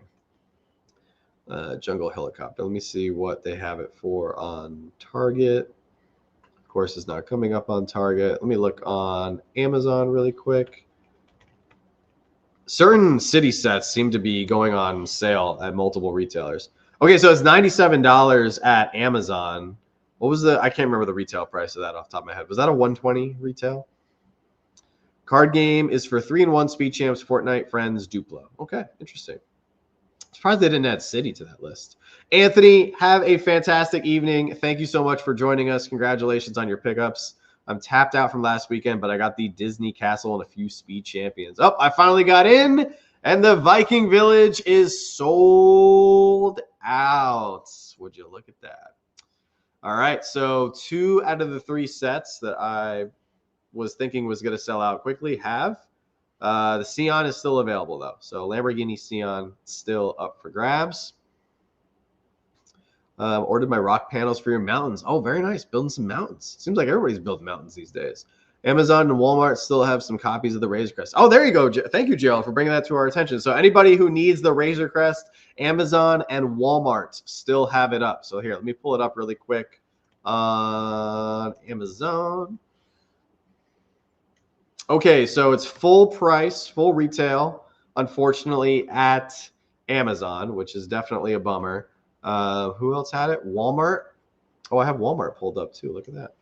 Jungle Helicopter. Let me see what they have it for on Target. course, is not coming up on Target. Let me look on Amazon really quick. Certain city sets seem to be going on sale at multiple retailers. Okay, so it's $97 at Amazon. What was I can't remember the retail price of that off the top of my head. Was that a 120 retail? Card game is for 3-in-1 Speed Champs, Fortnite, Friends, Duplo. Okay, interesting. Surprised they didn't add City to that list. Anthony, have a fantastic evening. Thank you so much for joining us. Congratulations on your pickups. I'm tapped out from last weekend, but I got the Disney Castle and a few Speed Champions. Oh, I finally got in, and the Viking Village is sold out. Would you look at that? All right, so 2 out of the 3 sets that I was thinking was going to sell out quickly have. The Sion is still available, though. So Lamborghini Sion still up for grabs. Ordered my rock panels for your mountains. Oh, very nice. Building some mountains. Seems like everybody's building mountains these days. Amazon and Walmart still have some copies of the Razer Crest. Oh, there you go. Thank you, Gerald, for bringing that to our attention. So anybody who needs the Razer Crest, Amazon and Walmart still have it up. So here, let me pull it up really quick on Amazon. Okay, so it's full price, full retail, unfortunately, at Amazon, which is definitely a bummer. Who else had it? Walmart. Oh, I have Walmart pulled up too. Look at that.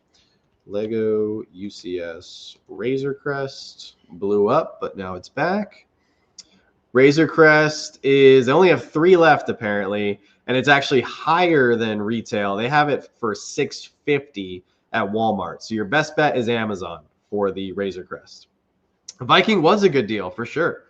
Lego UCS Razer Crest blew up, but now it's back. Razer Crest they only have 3 left apparently, and it's actually higher than retail. They have it for $650 at Walmart. So your best bet is Amazon for the Razer Crest. Viking was a good deal for sure.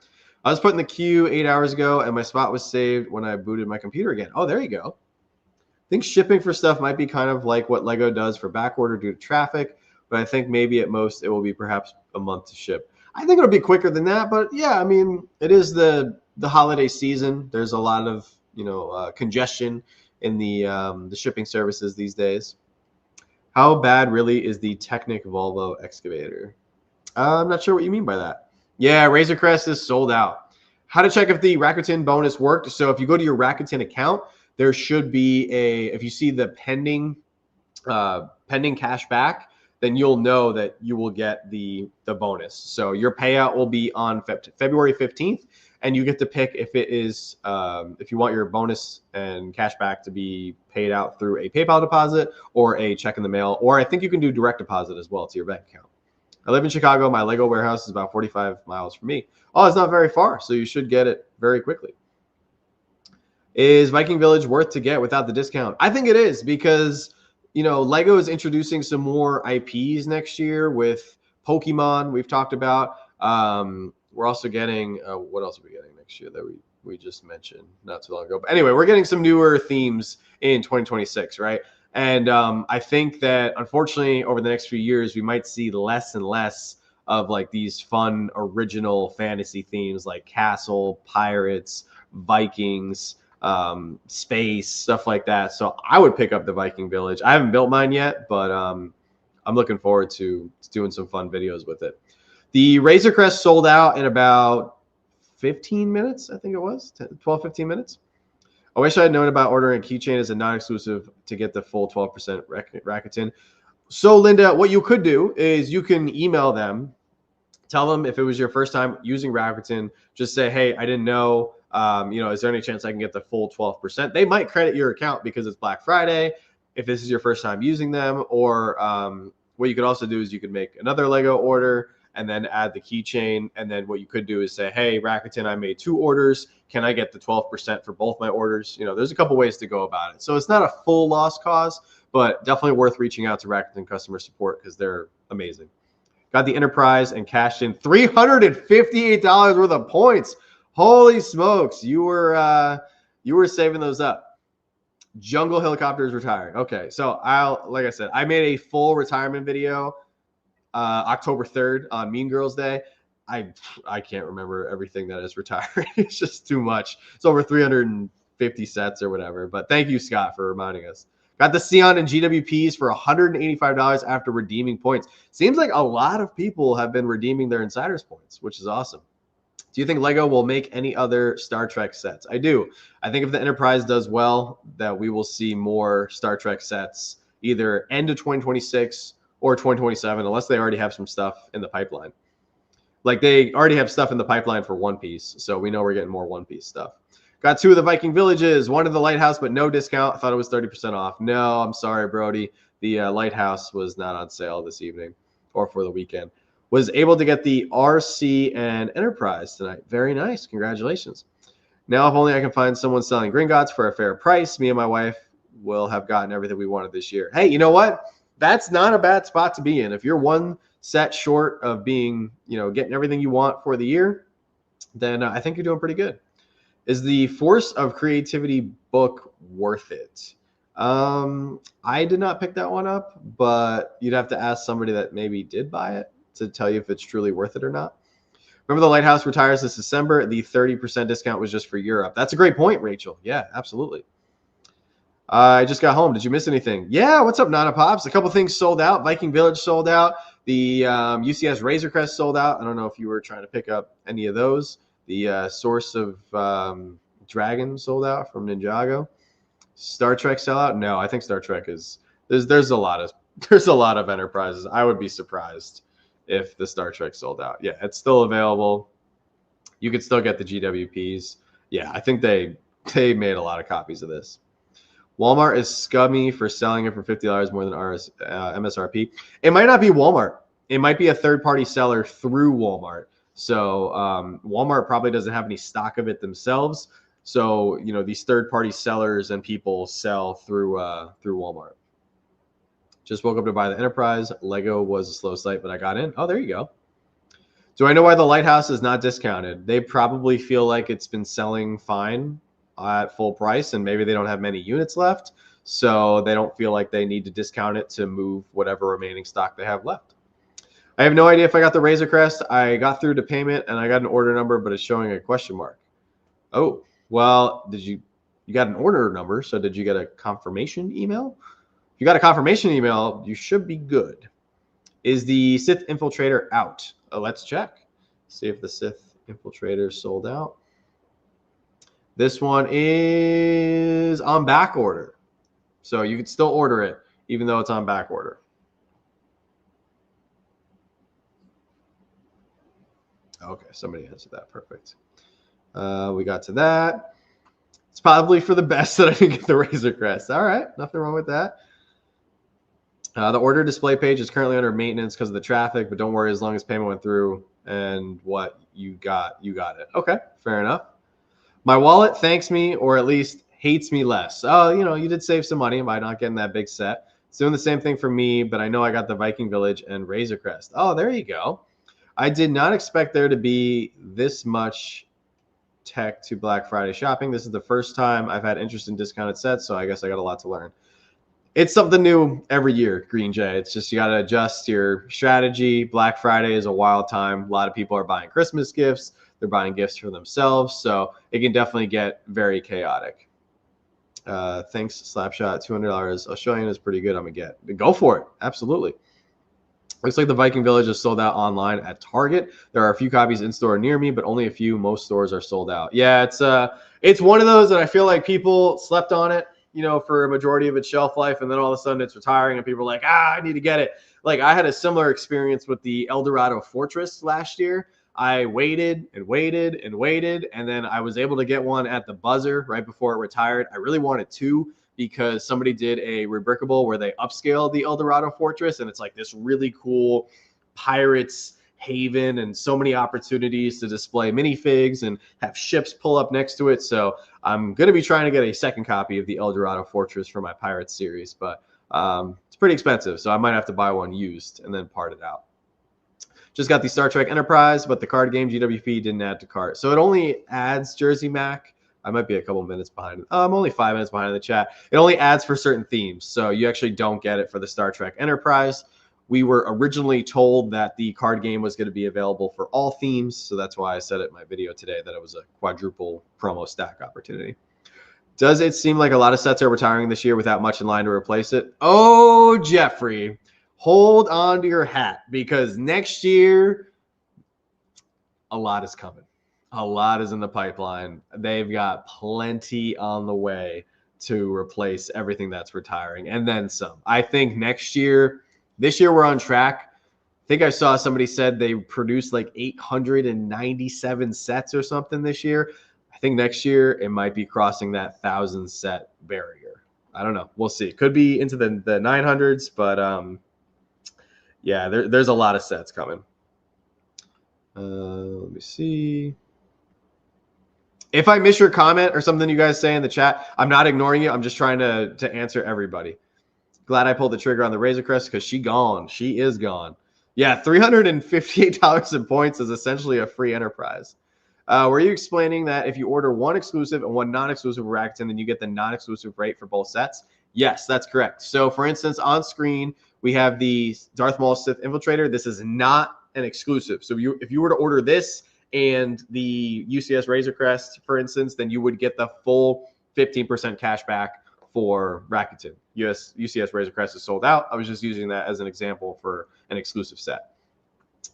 I was put in the queue 8 hours ago, and my spot was saved when I booted my computer again. Oh, there you go. I think shipping for stuff might be kind of like what Lego does for backorder due to traffic, but I think maybe at most it will be perhaps a month to ship. I think it'll be quicker than that, but yeah, I mean, it is the holiday season. There's a lot of congestion in the shipping services these days. How bad really is the Technic Volvo excavator? I'm not sure what you mean by that. Yeah, Razer Crest is sold out. How to check if the Rakuten bonus worked? So if you go to your Rakuten account, there should be if you see the pending cash back, then you'll know that you will get the bonus. So your payout will be on February 15th, and you get to pick if it is if you want your bonus and cash back to be paid out through a PayPal deposit or a check in the mail, or I think you can do direct deposit as well to your bank account. I live in Chicago. My Lego warehouse is about 45 miles from me. Oh, it's not very far, so you should get it very quickly. Is Viking Village worth to get without the discount? I think it is because, Lego is introducing some more IPs next year with Pokemon we've talked about. We're also getting, what else are we getting next year that we just mentioned not too long ago? But anyway, we're getting some newer themes in 2026, right? And I think that, unfortunately, over the next few years, we might see less and less of like these fun, original fantasy themes like castle, pirates, Vikings, space, stuff like that. So I would pick up the Viking Village. I haven't built mine yet, but I'm looking forward to doing some fun videos with it. The Razer Crest sold out in about 15 minutes, I think it was, 12, 15 minutes. I wish I had known about ordering a keychain as a non-exclusive to get the full 12% Rakuten. So, Linda, what you could do is you can email them, tell them if it was your first time using Rakuten, just say, hey, I didn't know, is there any chance I can get the full 12%? They might credit your account because it's Black Friday if this is your first time using them. Or what you could also do is you could make another Lego order and then add the keychain. And then what you could do is say, hey, Rakuten, I made 2 orders. Can I get the 12% for both my orders? There's a couple ways to go about it. So it's not a full lost cause, but definitely worth reaching out to Rakuten customer support because they're amazing. Got the Enterprise and cashed in $358 worth of points. Holy smokes. You were saving those up. Jungle Helicopters retired. Okay. So like I said, I made a full retirement video October 3rd on Mean Girls Day. I can't remember everything that is retiring. It's just too much. It's over 350 sets or whatever. But thank you, Scott, for reminding us. Got the Sion and GWPs for $185 after redeeming points. Seems like a lot of people have been redeeming their Insiders points, which is awesome. Do you think Lego will make any other Star Trek sets? I do. I think if the Enterprise does well, that we will see more Star Trek sets either end of 2026 or 2027, unless they already have some stuff in the pipeline. Like they already have stuff in the pipeline for One Piece, so we know we're getting more One Piece stuff. Got 2 of the Viking Villages, 1 of the Lighthouse, but no discount. I thought it was 30% off. No, I'm sorry, Brody. The Lighthouse was not on sale this evening or for the weekend. Was able to get the RC and Enterprise tonight. Very nice. Congratulations. Now, if only I can find someone selling Gringotts for a fair price, me and my wife will have gotten everything we wanted this year. Hey, you know what? That's not a bad spot to be in. If you're one set short of being, getting everything you want for the year, then I think you're doing pretty good. Is the Force of Creativity book worth it? I did not pick that one up, but you'd have to ask somebody that maybe did buy it to tell you if it's truly worth it or not. Remember, the Lighthouse retires this December. The 30% discount was just for Europe. That's a great point, Rachel. Yeah, absolutely. I just got home. Did you miss anything? Yeah, what's up, Nana Pops? A couple things sold out. Viking Village sold out. The UCS Razer Crest sold out. I don't know if you were trying to pick up any of those. The Source of Dragon sold out from Ninjago. Star Trek sell out? No, I think Star Trek is there's a lot of Enterprises. I would be surprised if the Star Trek sold out. Yeah, it's still available. You could still get the GWPs. Yeah, I think they made a lot of copies of this. Walmart is scummy for selling it for $50 more than MSRP. It might not be Walmart. It might be a third-party seller through Walmart. So Walmart probably doesn't have any stock of it themselves. So, these third-party sellers and people sell through Walmart. Just woke up to buy the Enterprise. Lego was a slow site, but I got in. Oh, there you go. Do I know why the Lighthouse is not discounted? They probably feel like it's been selling fine at full price, and maybe they don't have many units left, so they don't feel like they need to discount it to move whatever remaining stock they have left. I have no idea if I got the Razer Crest. I got through to payment, and I got an order number, but it's showing a question mark. Oh, well, you got an order number, so did you get a confirmation email? If you got a confirmation email, you should be good. Is the Sith Infiltrator out? Let's check. See if the Sith Infiltrator sold out. This one is on back order. So you can still order it, even though it's on back order. Okay, somebody answered that. Perfect. We got to that. It's probably for the best that I didn't get the Razer Crest. All right, nothing wrong with that. The order display page is currently under maintenance because of the traffic, but don't worry, as long as payment went through and what you got it. Okay, fair enough. My wallet thanks me, or at least hates me less. Oh, you did save some money by not getting that big set. It's doing the same thing for me, but I know I got the Viking Village and Razer Crest. Oh, there you go. I did not expect there to be this much tech to Black Friday shopping. This is the first time I've had interest in discounted sets, so I guess I got a lot to learn. It's something new every year, Green Jay. It's just you got to adjust your strategy. Black Friday is a wild time. A lot of people are buying Christmas gifts. They're buying gifts for themselves, so it can definitely get very chaotic. Thanks, Slapshot. $200 Australian is pretty good. I'm going to get. Go for it. Absolutely. Looks like the Viking Village is sold out online at Target. There are a few copies in store near me, but only a few. Most stores are sold out. Yeah, it's one of those that I feel like people slept on it, for a majority of its shelf life, and then all of a sudden it's retiring, and people are like, I need to get it. Like, I had a similar experience with the Eldorado Fortress last year. I waited and waited and waited, and then I was able to get one at the buzzer right before it retired. I really wanted two because somebody did a rebrickable where they upscaled the Eldorado Fortress, and it's like this really cool pirates haven and so many opportunities to display minifigs and have ships pull up next to it. So I'm going to be trying to get a second copy of the Eldorado Fortress for my Pirates series, but it's pretty expensive, so I might have to buy one used and then part it out. Just got the Star Trek Enterprise, but the card game GWP didn't add to cart. So it only adds Jersey Mac. I might be a couple minutes behind. I'm only 5 minutes behind in the chat. It only adds for certain themes, so you actually don't get it for the Star Trek Enterprise. We were originally told that the card game was going to be available for all themes, so that's why I said it in my video today that it was a quadruple promo stack opportunity. Does it seem like a lot of sets are retiring this year without much in line to replace it? Oh, Jeffrey. Hold on to your hat, because next year, a lot is coming. A lot is in the pipeline. They've got plenty on the way to replace everything that's retiring, and then some. I think next year This year we're on track. I think I saw somebody said they produced like 897 sets or something this year. I think next year it might be crossing that 1,000 set barrier. I don't know. We'll see. Could be into the 900s, but yeah, there's a lot of sets coming. Let me see. If I miss your comment or something you guys say in the chat, I'm not ignoring you. I'm just trying to answer everybody. Glad I pulled the trigger on the Razer Crest because she gone. She is gone. Yeah, $358 in points is essentially a free enterprise. Were you explaining that if you order one exclusive and one non-exclusive Rakuten, then you get the non-exclusive rate for both sets? Yes, that's correct. So, for instance, on screen, we have the Darth Maul Sith Infiltrator. This is not an exclusive. So if you were to order this and the UCS Razer Crest, for instance, then you would get the full 15% cash back for Rakuten. UCS Razer Crest is sold out. I was just using that as an example for an exclusive set.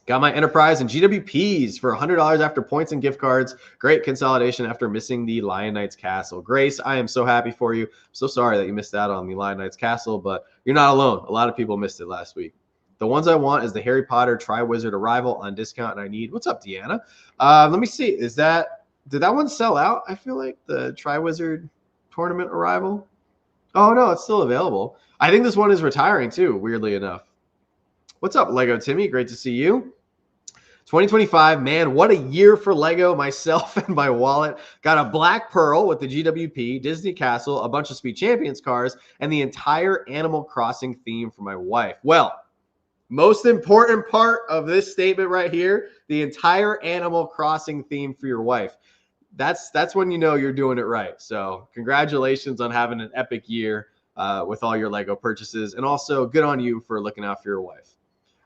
Got my Enterprise and GWPs for $100 after points and gift cards. Great consolidation after missing the Lion Knights Castle. Grace, I am so happy for you. I'm so sorry that you missed out on the Lion Knights Castle, but you're not alone. A lot of people missed it last week. The ones I want is the Harry Potter Triwizard Arrival on discount, and I need. What's up, Deanna? Let me see. Did that one sell out? I feel like the Triwizard Tournament Arrival. Oh no, it's still available. I think this one is retiring too. Weirdly enough. What's up, Lego Timmy? Great to see you. 2025, man, what a year for Lego. Myself and my wallet got a Black Pearl with the GWP, Disney Castle, a bunch of Speed Champions cars, and the entire Animal Crossing theme for my wife. Well, most important part of this statement right here, the entire Animal Crossing theme for your wife. That's when you know you're doing it right. So congratulations on having an epic year with all your Lego purchases. And also good on you for looking out for your wife.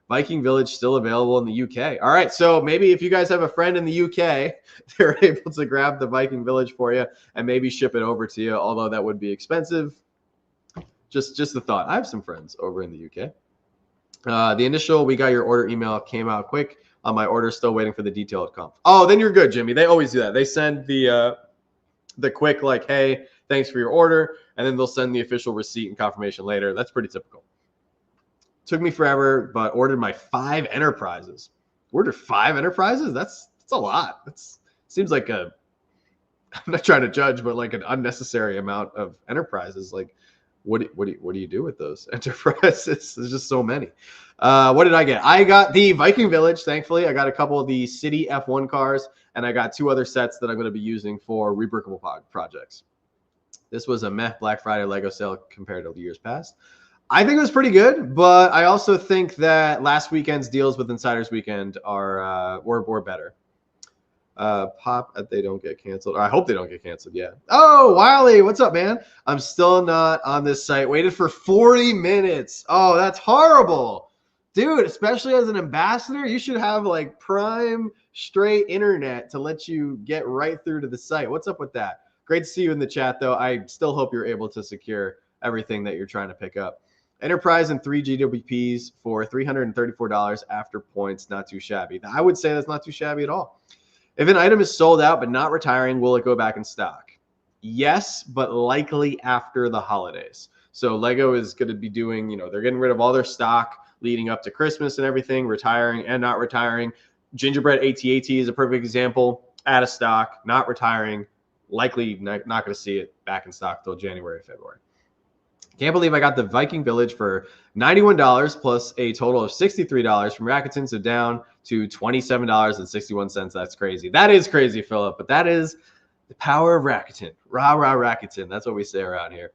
Viking Village still available in the UK. All right, so maybe if you guys have a friend in the UK, they're able to grab the Viking Village for you and maybe ship it over to you, although that would be expensive. Just the thought. I have some friends over in the UK. The initial we got your order email came out quick. My order still waiting for the detailed comp. Oh, then you're good, Jimmy. They always do that. They send the quick like, hey, thanks for your order, and then they'll send the official receipt and confirmation later. That's pretty typical. Took me forever, but ordered my 5 enterprises. Ordered 5 enterprises? That's a lot. That seems like I'm not trying to judge, but like an unnecessary amount of enterprises. Like, what do you do with those enterprises? There's just so many. What did I get? I got the Viking Village, thankfully. I got a couple of the City F1 cars, and I got 2 other sets that I'm going to be using for rebrickable projects. This was a meh Black Friday Lego sale compared to years past. I think it was pretty good, but I also think that last weekend's deals with Insiders Weekend were better. Pop, they don't get canceled. Or I hope they don't get canceled. Yeah. Oh, Wiley, what's up, man? I'm still not on this site. Waited for 40 minutes. Oh, that's horrible. Dude, especially as an ambassador, you should have like prime straight internet to let you get right through to the site. What's up with that? Great to see you in the chat, though. I still hope you're able to secure everything that you're trying to pick up. Enterprise and 3 GWPs for $334 after points. Not too shabby. I would say that's not too shabby at all. If an item is sold out but not retiring, will it go back in stock? Yes, but likely after the holidays. So Lego is going to be doing, they're getting rid of all their stock leading up to Christmas and everything, retiring and not retiring. Gingerbread AT-AT is a perfect example. Out of stock, not retiring, likely not going to see it back in stock till January, February. Can't believe I got the Viking Village for $91 plus a total of $63 from Rakuten, so down to $27.61. That's crazy. That is crazy, Philip, but that is the power of Rakuten. Rah, rah, Rakuten. That's what we say around here.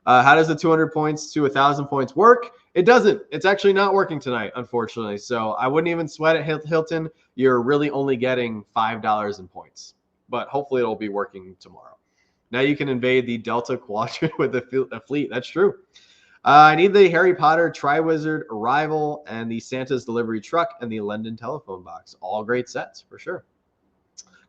How does the 200 points to 1,000 points work? It doesn't. It's actually not working tonight, unfortunately. So I wouldn't even sweat it, Hilton. You're really only getting $5 in points, but hopefully it'll be working tomorrow. Now you can invade the Delta Quadrant with a fleet. That's true. I need the Harry Potter Triwizard Arrival and the Santa's Delivery Truck and the London Telephone Box. All great sets for sure.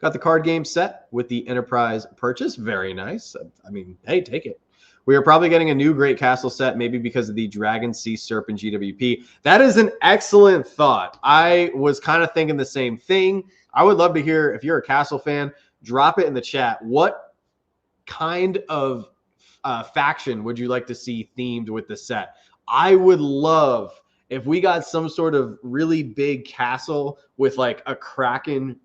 Got the card game set with the Enterprise purchase. Very nice. I mean, hey, take it. We are probably getting a new Great Castle set, maybe because of the Dragon Sea Serpent GWP. That is an excellent thought. I was kind of thinking the same thing. I would love to hear, if you're a Castle fan, drop it in the chat. What kind of faction would you like to see themed with the set? I would love if we got some sort of really big castle with like a Kraken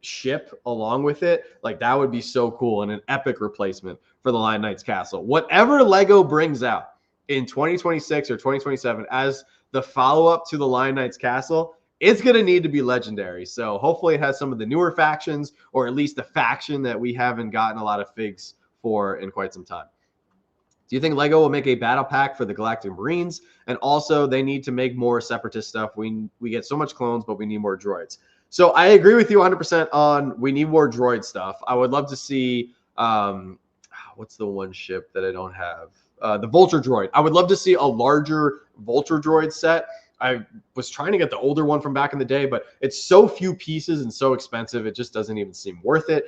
ship along with it, like that would be so cool and an epic replacement for the Lion Knights castle. Whatever Lego brings out in 2026 or 2027 as the follow-up to the Lion Knights castle, it's going to need to be legendary. So hopefully it has some of the newer factions, or at least a faction that we haven't gotten a lot of figs for in quite some time. Do you think Lego will make a battle pack for the Galactic Marines? And also, they need to make more Separatist stuff. We get so much clones, but we need more droids. So I agree with you 100% on we need more droid stuff. I would love to see, what's the one ship that I don't have? The Vulture droid. I would love to see a larger Vulture droid set. I was trying to get the older one from back in the day, but it's so few pieces and so expensive, it just doesn't even seem worth it.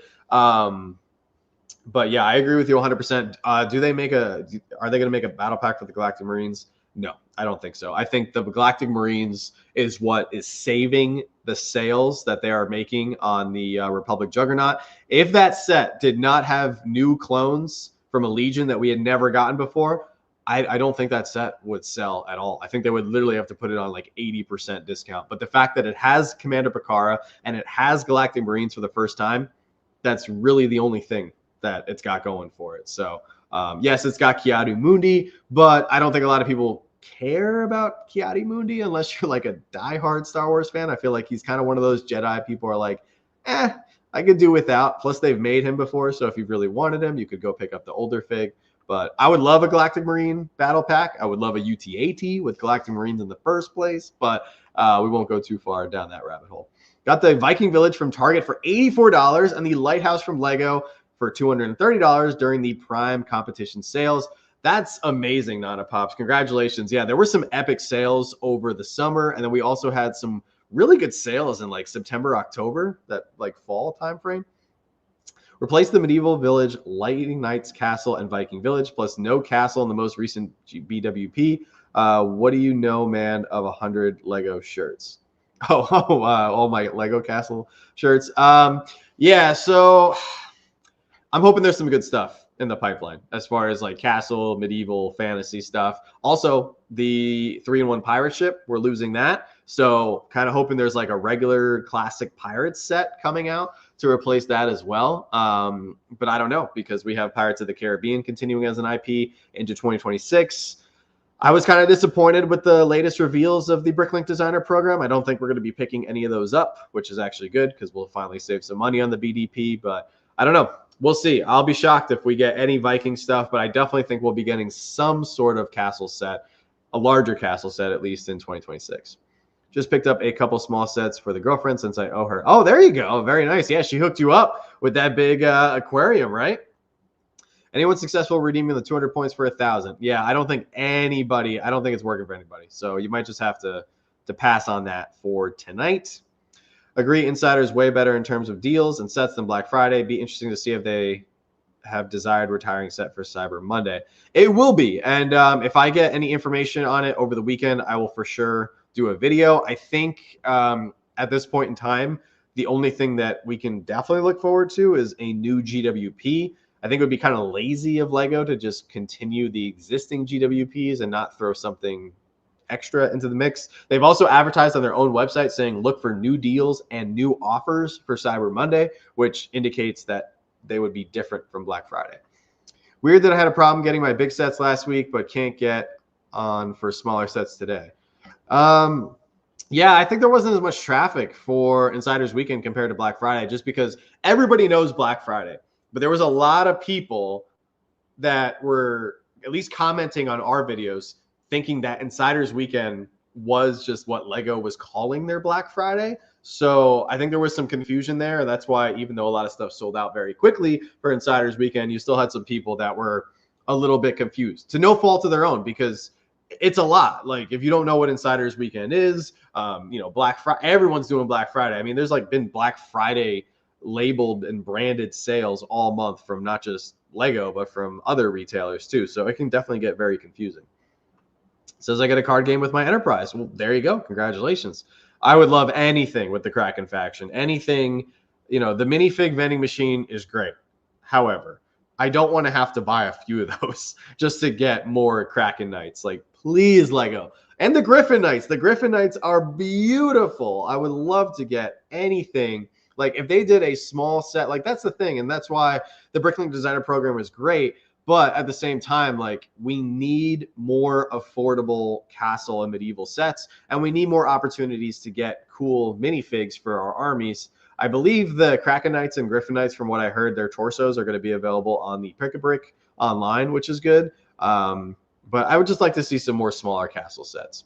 But yeah, I agree with you 100%. Are they going to make a battle pack for the Galactic Marines? No, I don't think so. I think the Galactic Marines is what is saving the sales that they are making on the Republic Juggernaut. If that set did not have new clones from a Legion that we had never gotten before, I don't think that set would sell at all. I think they would literally have to put it on like 80% discount. But the fact that it has Commander Picara and it has Galactic Marines for the first time, that's really the only thing that it's got going for it. So yes, it's got Ki-Adi-Mundi, but I don't think a lot of people care about Ki-Adi-Mundi unless you're like a diehard Star Wars fan. I feel like he's kind of one of those Jedi people are like, I could do without. Plus they've made him before, so if you really wanted him, you could go pick up the older fig. But I would love a Galactic Marine battle pack. I would love a UT-AT with Galactic Marines in the first place, but we won't go too far down that rabbit hole. Got the Viking Village from Target for $84 and the Lighthouse from Lego for $230 during the Prime competition sales. That's amazing, Nana Pops. Congratulations. Yeah, there were some epic sales over the summer, and then we also had some really good sales in like September, October, that like fall time frame. Replace the Medieval Village, Lightning Knights Castle, and Viking Village, plus no castle in the most recent BWP. What do you know, man, of 100 Lego shirts? All my Lego Castle shirts. Yeah, so I'm hoping there's some good stuff in the pipeline as far as like castle, medieval, fantasy stuff. Also, the 3-in-1 pirate ship, we're losing that. So kind of hoping there's like a regular classic Pirates set coming out to replace that as well. But I don't know, because we have Pirates of the Caribbean continuing as an IP into 2026. I was kind of disappointed with the latest reveals of the Bricklink Designer program. I don't think we're going to be picking any of those up, which is actually good because we'll finally save some money on the BDP. But I don't know. We'll see. I'll be shocked if we get any Viking stuff, but I definitely think we'll be getting some sort of castle set, a larger castle set at least in 2026. Just picked up a couple small sets for the girlfriend since I owe her. Oh, there you go. Very nice. Yeah, she hooked you up with that big aquarium, right? Anyone successful redeeming the 200 points for 1,000? Yeah, I don't think it's working for anybody. So you might just have to pass on that for tonight. Agree, Insider is way better in terms of deals and sets than Black Friday. Be interesting to see if they have desired retiring set for Cyber Monday. It will be. And if I get any information on it over the weekend, I will for sure do a video. I think at this point in time, the only thing that we can definitely look forward to is a new GWP. I think it would be kind of lazy of Lego to just continue the existing GWPs and not throw something extra into the mix. They've also advertised on their own website saying look for new deals and new offers for Cyber Monday, which indicates that they would be different from Black Friday. Weird that I had a problem getting my big sets last week, but can't get on for smaller sets today. Yeah, I think there wasn't as much traffic for Insiders Weekend compared to Black Friday, just because everybody knows Black Friday. But there was a lot of people that were at least commenting on our videos thinking that Insiders Weekend was just what Lego was calling their Black Friday. So I think there was some confusion there. That's why even though a lot of stuff sold out very quickly for Insiders Weekend, you still had some people that were a little bit confused, to no fault of their own, because it's a lot. Like if you don't know what Insiders Weekend is, Black Friday, everyone's doing Black Friday. I mean, there's like been Black Friday labeled and branded sales all month from not just Lego, but from other retailers too. So it can definitely get very confusing. Says I get a card game with my Enterprise. Well, there you go. Congratulations. I would love anything with the Kraken faction. Anything, the minifig vending machine is great. However, I don't want to have to buy a few of those just to get more Kraken Knights. Like, please, Lego. And the Griffin Knights. The Griffin Knights are beautiful. I would love to get anything. Like if they did a small set, like that's the thing. And that's why the Bricklink Designer Program is great. But at the same time, like we need more affordable castle and medieval sets. And we need more opportunities to get cool minifigs for our armies. I believe the Kraken Knights and Griffin Knights, from what I heard, their torsos are going to be available on the Pick-a-Brick online, which is good. But I would just like to see some more smaller castle sets.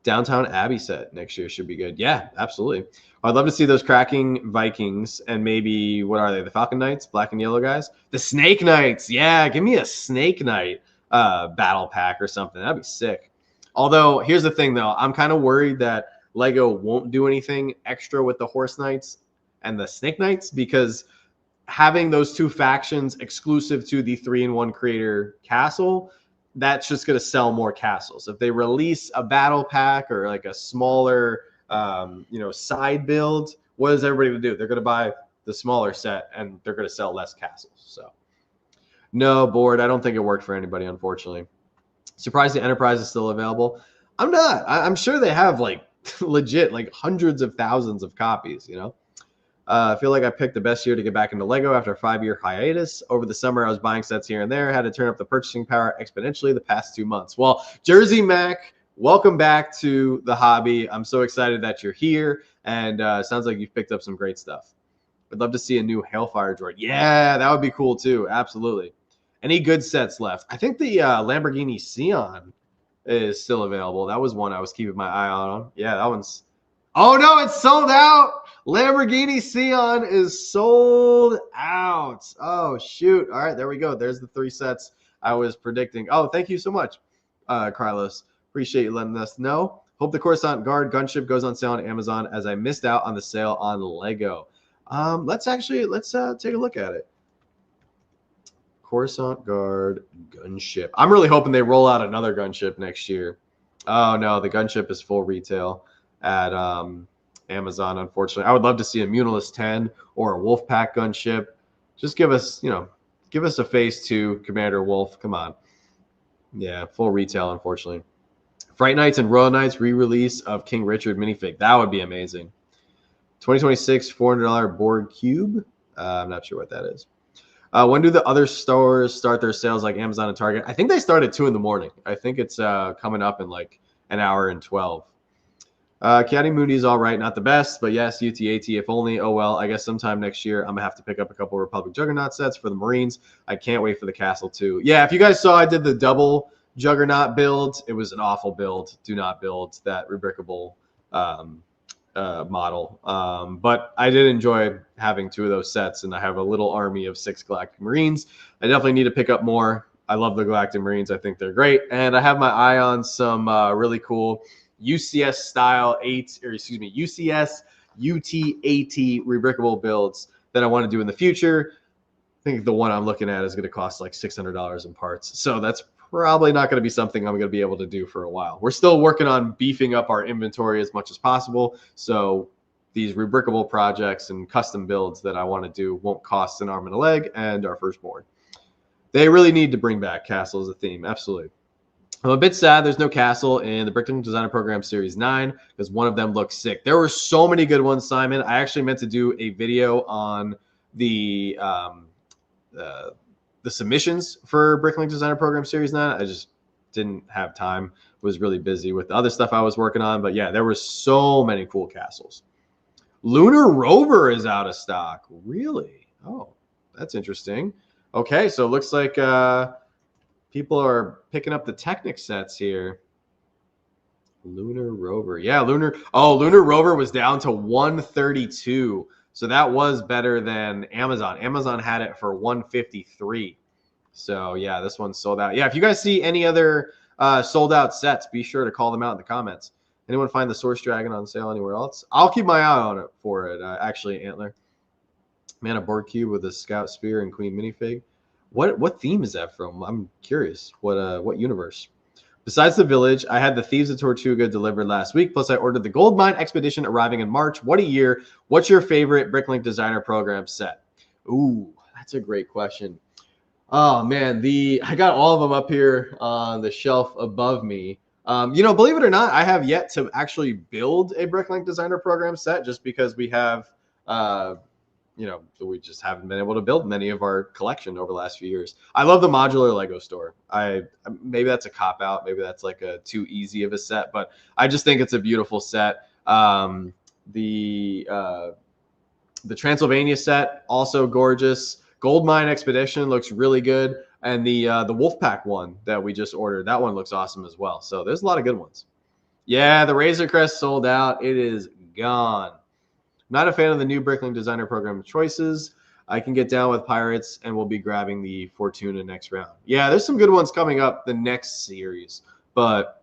Downtown Abbey set next year should be good. Yeah, absolutely. I'd love to see those cracking Vikings and maybe, what are they? The Falcon Knights, black and yellow guys? The Snake Knights. Yeah, give me a Snake Knight battle pack or something. That'd be sick. Although, here's the thing, though. I'm kind of worried that Lego won't do anything extra with the Horse Knights and the Snake Knights because having those two factions exclusive to the 3-in-1 creator castle, that's just going to sell more castles. If they release a battle pack or like a smaller, side build, what is everybody going to do? They're going to buy the smaller set and they're going to sell less castles. So no, board. I don't think it worked for anybody, unfortunately. Surprised the Enterprise is still available. I'm not. I'm sure they have like legit like hundreds of thousands of copies, I feel like I picked the best year to get back into Lego after a 5-year hiatus. Over the summer, I was buying sets here and there. Had to turn up the purchasing power exponentially the past 2 months. Well, Jersey Mac, welcome back to the hobby. I'm so excited that you're here, and sounds like you've picked up some great stuff. I'd love to see a new Hailfire droid. Yeah, that would be cool too. Absolutely. Any good sets left? I think the Lamborghini Sion is still available. That was one I was keeping my eye on. Yeah, that one's... Oh, no, it's sold out. Lamborghini Sion is sold out. Oh, shoot. All right, there we go. There's the 3 sets I was predicting. Oh, thank you so much, Carlos. Appreciate you letting us know. Hope the Coruscant Guard gunship goes on sale on Amazon as I missed out on the sale on Lego. Let's take a look at it. Coruscant Guard gunship. I'm really hoping they roll out another gunship next year. Oh, no, the gunship is full retail at Amazon, unfortunately. I would love to see a Munilus 10 or a Wolfpack gunship. Just give us a Phase 2 Commander Wolf. Come on. Yeah, full retail, unfortunately. Fright Knights and Royal Knights re-release of King Richard minifig. That would be amazing. 2026 $400 board cube. I'm not sure what that is. When do the other stores start their sales like Amazon and Target? I think they start at 2 in the morning. I think it's coming up in like an hour and 12. Caddy Moody's all right, not the best, but yes, UTAT, if only. Oh, well, I guess sometime next year I'm going to have to pick up a couple Republic Juggernaut sets for the Marines. I can't wait for the Castle, too. Yeah, if you guys saw, I did the double Juggernaut build. It was an awful build. Do not build that rebrickable model. But I did enjoy having 2 of those sets, and I have a little army of 6 Galactic Marines. I definitely need to pick up more. I love the Galactic Marines. I think they're great. And I have my eye on some really cool UCS style UCS UT-AT rebrickable builds that I want to do in the future. I think the one I'm looking at is going to cost like $600 in parts. So that's probably not going to be something I'm going to be able to do for a while. We're still working on beefing up our inventory as much as possible. So these rebrickable projects and custom builds that I want to do won't cost an arm and a leg and our firstborn. They really need to bring back Castle as a theme. Absolutely. I'm a bit sad there's no Castle in the Bricklink Designer Program Series 9 because one of them looks sick. There were so many good ones, Simon. I actually meant to do a video on the submissions for Bricklink Designer Program Series 9. I just didn't have time. Was really busy with the other stuff I was working on. But yeah, there were so many cool castles. Lunar Rover is out of stock. Really? Oh, that's interesting. Okay, so it looks like people are picking up the Technic sets here. Lunar Rover. Yeah, Lunar Rover was down to 132. So that was better than Amazon. Amazon had it for 153. So yeah, this one's sold out. Yeah, if you guys see any other sold out sets, be sure to call them out in the comments. Anyone find the Source Dragon on sale anywhere else? I'll keep my eye on it for it. Actually, Antler. Man, a board cube with a Scout Spear and Queen minifig. What theme is that from? I'm curious. What universe? Besides the village, I had the Thieves of Tortuga delivered last week. Plus, I ordered the Gold Mine Expedition arriving in March. What a year. What's your favorite Bricklink Designer Program set? Ooh, that's a great question. Oh, man. I got all of them up here on the shelf above me. Believe it or not, I have yet to actually build a Bricklink Designer Program set just because we have, we just haven't been able to build many of our collection over the last few years. I love the modular Lego store. Maybe that's a cop out. Maybe that's like a too easy of a set, but I just think it's a beautiful set. The Transylvania set, also gorgeous. Goldmine Expedition looks really good. And the Wolfpack one that we just ordered, that one looks awesome as well. So there's a lot of good ones. Yeah, the Razer Crest sold out. It is gone. Not a fan of the new Bricklink Designer Program choices. I can get down with Pirates, and we'll be grabbing the Fortuna next round. Yeah, there's some good ones coming up the next series. But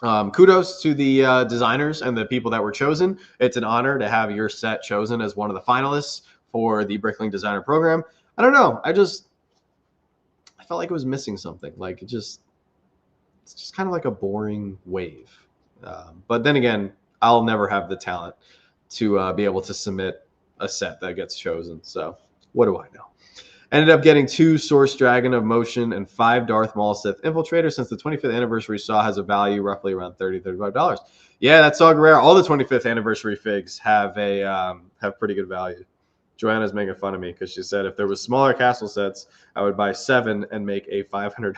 kudos to the designers and the people that were chosen. It's an honor to have your set chosen as one of the finalists for the Bricklink Designer Program. I don't know. I felt like it was missing something. Like it's just kind of like a boring wave. But then again, I'll never have the talent to be able to submit a set that gets chosen. So what do I know? Ended up getting 2 Source Dragon of Motion and 5 Darth Maul Sith Infiltrator. Since the 25th anniversary saw has a value roughly around $30-$35. Yeah, that's all rare. All the 25th anniversary figs have pretty good value. Joanna's making fun of me because she said if there was smaller castle sets, I would buy 7 and make a $500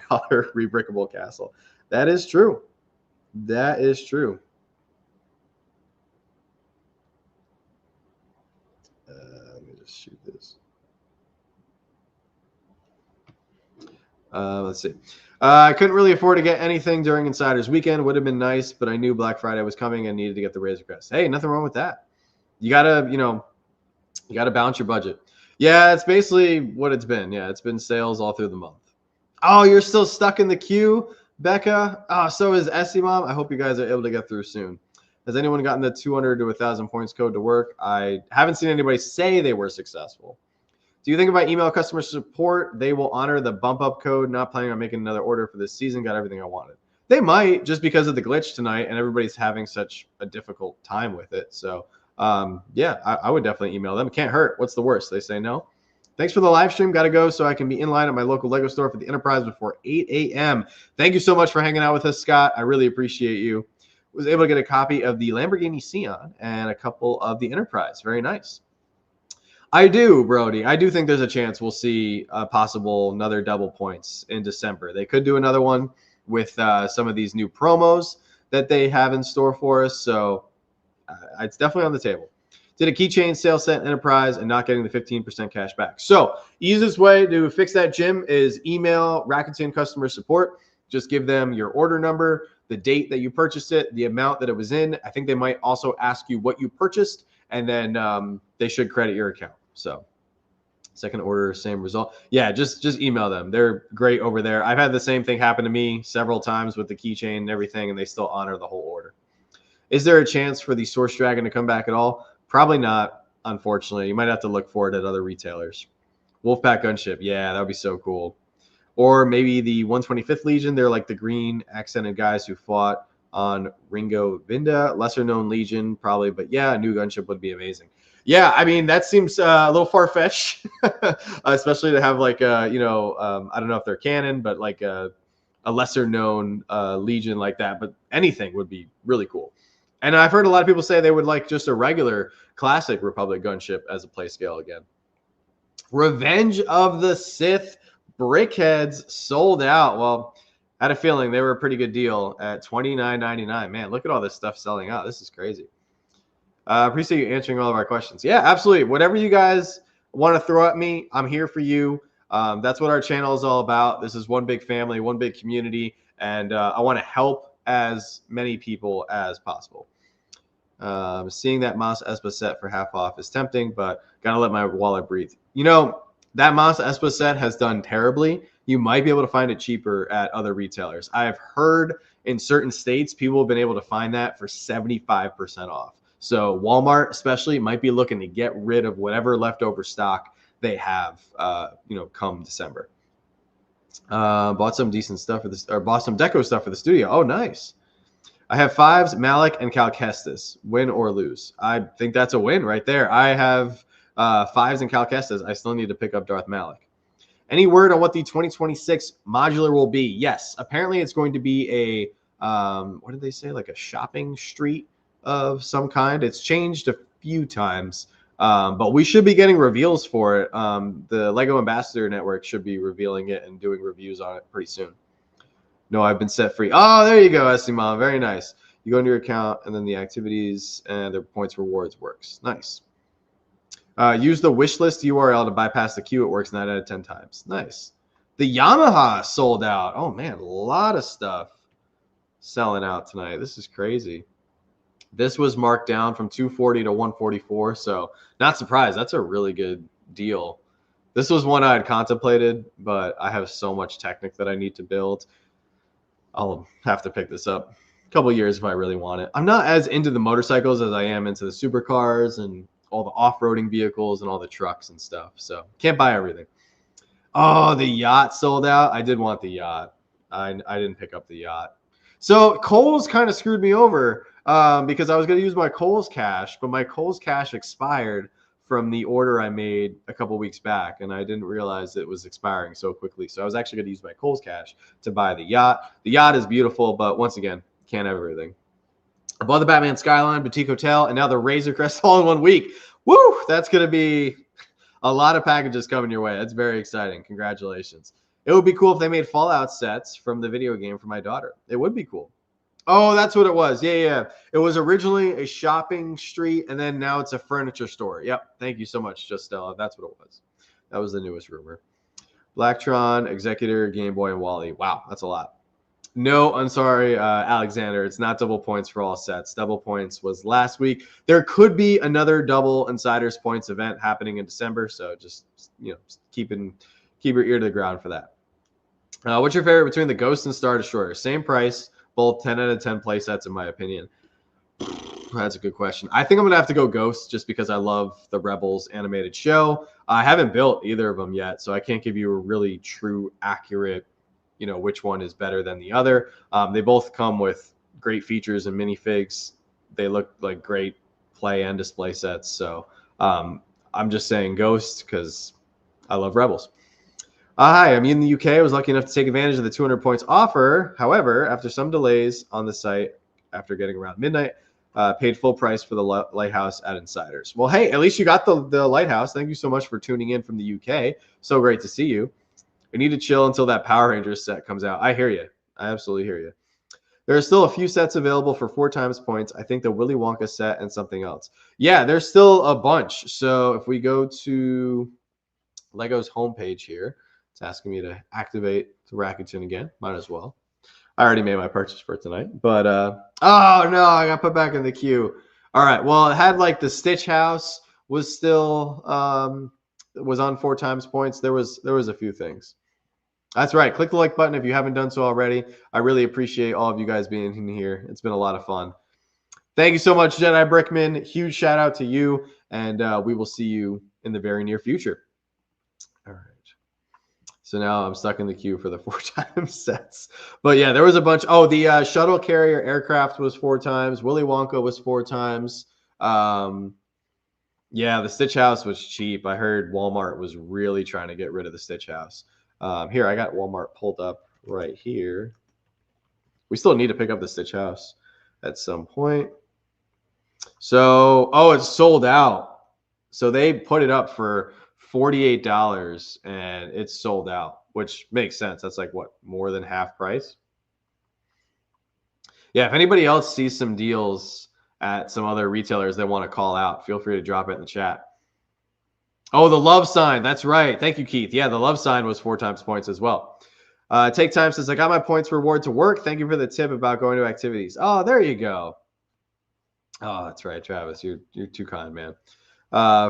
rebrickable castle. That is true. That is true. Let me just shoot this. Let's see. I couldn't really afford to get anything during Insiders Weekend. Would have been nice, but I knew Black Friday was coming and needed to get the Razer Crest. Hey, nothing wrong with that. You gotta balance your budget. Yeah, it's basically what it's been. Yeah, it's been sales all through the month. Oh, you're still stuck in the queue, Becca? Oh, so is Essie Mom. I hope you guys are able to get through soon. Has anyone gotten the 200 to 1,000 points code to work? I haven't seen anybody say they were successful. Do you think if I email customer support, they will honor the bump up code? Not planning on making another order for this season. Got everything I wanted. They might, just because of the glitch tonight and everybody's having such a difficult time with it. So yeah, I would definitely email them. It can't hurt. What's the worst? They say no. Thanks for the live stream. Got to go so I can be in line at my local Lego store for the Enterprise before 8 a.m. Thank you so much for hanging out with us, Scott. I really appreciate you. Was able to get a copy of the Lamborghini Sion and a couple of the Enterprise. Very nice. I do, Brody. I do think there's a chance we'll see a possible another double points in December. They could do another one with some of these new promos that they have in store for us. So it's definitely on the table. Did a keychain sale set Enterprise and not getting the 15% cash back. So easiest way to fix that, Jim, is email Rakuten customer support. Just give them your order number, the date that you purchased it, the amount that it was in. I think they might also ask you what you purchased, and then they should credit your account. So second order, same result. Yeah, just email them. They're great over there. I've had the same thing happen to me several times with the keychain and everything, and they still honor the whole order. Is there a chance for the Source Dragon to come back at all? Probably not, unfortunately. You might have to look for it at other retailers. Wolfpack Gunship. Yeah, that would be so cool. Or maybe the 125th Legion. They're like the green accented guys who fought on Ringo Vinda. Lesser known Legion, probably. But yeah, a new gunship would be amazing. Yeah, I mean, that seems a little far-fetched, especially to have like, I don't know if they're canon, but like a lesser known Legion like that. But anything would be really cool. And I've heard a lot of people say they would like just a regular classic Republic gunship as a play scale again. Revenge of the Sith brickheads sold out. Well, I had a feeling they were a pretty good deal at $29.99. Man, look at all this stuff selling out. This is crazy. Appreciate you answering all of our questions. Yeah, absolutely. Whatever you guys want to throw at me, I'm here for you. That's what our channel is all about. This is one big family, one big community, and I want to help as many people as possible. Seeing that Mas Espa set for half off is tempting, but gotta let my wallet breathe. You know, that Mas Espa set has done terribly. You might be able to find it cheaper at other retailers. I have heard in certain states, people have been able to find that for 75% off. So Walmart especially might be looking to get rid of whatever leftover stock they have, come December. Bought some decent stuff for this, or bought some deco stuff for the studio. Oh, nice. I have 5s, Malik, and Cal Kestis. Win or lose. I think that's a win right there. I have 5s and Cal Kestis. I still need to pick up Darth Malik. Any word on what the 2026 modular will be? Yes. Apparently, it's going to be what did they say? Like a shopping street of some kind. It's changed a few times. But we should be getting reveals for it. The Lego Ambassador Network should be revealing it and doing reviews on it pretty soon. No, I've been set free. Oh, there you go, Esimon. Very nice. You go into your account, and then the activities and the points rewards works. Nice. Use the wish list URL to bypass the queue. It works 9 out of 10 times. Nice. The Yamaha sold out. Oh, man, a lot of stuff selling out tonight. This is crazy. This was marked down from 240 to 144, so not surprised. That's a really good deal. This was one I had contemplated, but I have so much Technic that I need to build. I'll have to pick this up a couple years if I really want it. I'm not as into the motorcycles as I am into the supercars and all the off-roading vehicles and all the trucks and stuff, so can't buy everything. Oh, the yacht sold out. I did want the yacht. I didn't pick up the yacht. So Kohl's kind of screwed me over because I was going to use my Kohl's cash, but my Kohl's cash expired from the order I made a couple weeks back, and I didn't realize it was expiring so quickly. So I was actually going to use my Kohl's cash to buy the yacht. The yacht is beautiful, but once again, can't have everything. I bought the Batman Skyline, Boutique Hotel, and now the Razer Crest all in 1 week. Woo! That's going to be a lot of packages coming your way. That's very exciting. Congratulations. It would be cool if they made Fallout sets from the video game for my daughter. It would be cool. Oh, that's what it was. Yeah. It was originally a shopping street, and then now it's a furniture store. Yep. Thank you so much, Justella. That's what it was. That was the newest rumor. Blacktron, Executor, Game Boy, and Wally. Wow, that's a lot. No, I'm sorry, Alexander. It's not double points for all sets. Double points was last week. There could be another double Insiders Points event happening in December, so just keep your ear to the ground for that. What's your favorite between the Ghost and Star Destroyer? Same price, both 10 out of 10 play sets, in my opinion. That's a good question. I think I'm going to have to go Ghost just because I love the Rebels animated show. I haven't built either of them yet, so I can't give you a really true, accurate, which one is better than the other. They both come with great features and minifigs. They look like great play and display sets. So I'm just saying Ghost because I love Rebels. Hi, I'm in the UK. I was lucky enough to take advantage of the 200 points offer. However, after some delays on the site, after getting around midnight, paid full price for the lighthouse at Insiders. Well, hey, at least you got the lighthouse. Thank you so much for tuning in from the UK. So great to see you. We need to chill until that Power Rangers set comes out. I hear you. I absolutely hear you. There are still a few sets available for 4 times points. I think the Willy Wonka set and something else. Yeah, there's still a bunch. So if we go to Lego's homepage here, it's asking me to activate the Rakuten again. Might as well. I already made my purchase for tonight. But, oh, no, I got put back in the queue. All right, well, it had like the Stitch House was still was on 4 times points. There was a few things. That's right. Click the like button if you haven't done so already. I really appreciate all of you guys being in here. It's been a lot of fun. Thank you so much, Jedi Brickman. Huge shout out to you, and we will see you in the very near future. All right. So now I'm stuck in the queue for the 4 times sets. But yeah, there was a bunch. Oh, the shuttle carrier aircraft was 4 times. Willy Wonka was 4 times. Yeah, the Stitch House was cheap. I heard Walmart was really trying to get rid of the Stitch House. Here, I got Walmart pulled up right here. We still need to pick up the Stitch House at some point. So, oh, it's sold out. So they put it up for $48 and it's sold out, which makes sense. That's like what, more than half price? Yeah, if anybody else sees some deals at some other retailers they want to call out, feel free to drop it in the chat. Oh, the love sign. That's right. Thank you, Keith. Yeah, the love sign was 4 times points as well. Take Time says, I got my points reward to work. Thank you for the tip about going to activities. Oh, there you go. Oh, that's right, Travis. You're too kind, man.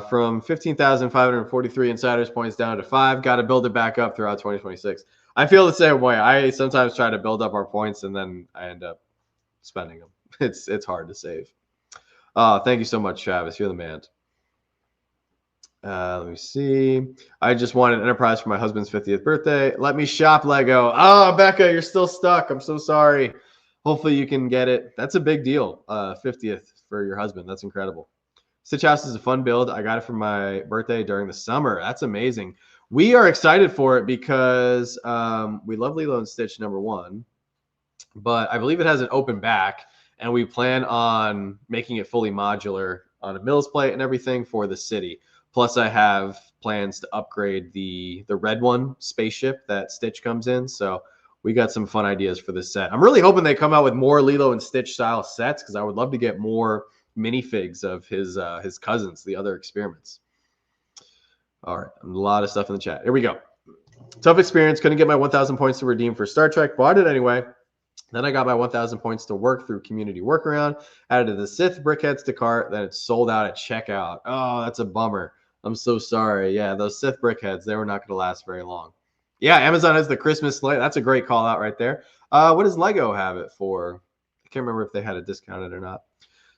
From 15,543 Insiders points down to 5. Got to build it back up throughout 2026. I feel the same way. I sometimes try to build up our points and then I end up spending them. It's hard to save. Thank you so much, Travis. You're the man. Let me see. I just wanted Enterprise for my husband's 50th birthday. Let me shop Lego. Oh, Becca, you're still stuck. I'm so sorry. Hopefully you can get it. That's a big deal. 50th for your husband. That's incredible. Stitch House is a fun build. I got it for my birthday during the summer. That's amazing. We are excited for it because we love Lilo and Stitch, number 1. but I believe it has an open back, and we plan on making it fully modular on a Mills plate and everything for the city. Plus, I have plans to upgrade the red one spaceship that Stitch comes in. So we got some fun ideas for this set. I'm really hoping they come out with more Lilo and Stitch style sets because I would love to get more minifigs of his cousins, the other experiments. All right, a lot of stuff in the chat. Here we go. Tough experience. Couldn't get my 1,000 points to redeem for Star Trek. Bought it anyway. Then I got my 1,000 points to work through community workaround. Added the Sith brickheads to cart. Then it sold out at checkout. Oh, that's a bummer. I'm so sorry. Yeah, those Sith brickheads, they were not going to last very long. Yeah, Amazon has the Christmas sleigh. That's a great call out right there. What does Lego have it for? I can't remember if they had it discounted or not.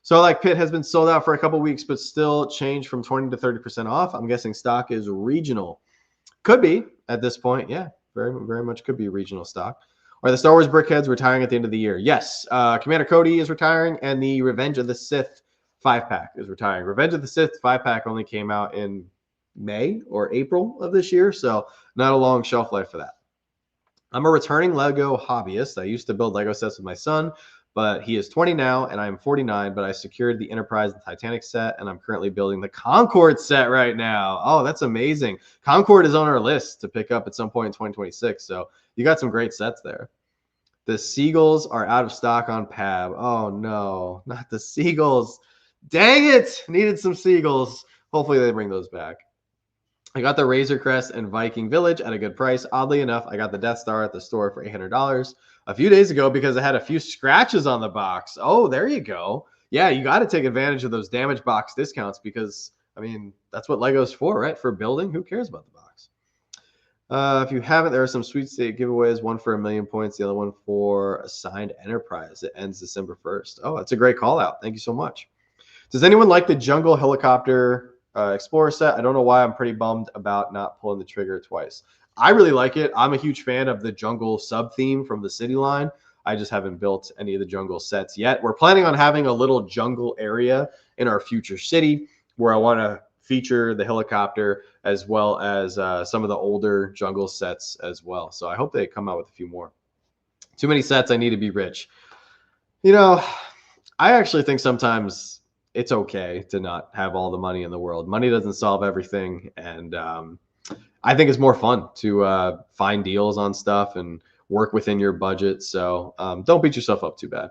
So like Pit has been sold out for a couple weeks, but still changed from 20 to 30% off. I'm guessing stock is regional. Could be at this point. Yeah, very, very much could be regional stock. Are the Star Wars brickheads retiring at the end of the year? Yes. Commander Cody is retiring, and the Revenge of the Sith 5-pack is retiring. Revenge of the Sith 5-pack only came out in May or April of this year, so not a long shelf life for that. I'm a returning Lego hobbyist. I used to build Lego sets with my son, but he is 20 now, and I'm 49, but I secured the Enterprise and Titanic set, and I'm currently building the Concorde set right now. Oh, that's amazing. Concorde is on our list to pick up at some point in 2026, so you got some great sets there. The Seagulls are out of stock on Pab. Oh, no, not the Seagulls. Dang it. Needed some Seagulls. Hopefully they bring those back. I got the Razer Crest and Viking Village at a good price. Oddly enough, I got the Death Star at the store for $800 a few days ago because it had a few scratches on the box. Oh, there you go. Yeah, you got to take advantage of those damage box discounts because, I mean, that's what Lego's for, right? For building. Who cares about the box? If you haven't, there are some sweet state giveaways. One for 1,000,000 points. The other one for a signed Enterprise. It ends December 1st. Oh, that's a great call out. Thank you so much. Does anyone like the Jungle Helicopter Explorer set? I don't know why I'm pretty bummed about not pulling the trigger twice. I really like it. I'm a huge fan of the jungle sub theme from the city line. I just haven't built any of the jungle sets yet. We're planning on having a little jungle area in our future city where I want to feature the helicopter as well as some of the older jungle sets as well. So I hope they come out with a few more. Too many sets. I need to be rich. You know, I actually think sometimes it's okay to not have all the money in the world. Money doesn't solve everything. And I think it's more fun to find deals on stuff and work within your budget. So don't beat yourself up too bad.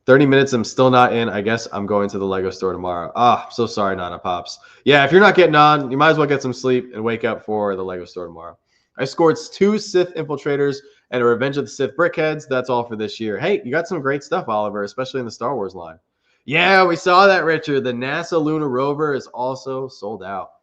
30 minutes, I'm still not in. I guess I'm going to the Lego store tomorrow. Ah, so sorry, Nana Pops. Yeah, if you're not getting on, you might as well get some sleep and wake up for the Lego store tomorrow. I scored 2 Sith Infiltrators and a Revenge of the Sith Brickheads. That's all for this year. Hey, you got some great stuff, Oliver, especially in the Star Wars line. Yeah, we saw that, Richard. The NASA Lunar Rover is also sold out.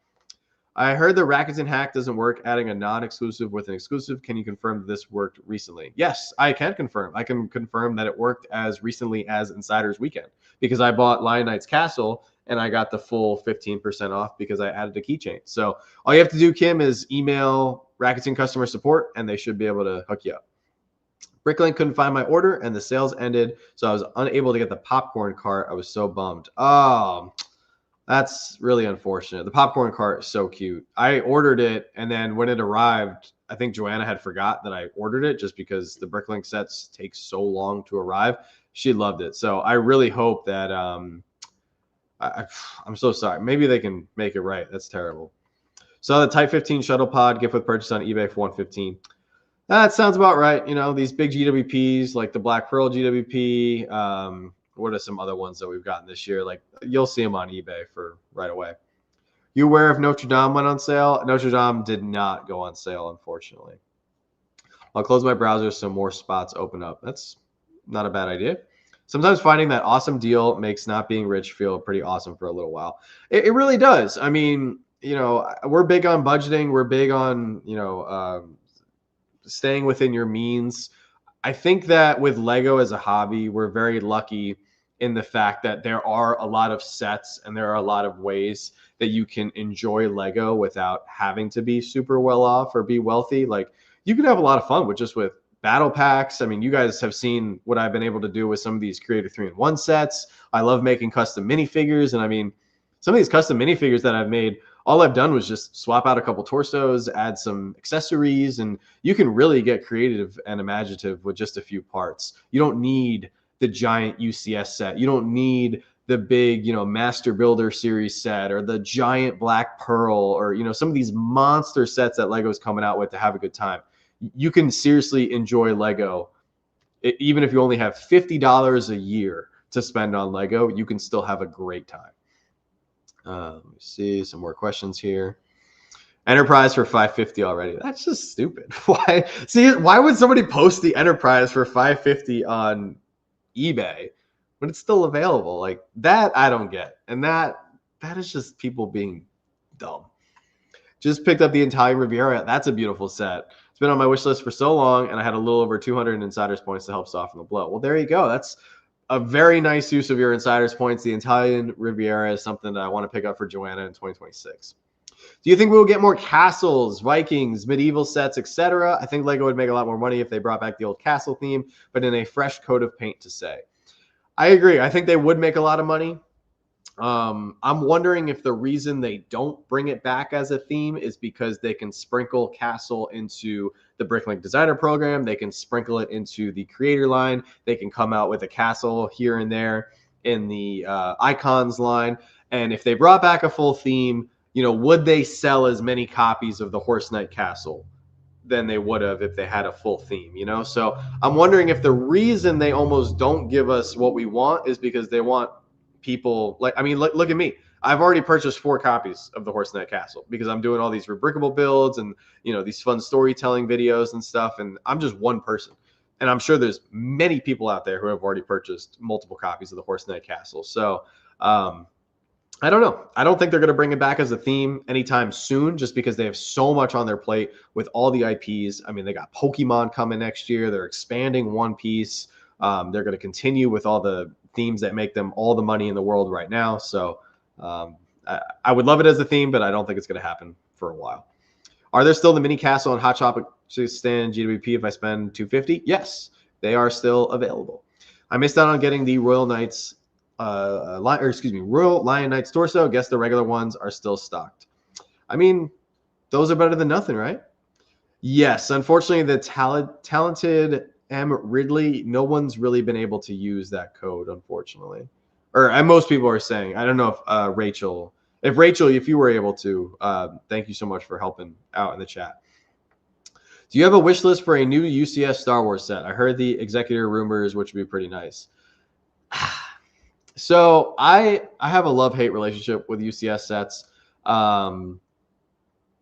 I heard the Rakuten hack doesn't work, adding a non-exclusive with an exclusive. Can you confirm that this worked recently? Yes, I can confirm. I can confirm that it worked as recently as Insider's Weekend because I bought Lion Knight's Castle and I got the full 15% off because I added a keychain. So all you have to do, Kim, is email Rakuten customer support and they should be able to hook you up. Bricklink couldn't find my order and the sales ended, so I was unable to get the popcorn cart. I was so bummed. Oh, that's really unfortunate. The popcorn cart is so cute. I ordered it, and then when it arrived, I think Joanna had forgot that I ordered it just because the Bricklink sets take so long to arrive. She loved it. So I really hope that I'm so sorry. Maybe they can make it right. That's terrible. So the Type 15 shuttle pod gift with purchase on eBay for $115. That sounds about right. You know, these big GWPs like the Black Pearl GWP. What are some other ones that we've gotten this year? Like you'll see them on eBay for right away. You aware if Notre Dame went on sale? Notre Dame did not go on sale, unfortunately. I'll close my browser so more spots open up. That's not a bad idea. Sometimes finding that awesome deal makes not being rich feel pretty awesome for a little while. It really does. I mean, you know, we're big on budgeting. We're big on, you know, staying within your means. I think that with Lego as a hobby, we're very lucky in the fact that there are a lot of sets and there are a lot of ways that you can enjoy Lego without having to be super well off or be wealthy. Like you can have a lot of fun with battle packs. I mean, you guys have seen what I've been able to do with some of these Creator 3-in-1 sets. I love making custom minifigures. And I mean, some of these custom minifigures that I've made all I've done was just swap out a couple torsos, add some accessories, and you can really get creative and imaginative with just a few parts. You don't need the giant UCS set. You don't need the big, Master Builder series set or the giant Black Pearl or, some of these monster sets that Lego's coming out with to have a good time. You can seriously enjoy Lego. Even if you only have $50 a year to spend on Lego, you can still have a great time. Let me see some more questions here. Enterprise for $550 already. That's just stupid. Why would somebody post the Enterprise for $550 on eBay when it's still available? Like that, I don't get. And that is just people being dumb. Just picked up the Italian Riviera. That's a beautiful set. It's been on my wish list for so long, and I had a little over 200 insiders points to help soften the blow. Well, there you go. That's a very nice use of your insiders points. The Italian Riviera is something that I want to pick up for Joanna in 2026. Do you think we will get more castles, Vikings, medieval sets, etc.? I think Lego would make a lot more money if they brought back the old castle theme, but in a fresh coat of paint to say. I agree. I think they would make a lot of money. I'm wondering if the reason they don't bring it back as a theme is because they can sprinkle castle into the Bricklink designer program. They can sprinkle it into the creator line. They can come out with a castle here and there in the icons line. And if they brought back a full theme, would they sell as many copies of the Horse Knight Castle than they would have if they had a full theme, So I'm wondering if the reason they almost don't give us what we want is because they want people look at me. I've already purchased 4 copies of the Horse Knight Castle because I'm doing all these rebrickable builds and, these fun storytelling videos and stuff. And I'm just one person. And I'm sure there's many people out there who have already purchased multiple copies of the Horse Knight Castle. So, I don't know. I don't think they're going to bring it back as a theme anytime soon just because they have so much on their plate with all the IPs. I mean, they got Pokemon coming next year. They're expanding One Piece. They're going to continue with all the themes that make them all the money in the world right now. So I would love it as a theme, but I don't think it's going to happen for a while. Are there still the mini castle and Hot Chocolate stand GWP if I spend $250? Yes, they are still available. I missed out on getting the Royal Knights Royal Lion Knights torso. Guess the regular ones are still stocked. I mean, those are better than nothing, right? Yes, unfortunately, the talented M. Ridley, no one's really been able to use that code, unfortunately. Or most people are saying. I don't know if Rachel, if you were able to, thank you so much for helping out in the chat. Do you have a wish list for a new UCS Star Wars set? I heard the executor rumors, which would be pretty nice. So I have a love-hate relationship with UCS sets.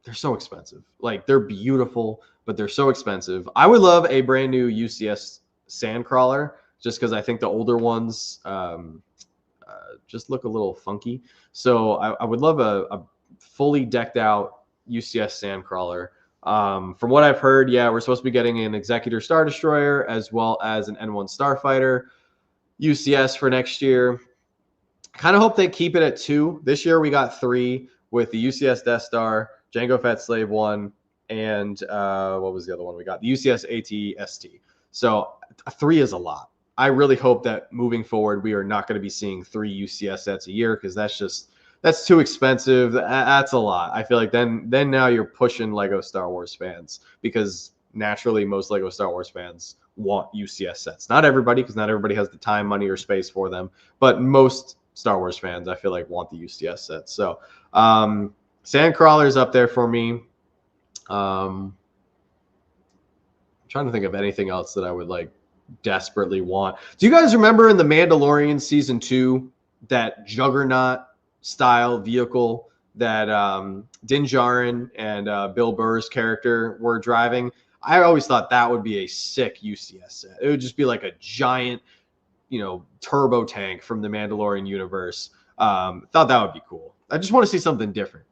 They're so expensive. Like, they're beautiful, but they're so expensive. I would love a brand new UCS Sandcrawler just because I think the older ones just look a little funky. So I would love a fully decked out UCS Sandcrawler. From what I've heard, yeah, we're supposed to be getting an Executor Star Destroyer as well as an N1 Starfighter UCS for next year. Kind of hope they keep it at 2. This year we got 3 with the UCS Death Star, Jango Fett Slave 1, and what was the other one we got? The UCS AT-ST. So 3 is a lot. I really hope that moving forward we are not going to be seeing 3 UCS sets a year because that's too expensive. That's a lot. I feel like then now you're pushing Lego Star Wars fans because naturally most Lego Star Wars fans want UCS sets. Not everybody, because not everybody has the time, money, or space for them, but most Star Wars fans, I feel like, want the UCS sets. So Sandcrawler's up there for me. I'm trying to think of anything else that I would like desperately want. Do you guys remember in The Mandalorian Season 2 that Juggernaut style vehicle that Din Djarin and Bill Burr's character were driving? I always thought that would be a sick UCS set. It would just be like a giant, turbo tank from the Mandalorian universe. Thought that would be cool. I just want to see something different.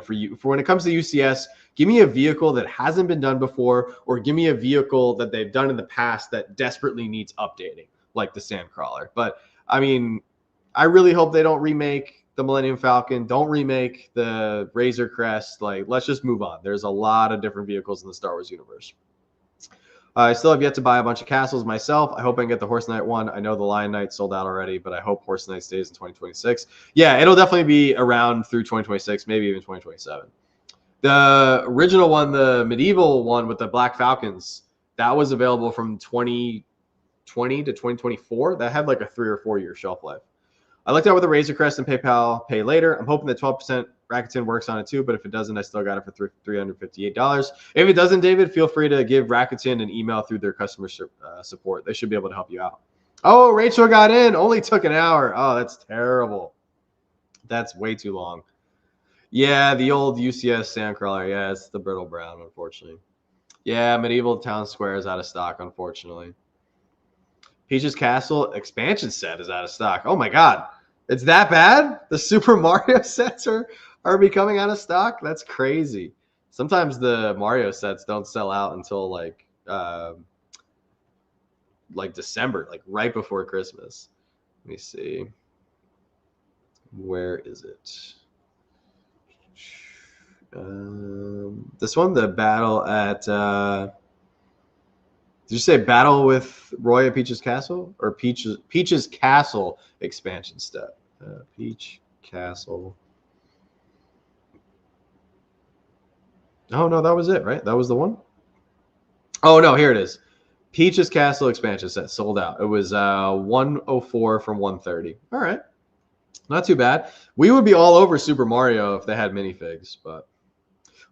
For when it comes to UCS, give me a vehicle that hasn't been done before, or give me a vehicle that they've done in the past that desperately needs updating, like the Sandcrawler. But I mean, I really hope they don't remake the Millennium Falcon. Don't remake the Razer Crest. Like, let's just move on. There's a lot of different vehicles in the Star Wars universe. I still have yet to buy a bunch of castles myself. I hope I can get the Horse Knight one. I know the Lion Knight sold out already, but I hope Horse Knight stays in 2026. Yeah, it'll definitely be around through 2026, maybe even 2027. The original one, the medieval one with the Black Falcons, that was available from 2020 to 2024. That had like a 3 or 4 year shelf life. I looked out with the Razer Crest and PayPal Pay Later. I'm hoping that 12% Rakuten works on it too, but if it doesn't, I still got it for $358. If it doesn't, David, feel free to give Rakuten an email through their customer support. They should be able to help you out. Oh, Rachel got in. Only took an hour. Oh, that's terrible. That's way too long. Yeah, the old UCS Sandcrawler. Yeah, it's the brittle brown, unfortunately. Yeah, Medieval Town Square is out of stock, unfortunately. Peach's Castle expansion set is out of stock. Oh my God. It's that bad? The Super Mario sets are becoming out of stock? That's crazy. Sometimes the Mario sets don't sell out until like December, like right before Christmas. Let me see. Where is it? This one, the battle at did you say battle with Roy at Peach's Castle or Peach's Castle expansion step? Peach Castle. Oh no, that was it, right? That was the one. Oh no, here it is. Peach's Castle expansion set sold out. It was 104 from 130. All right, not too bad. We would be all over Super Mario if they had minifigs, but.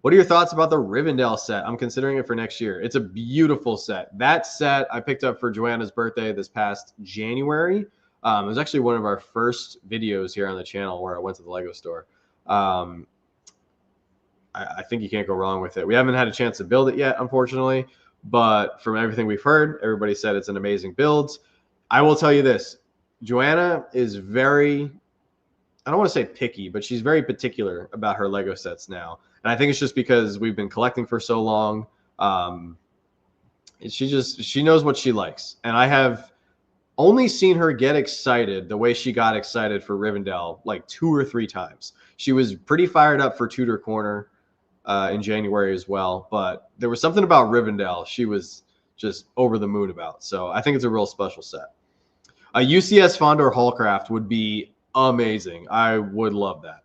What are your thoughts about the Rivendell set? I'm considering it for next year. It's a beautiful set. That set I picked up for Joanna's birthday this past January. It was actually one of our first videos here on the channel where I went to the Lego store. I think you can't go wrong with it. We haven't had a chance to build it yet, unfortunately, but from everything we've heard, everybody said it's an amazing build. I will tell you this. Joanna is very, I don't want to say picky, but she's very particular about her Lego sets now. And I think it's just because we've been collecting for so long. She knows what she likes. And I have only seen her get excited the way she got excited for Rivendell like 2 or 3 times. She was pretty fired up for Tudor Corner in January as well. But there was something about Rivendell she was just over the moon about. So I think it's a real special set. A UCS Fondor Hallcraft would be amazing. I would love that.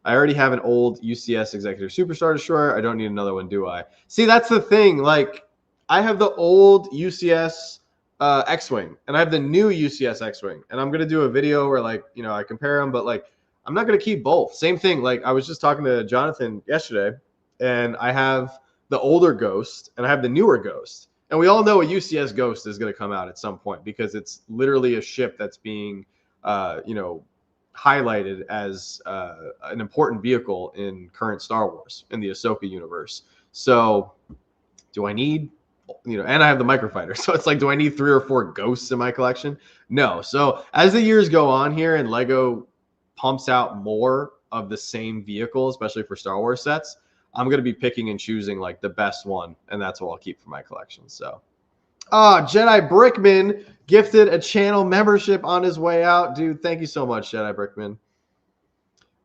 I already have an old UCS Executive Superstar Destroyer. I don't need another one, do I? See, that's the thing. Like, I have the old UCS X-Wing, and I have the new UCS X-Wing. And I'm going to do a video where, like, you know, I compare them, but, like, I'm not going to keep both. Same thing. Like, I was just talking to Jonathan yesterday, and I have the older Ghost, and I have the newer Ghost. And we all know a UCS Ghost is going to come out at some point because it's literally a ship that's being, you know, highlighted as an important vehicle in current Star Wars in the Ahsoka universe. So do I need, you know, and I have the microfighter. So it's like, do I need 3 or 4 ghosts in my collection? No. So as the years go on here and Lego pumps out more of the same vehicle, especially for Star Wars sets, I'm going to be picking and choosing like the best one. And that's what I'll keep for my collection. So Jedi Brickman gifted a channel membership on his way out. Dude, thank you so much, Jedi Brickman.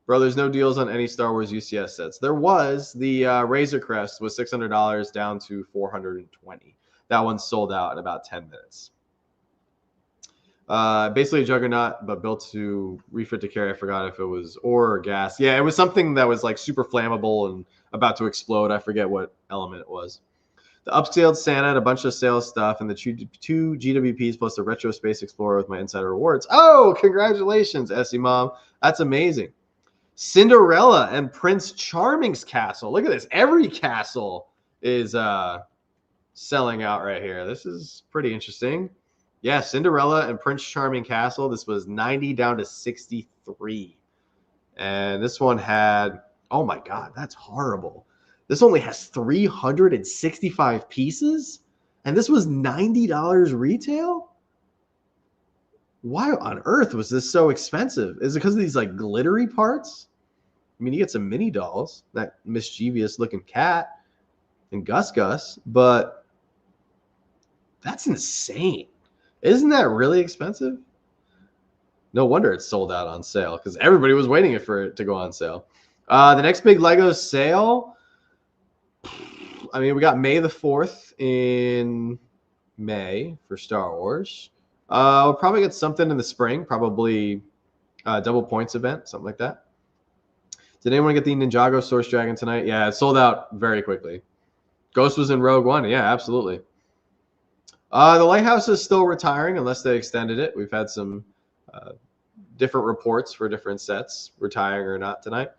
Bro, there's no deals on any Star Wars UCS sets. There was. The Razer Crest was $600 down to $420. That one sold out in about 10 minutes. Basically a Juggernaut, but built to refit to carry. I forgot if it was ore or gas. Yeah, it was something that was like super flammable and about to explode. I forget what element it was. The upscaled Santa and a bunch of sales stuff, and the 2 GWPs plus the Retro Space Explorer with my insider rewards. Oh, congratulations, Essie Mom. That's amazing. Cinderella and Prince Charming's castle. Look at this. Every castle is selling out right here. This is pretty interesting. Yeah, Cinderella and Prince Charming Castle. This was 90 down to 63. And this one had, oh my God, that's horrible. This only has 365 pieces, and this was $90 retail? Why on earth was this so expensive? Is it because of these like glittery parts? I mean, you get some mini dolls, that mischievous looking cat and Gus Gus, but that's insane. Isn't that really expensive? No wonder it's sold out on sale because everybody was waiting for it to go on sale. The next big Lego sale, I mean, we got May the 4th in May for Star Wars. We'll probably get something in the spring, probably double points event, something like that. Did anyone get the Ninjago Source Dragon tonight? Yeah, it sold out very quickly. Ghost was in Rogue One. Yeah, absolutely. The Lighthouse is still retiring unless they extended it. We've had some different reports for different sets, retiring or not tonight.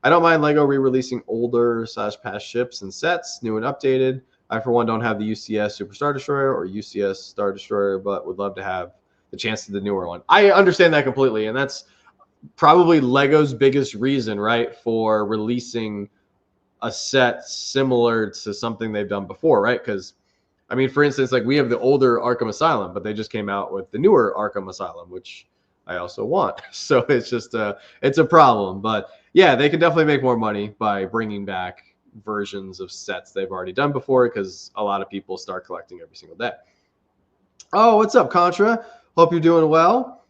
I don't mind LEGO re-releasing older / past ships and sets, new and updated. I, for one, don't have the UCS Super Star Destroyer or UCS Star Destroyer, but would love to have the chance to the newer one. I understand that completely, and that's probably LEGO's biggest reason, right, for releasing a set similar to something they've done before, right? Because, I mean, for instance, like we have the older Arkham Asylum, but they just came out with the newer Arkham Asylum, which I also want. So it's just it's a problem. But yeah, they can definitely make more money by bringing back versions of sets they've already done before, because a lot of people start collecting every single day. Oh, what's up, Contra? Hope you're doing well.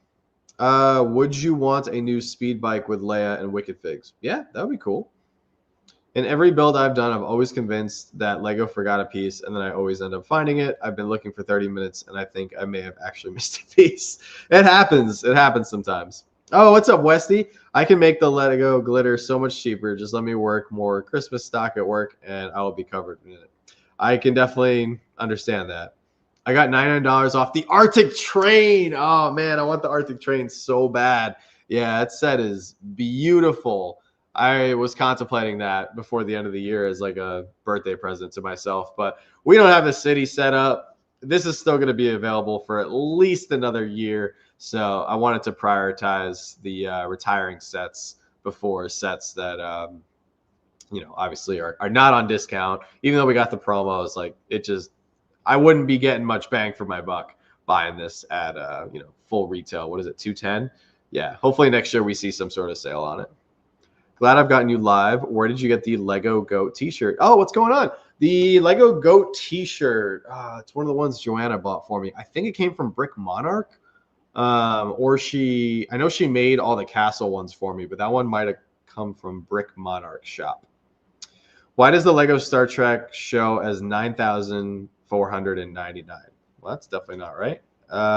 Would you want a new speed bike with Leia and Wicked Figs? Yeah, that would be cool. In every build I've done, I'm always convinced that LEGO forgot a piece, and then I always end up finding it. I've been looking for 30 minutes, and I think I may have actually missed a piece. It happens. It happens sometimes. Oh, what's up, Westy? I can make the LEGO glitter so much cheaper. Just let me work more Christmas stock at work, and I will be covered in it. I can definitely understand that. I got $99 off the Arctic Train. Oh, man, I want the Arctic Train so bad. Yeah, that set is beautiful. I was contemplating that before the end of the year as like a birthday present to myself, but we don't have the city set up. This is still going to be available for at least another year. So I wanted to prioritize the retiring sets before sets that, obviously are not on discount. Even though we got the promos, like I wouldn't be getting much bang for my buck buying this at, full retail. What is it, $210? Yeah, hopefully next year we see some sort of sale on it. Glad I've gotten you live. Where did you get the Lego Goat t-shirt? Oh, what's going on? The Lego Goat t-shirt. It's one of the ones Joanna bought for me. I think it came from Brick Monarch. I know she made all the castle ones for me, but that one might have come from Brick Monarch shop. Why does the Lego Star Trek show as 9,499? Well, that's definitely not right.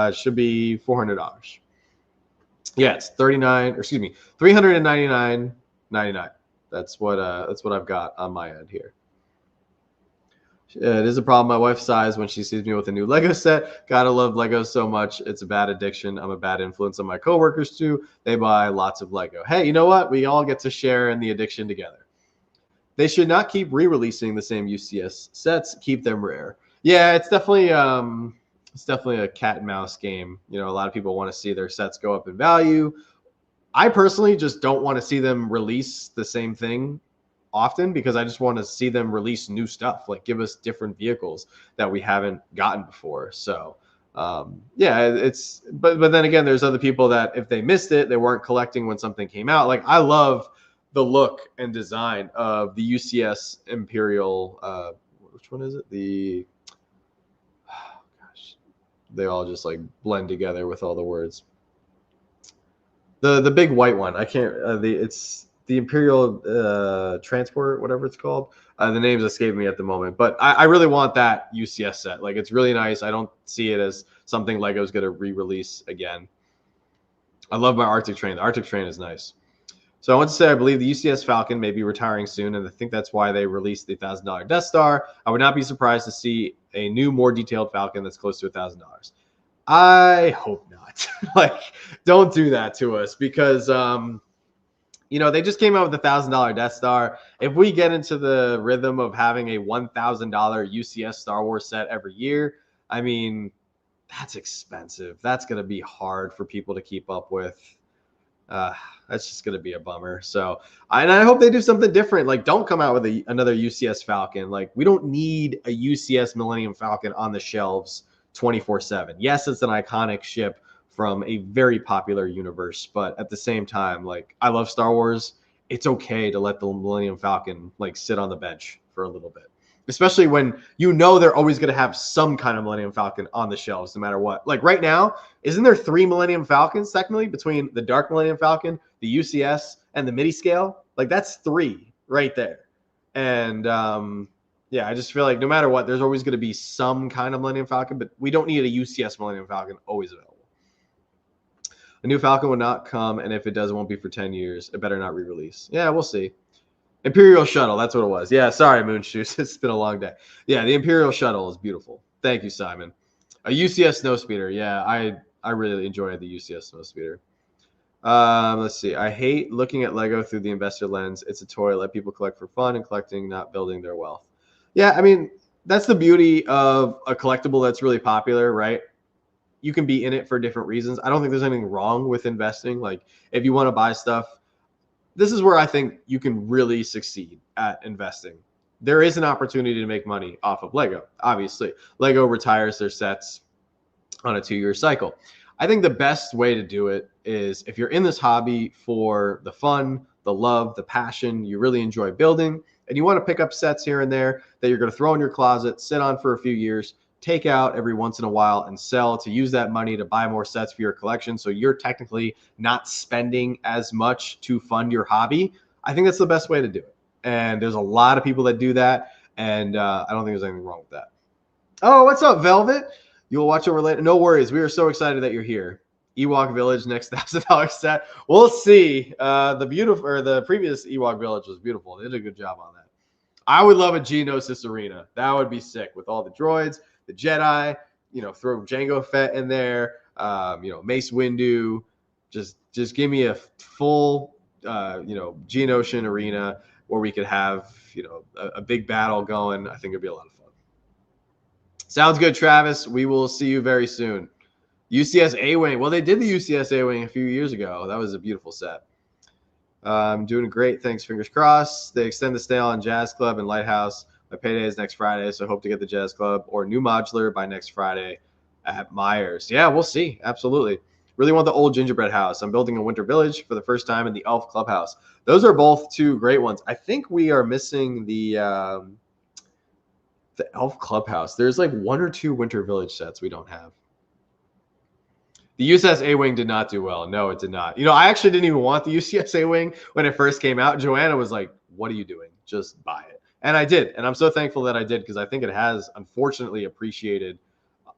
It should be $400. Yeah, it's $399.99. That's what I've got on my end here. It is a problem. My wife sighs when she sees me with a new Lego set. Gotta love Lego so much. It's a bad addiction. I'm a bad influence on my coworkers too. They buy lots of Lego. Hey, you know what? We all get to share in the addiction together. They should not keep re-releasing the same UCS sets. Keep them rare. Yeah, it's definitely a cat and mouse game. A lot of people want to see their sets go up in value. I personally just don't want to see them release the same thing often, because I just want to see them release new stuff, like give us different vehicles that we haven't gotten before. So yeah, but then again, there's other people that if they missed it, they weren't collecting when something came out. Like I love the look and design of the UCS Imperial. Which one is it? They all just like blend together with all the words. The big white one. I can't. It's the Imperial Transport, whatever it's called. The names escape me at the moment, but I really want that UCS set. Like it's really nice. I don't see it as something Lego's gonna re-release again. I love my Arctic Train. The Arctic Train is nice. So I want to say I believe the UCS Falcon may be retiring soon, and I think that's why they released the $1,000 Death Star. I would not be surprised to see a new, more detailed Falcon that's close to $1,000. I hope not. Like, don't do that to us, because they just came out with the $1,000 Death Star. If we get into the rhythm of having a $1,000 UCS Star Wars set every year, I mean, that's expensive. That's going to be hard for people to keep up with. That's just going to be a bummer. So, I hope they do something different. Like, don't come out with another UCS Falcon. Like, we don't need a UCS Millennium Falcon on the shelves 24/7. Yes, it's an iconic ship from a very popular universe, but at the same time, like, I love Star Wars. It's okay to let the Millennium Falcon like sit on the bench for a little bit, especially when they're always going to have some kind of Millennium Falcon on the shelves no matter what. Like right now, isn't there 3 Millennium Falcons technically between the Dark Millennium Falcon, the UCS, and the midi scale? Like that's 3 right there. And Yeah, I just feel like no matter what, there's always going to be some kind of Millennium Falcon, but we don't need a UCS Millennium Falcon always available. A new Falcon will not come, and if it does, it won't be for 10 years. It better not re-release. Yeah, we'll see. Imperial Shuttle, that's what it was. Yeah, sorry, Moonshoes. It's been a long day. Yeah, the Imperial Shuttle is beautiful. Thank you, Simon. A UCS Snowspeeder. Yeah, I really enjoy the UCS Snowspeeder. Let's see. I hate looking at Lego through the investor lens. It's a toy. Let people collect for fun and collecting, not building their wealth. Yeah, I mean, that's the beauty of a collectible that's really popular, right? You can be in it for different reasons. I don't think there's anything wrong with investing. Like, if you want to buy stuff, this is where I think you can really succeed at investing. There is an opportunity to make money off of Lego. Obviously, Lego retires their sets on a 2-year cycle. I think the best way to do it is if you're in this hobby for the fun, the love, the passion, you really enjoy building, and you want to pick up sets here and there that you're going to throw in your closet, sit on for a few years, take out every once in a while and sell to use that money to buy more sets for your collection. So you're technically not spending as much to fund your hobby. I think that's the best way to do it. And there's a lot of people that do that. And I don't think there's anything wrong with that. Oh, what's up, Velvet? You'll watch over later. No worries. We are so excited that you're here. Ewok Village, next $1,000 set. We'll see. The previous Ewok Village was beautiful. They did a good job on that. I would love a Geonosis arena. That would be sick with all the droids, the Jedi. Throw Jango Fett in there. Mace Windu. Just give me a full, Geonosian arena where we could have, a big battle going. I think it'd be a lot of fun. Sounds good, Travis. We will see you very soon. UCS A-Wing. Well, they did the UCS A-Wing a few years ago. That was a beautiful set. I'm doing great. Thanks. Fingers crossed. They extend the sale on Jazz Club and Lighthouse. My payday is next Friday, so I hope to get the Jazz Club or new modular by next Friday at Myers. Yeah, we'll see. Absolutely. Really want the old gingerbread house. I'm building a winter village for the first time in the Elf Clubhouse. Those are both two great ones. I think we are missing the Elf Clubhouse. There's like 1 or 2 winter village sets we don't have. The UCS A-Wing did not do well. No, it did not. I actually didn't even want the UCS A-Wing when it first came out. Joanna was like, what are you doing? Just buy it. And I did. And I'm so thankful that I did because I think it has, unfortunately, appreciated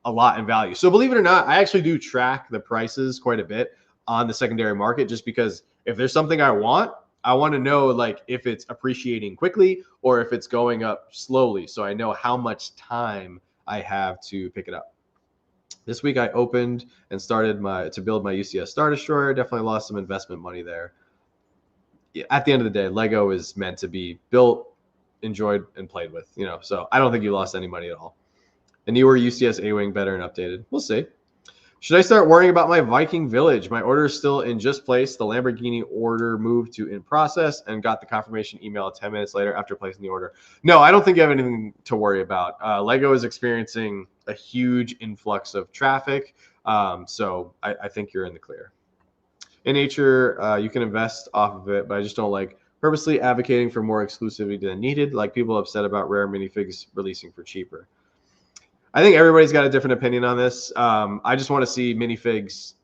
a lot in value. So believe it or not, I actually do track the prices quite a bit on the secondary market just because if there's something I want to know like if it's appreciating quickly or if it's going up slowly. So I know how much time I have to pick it up. This week I opened and started to build my UCS Star Destroyer. Definitely lost some investment money there. At the end of the day, Lego is meant to be built, enjoyed, and played with, so I don't think you lost any money at all. A newer UCS A-Wing, better and updated. We'll see. Should I start worrying about my Viking Village? My order is still in just placed. The Lamborghini order moved to in process and got the confirmation email 10 minutes later after placing the order. No, I don't think you have anything to worry about. Lego is experiencing a huge influx of traffic, so I think you're in the clear. In nature, you can invest off of it, but I just don't like purposely advocating for more exclusivity than needed, like people upset about rare minifigs releasing for cheaper. I think everybody's got a different opinion on this. I just want to see minifigs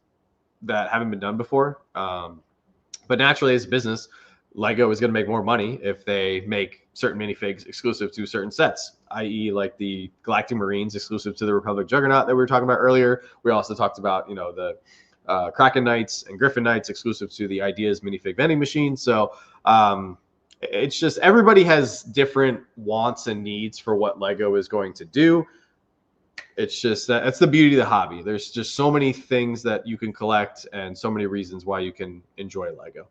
that haven't been done before. But naturally, as a business, Lego is going to make more money if they make certain minifigs exclusive to certain sets, i.e. like the Galactic Marines exclusive to the Republic Juggernaut that we were talking about earlier. We also talked about, the Kraken Knights and Griffin Knights exclusive to the Ideas minifig vending machine. So it's just everybody has different wants and needs for what Lego is going to do. It's just that's the beauty of the hobby. There's just so many things that you can collect and so many reasons why you can enjoy Lego.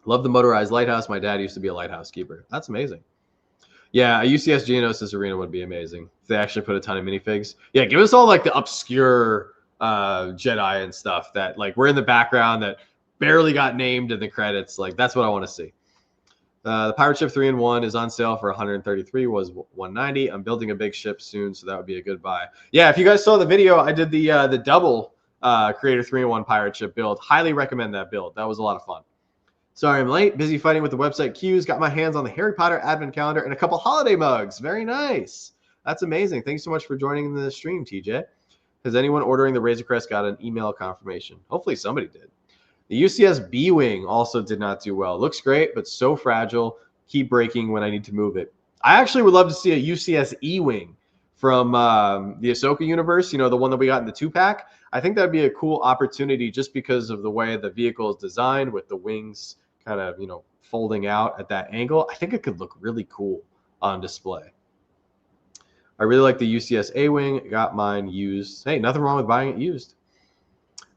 Love the motorized lighthouse. My dad used to be a lighthouse keeper. That's amazing. Yeah, a UCS Geonosis arena would be amazing if they actually put a ton of minifigs. Yeah, give us all like the obscure Jedi and stuff that like we're in the background that barely got named in the credits. Like that's what I want to see. The Pirate Ship 3-in-1 is on sale for $133, was $190. I'm building a big ship soon, so that would be a good buy. Yeah, if you guys saw the video, I did the double Creator 3-in-1 Pirate Ship build. Highly recommend that build. That was a lot of fun. Sorry I'm late. Busy fighting with the website queues. Got my hands on the Harry Potter Advent Calendar and a couple holiday mugs. Very nice. That's amazing. Thanks so much for joining the stream, TJ. Has anyone ordering the Razer Crest got an email confirmation? Hopefully somebody did. The UCS B-Wing also did not do well. Looks great, but so fragile. Keep breaking when I need to move it. I actually would love to see a UCS E-Wing from the Ahsoka universe, you know, the one that we got in the 2-pack. I think that'd be a cool opportunity just because of the way the vehicle is designed with the wings kind of, you know, folding out at that angle. I think it could look really cool on display. I really like the UCS A-Wing. Got mine used. Hey, nothing wrong with buying it used.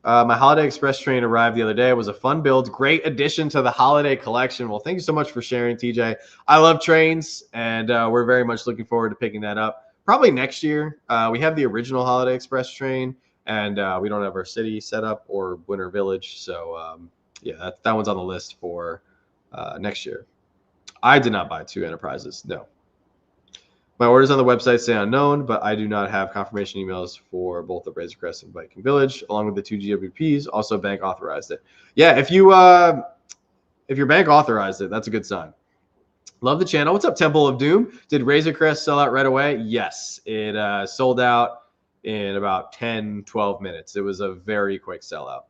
My Holiday Express train arrived the other day. It was a fun build. Great addition to the holiday collection. Well, thank you so much for sharing, TJ. I love trains, and we're very much looking forward to picking that up. Probably next year. We have the original Holiday Express train, and we don't have our city set up or Winter Village. So, yeah, that one's on the list for next year. I did not buy 2 Enterprises. No. My orders on the website say unknown, but I do not have confirmation emails for both the Razer Crest and Viking Village, along with the 2 GWPs. Also, bank authorized it. Yeah, if your bank authorized it, that's a good sign. Love the channel. What's up, Temple of Doom? Did Razer Crest sell out right away? Yes, it sold out in about 10, 12 minutes. It was a very quick sellout.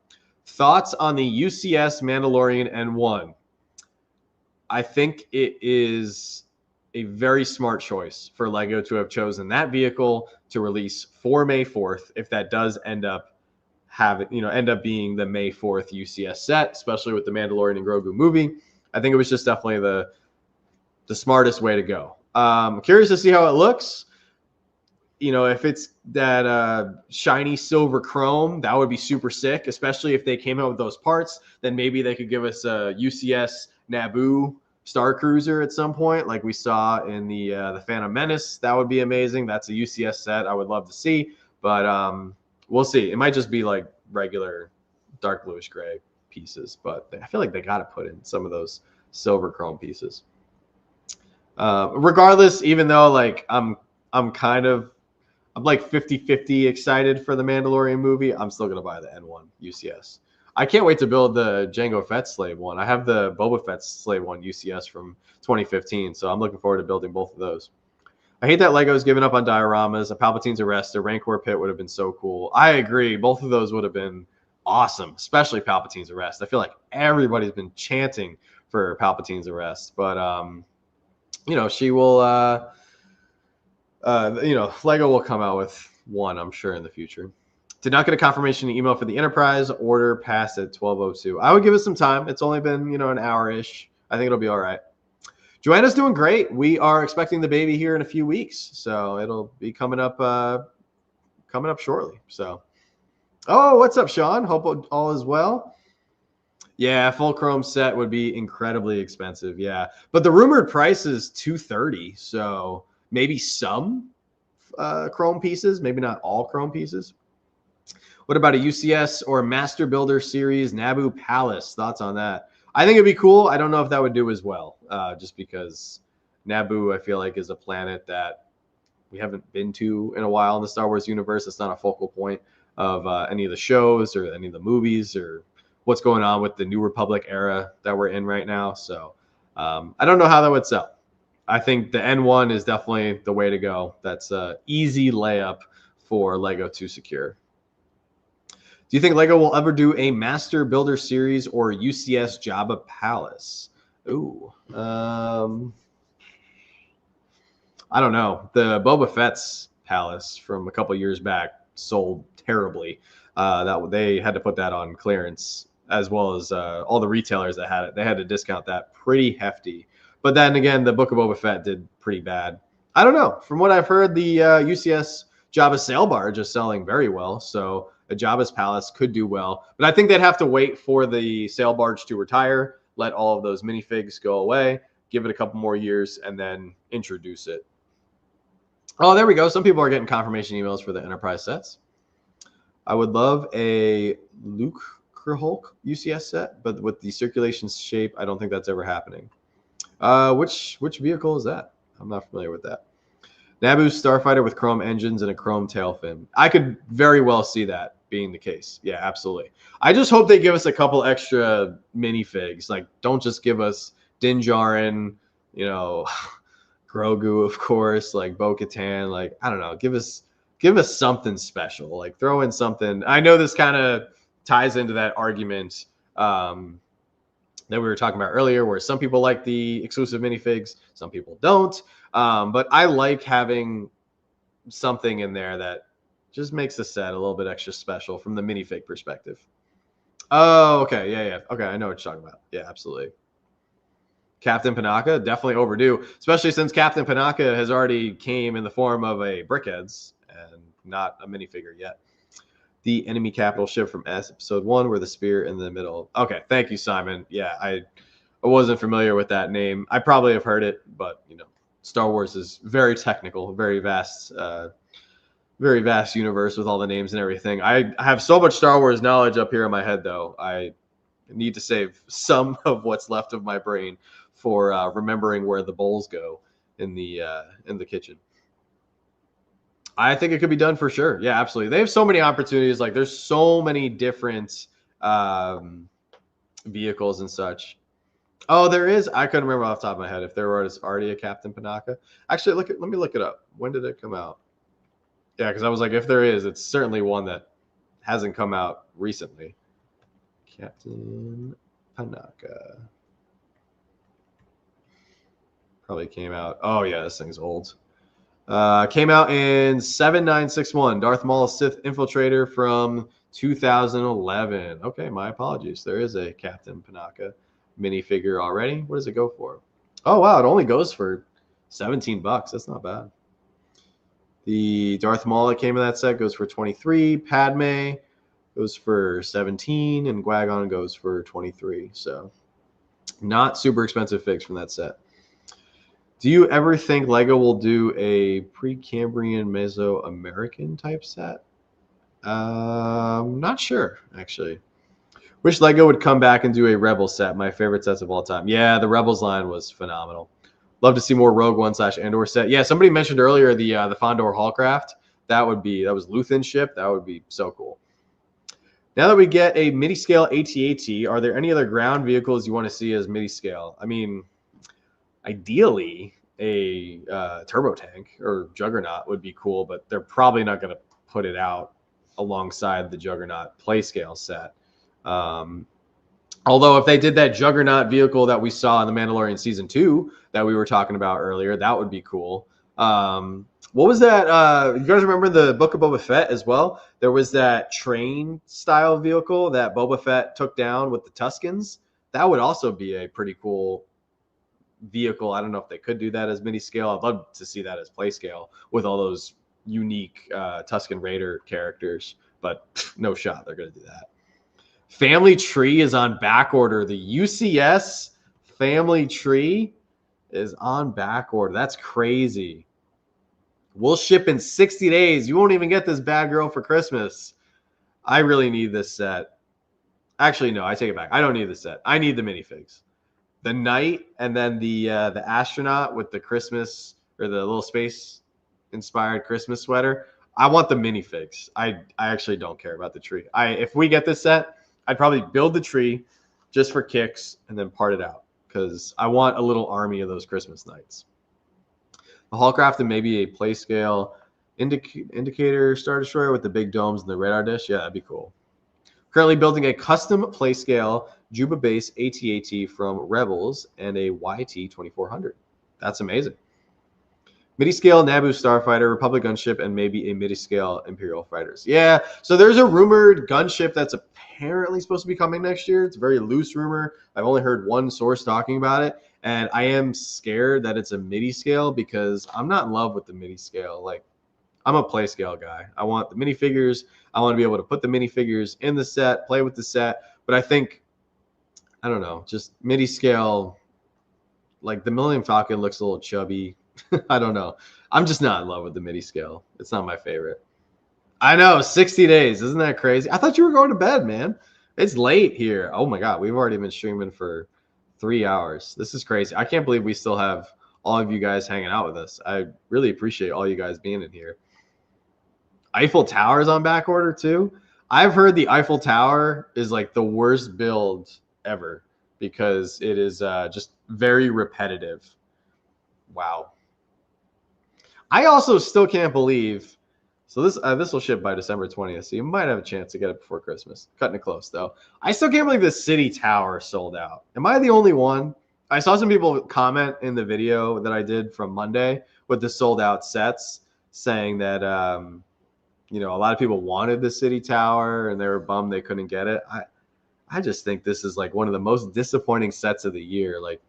Thoughts on the UCS Mandalorian N1? I think it is a very smart choice for LEGO to have chosen that vehicle to release for May 4th. If that does end up being the May 4th UCS set, especially with the Mandalorian and Grogu movie, I think it was just definitely the smartest way to go. Curious to see how it looks. You know, if it's that shiny silver chrome, that would be super sick, especially if they came out with those parts. Then maybe they could give us a UCS Naboo Star Cruiser at some point, like we saw in the Phantom Menace. That would be amazing. That's a UCS set I would love to see, but we'll see. It might just be like regular dark bluish gray pieces, but I feel like they got to put in some of those silver chrome pieces. Regardless, even though like I'm like 50-50 excited for the Mandalorian movie, I'm still gonna buy the N1 UCS. I can't wait to build the Jango Fett slave one. I have the Boba Fett slave one UCS from 2015, so I'm looking forward to building both of those. I hate that LEGO's given up on dioramas. A Palpatine's arrest, a Rancor pit would have been so cool. I agree. Both of those would have been awesome, especially Palpatine's arrest. I feel like everybody's been chanting for Palpatine's arrest, but you know, she will. You know, LEGO will come out with one, I'm sure, in the future. Did not get a confirmation email for the Enterprise. Order passed at 12:02. I would give it some time. It's only been, you know, an hour-ish. I think it'll be all right. Joanna's doing great. We are expecting the baby here in a few weeks, so it'll be coming up shortly. So, oh, what's up, Sean? Hope all is well. Yeah, full chrome set would be incredibly expensive. Yeah, but the rumored price is $230. So maybe some chrome pieces, maybe not all chrome pieces. What about a UCS or a Master Builder Series Naboo Palace? Thoughts on that? I think it'd be cool. I don't know if that would do as well, just because Naboo, I feel like, is a planet that we haven't been to in a while in the Star Wars universe. It's not a focal point of any of the shows or any of the movies or what's going on with the New Republic era that we're in right now. So I don't know how that would sell. I think the N1 is definitely the way to go. That's an easy layup for LEGO to secure. Do you think LEGO will ever do a Master Builder Series or UCS Jabba Palace? Ooh. I don't know. The Boba Fett's Palace from a couple years back sold terribly. That they had to put that on clearance, as well as all the retailers that had it. They had to discount that pretty hefty. But then again, the Book of Boba Fett did pretty bad. I don't know. From what I've heard, the UCS Jabba sail barge is selling very well. So a Jabba's Palace could do well. But I think they'd have to wait for the sail barge to retire, let all of those minifigs go away, give it a couple more years, and then introduce it. Oh, there we go. Some people are getting confirmation emails for the Enterprise sets. I would love a Luke Hulk UCS set, but with the circulation shape, I don't think that's ever happening. Which vehicle is that? I'm not familiar with that. Naboo Starfighter with chrome engines and a chrome tail fin. I could very well see that being the case. Yeah, absolutely. I just hope they give us a couple extra minifigs. Like, don't just give us Din Djarin, you know, Grogu, of course, like Bo-Katan. Like, I don't know. Give us something special. Like, throw in something. I know this kind of ties into that argument that we were talking about earlier, where some people like the exclusive minifigs, some people don't. But I like having something in there that just makes the set a little bit extra special from the minifig perspective. Oh, okay. Yeah. Okay. I know what you're talking about. Yeah, absolutely. Captain Panaka, definitely overdue, especially since Captain Panaka has already came in the form of a Brickheads and not a minifigure yet. The enemy capital ship from S episode 1 where the spear in the middle. Okay, thank you, Simon. Yeah, I wasn't familiar with that name. I probably have heard it, but Star Wars is very technical, very vast universe with all the names and everything. I have so much Star Wars knowledge up here in my head, though. I need to save some of what's left of my brain for remembering where the bowls go in the kitchen. I think it could be done for sure. Yeah, absolutely. They have so many opportunities. Like there's so many different vehicles and such. Oh, there is. I couldn't remember off the top of my head if there was already a Captain Panaka. Actually, let me look it up. When did it come out? Yeah, because I was like, if there is, it's certainly one that hasn't come out recently. Captain Panaka. Probably came out. Oh yeah, this thing's old. Came out in 7961. Darth Maul Sith Infiltrator from 2011. Okay, my apologies. There is a Captain Panaka minifigure already. What does it go for? Oh wow, it only goes for $17. That's not bad. The Darth Maul that came in that set goes for 23. Padme goes for 17, and Qui-Gon goes for 23. So not super expensive figs from that set. Do you ever think LEGO will do a Precambrian Mesoamerican type set? Not sure, actually. Wish LEGO would come back and do a Rebel set. My favorite sets of all time. Yeah, the Rebels line was phenomenal. Love to see more Rogue One / Andor set. Yeah, somebody mentioned earlier the Fondor Hallcraft. That was Luthen's ship. That would be so cool. Now that we get a midi scale AT-AT, are there any other ground vehicles you want to see as midi scale? I mean, ideally, a turbo tank or Juggernaut would be cool, but they're probably not going to put it out alongside the Juggernaut play scale set. Although if they did that Juggernaut vehicle that we saw in The Mandalorian Season 2 that we were talking about earlier, that would be cool. What was that? You guys remember the Book of Boba Fett as well? There was that train style vehicle that Boba Fett took down with the Tuskens. That would also be a pretty cool vehicle. I don't know if they could do that as mini scale. I'd love to see that as play scale with all those unique Tusken Raider characters, but no shot they're going to do that. Family Tree is on back order. The UCS Family Tree is on back order. That's crazy. We'll ship in 60 days. You won't even get this bad girl for Christmas. I really need this set. Actually, no, I take it back. I don't need this set. I need the minifigs. The knight and then the astronaut with the Christmas or the little space inspired Christmas sweater. I want the minifigs. I actually don't care about the tree. If we get this set, I'd probably build the tree just for kicks and then part it out because I want a little army of those Christmas knights. The Hallcraft and maybe a play scale indicator Star Destroyer with the big domes and the radar dish. Yeah, that'd be cool. Currently building a custom play scale Juba base AT-AT from Rebels and a YT 2400. That's amazing. Midi scale Naboo Starfighter, Republic gunship, and maybe a midi scale Imperial fighters. Yeah, so there's a rumored gunship that's apparently supposed to be coming next year. It's a very loose rumor. I've only heard one source talking about it, and I am scared that it's a midi scale because I'm not in love with the midi scale. Like, I'm a play scale guy. I want the minifigures. I want to be able to put the minifigures in the set, play with the set. But I think, I don't know, just midi scale, like the Millennium Falcon looks a little chubby. I don't know. I'm just not in love with the midi scale. It's not my favorite. I know, 60 days. Isn't that crazy? I thought you were going to bed, man. It's late here. Oh my God. We've already been streaming for 3 hours. This is crazy. I can't believe we still have all of you guys hanging out with us. I really appreciate all you guys being in here. Eiffel Tower is on back order too. I've heard the Eiffel Tower is like the worst build ever because it is just very repetitive. Wow. I also still can't believe So this will ship by December 20th, so you might have a chance to get it before Christmas. Cutting it close, though. I still can't believe the City Tower sold out. Am I the only one? I saw some people comment in the video that I did from Monday with the sold out sets, saying that you know, a lot of people wanted the City Tower and they were bummed they couldn't get it. I just think this is like one of the most disappointing sets of the year. Like,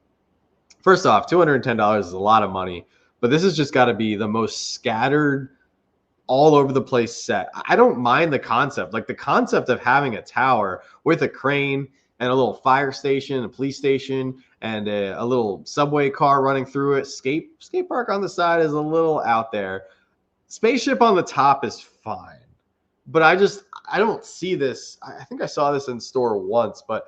first off, $210 is a lot of money, but this has just got to be the most scattered, all over the place set. I don't mind the concept. Like the concept of having a tower with a crane and a little fire station, a police station, and a little subway car running through it. Skate park on the side is a little out there. Spaceship on the top is fine. But I don't see this. I think I saw this in store once, but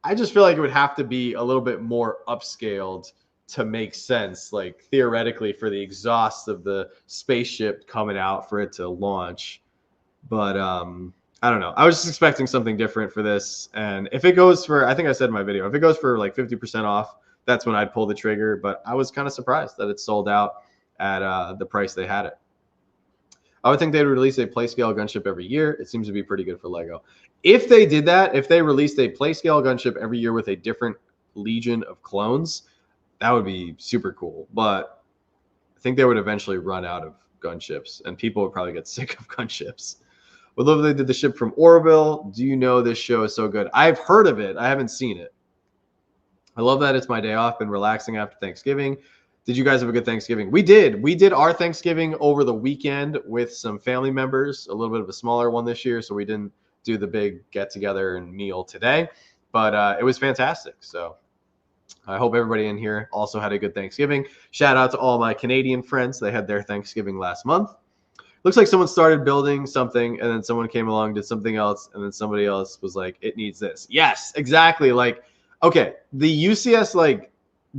I just feel like it would have to be a little bit more upscaled to make sense, like theoretically, for the exhaust of the spaceship coming out for it to launch. But I don't know. I was just expecting something different for this. And if it goes for, I think I said in my video, if it goes for like 50% off, that's when I'd pull the trigger. But I was kind of surprised that it sold out at the price they had it. I would think they'd release a play scale gunship every year. It seems to be pretty good for Lego. If they did that, if they released a play scale gunship every year with a different legion of clones, that would be super cool. But I think they would eventually run out of gunships, and people would probably get sick of gunships. Would love if they did the ship from Orville. Do you know this show is so good? I've heard of it. I haven't seen it. I love that it's my day off. Been relaxing after Thanksgiving. Did you guys have a good Thanksgiving? We did. We did our Thanksgiving over the weekend with some family members, a little bit of a smaller one this year, so we didn't do the big get-together and meal today. But it was fantastic. So I hope everybody in here also had a good Thanksgiving. Shout out to all my Canadian friends. They had their Thanksgiving last month. Looks like someone started building something, and then someone came along, did something else, and then somebody else was like, it needs this. Yes, exactly. Like, okay, the UCS, like,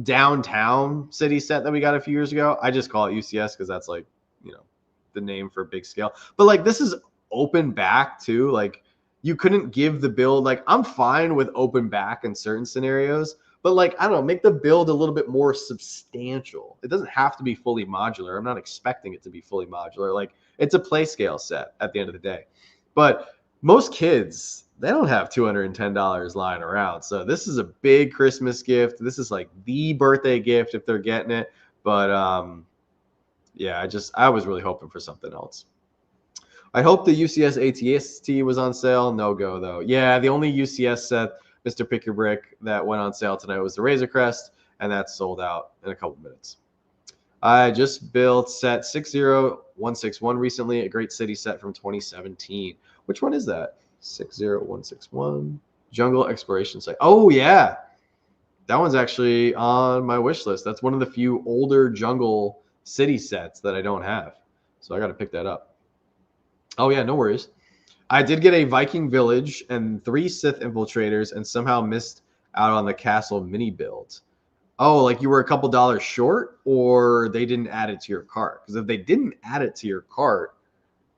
downtown city set that we got a few years ago, I just call it UCS because that's, like, you know, the name for big scale. But, like, this is open back, too. Like, you couldn't give the build. Like, I'm fine with open back in certain scenarios, but, like, I don't know, make the build a little bit more substantial. It doesn't have to be fully modular. I'm not expecting it to be fully modular. Like, it's a play scale set at the end of the day. But most kids, they don't have $210 lying around. So this is a big Christmas gift. This is like the birthday gift if they're getting it. But yeah, I was really hoping for something else. I hope the UCS ATST was on sale. No go, though. Yeah, the only UCS set, Mr. Pick Your Brick, that went on sale tonight was the Razer Crest, and that's sold out in a couple minutes. I just built set 60161 recently, a great city set from 2017. Which one is that? 60161 Jungle Exploration Site. Oh, yeah. That one's actually on my wish list. That's one of the few older jungle city sets that I don't have. So I got to pick that up. Oh, yeah, no worries. I did get a Viking Village and 3 Sith Infiltrators and somehow missed out on the castle mini build. Oh, like you were a couple dollars short, or they didn't add it to your cart? Because if they didn't add it to your cart,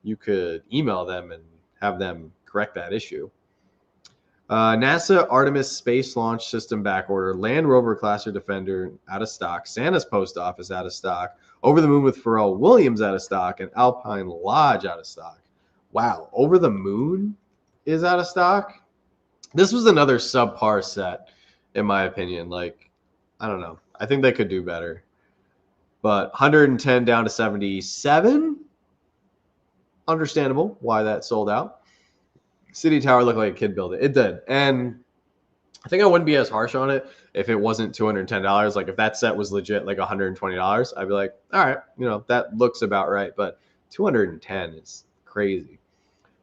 you could email them and have them correct that issue. NASA Artemis Space Launch System backorder, Land Rover Classer Defender out of stock, Santa's Post Office out of stock, Over the Moon with Pharrell Williams out of stock, and Alpine Lodge out of stock. Wow, Over the Moon is out of stock? This was another subpar set, in my opinion. Like, I don't know. I think they could do better. But 110 down to 77. Understandable why that sold out. City Tower looked like a kid built it. It did. And I think I wouldn't be as harsh on it if it wasn't $210. Like, if that set was legit like $120, I'd be like, all right, you know, that looks about right. But 210 is crazy.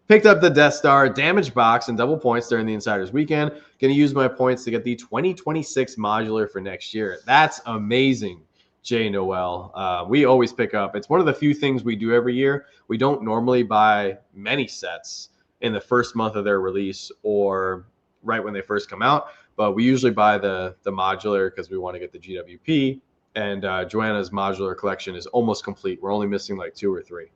Picked up the Death Star damage box and double points during the Insiders weekend. Going to use my points to get the 2026 modular for next year. That's amazing, Jay Noel. We always pick up. It's one of the few things we do every year. We don't normally buy many sets in the first month of their release or right when they first come out, but we usually buy the modular because we want to get the GWP. And Joanna's modular collection is almost complete. We're only missing like 2 or 3.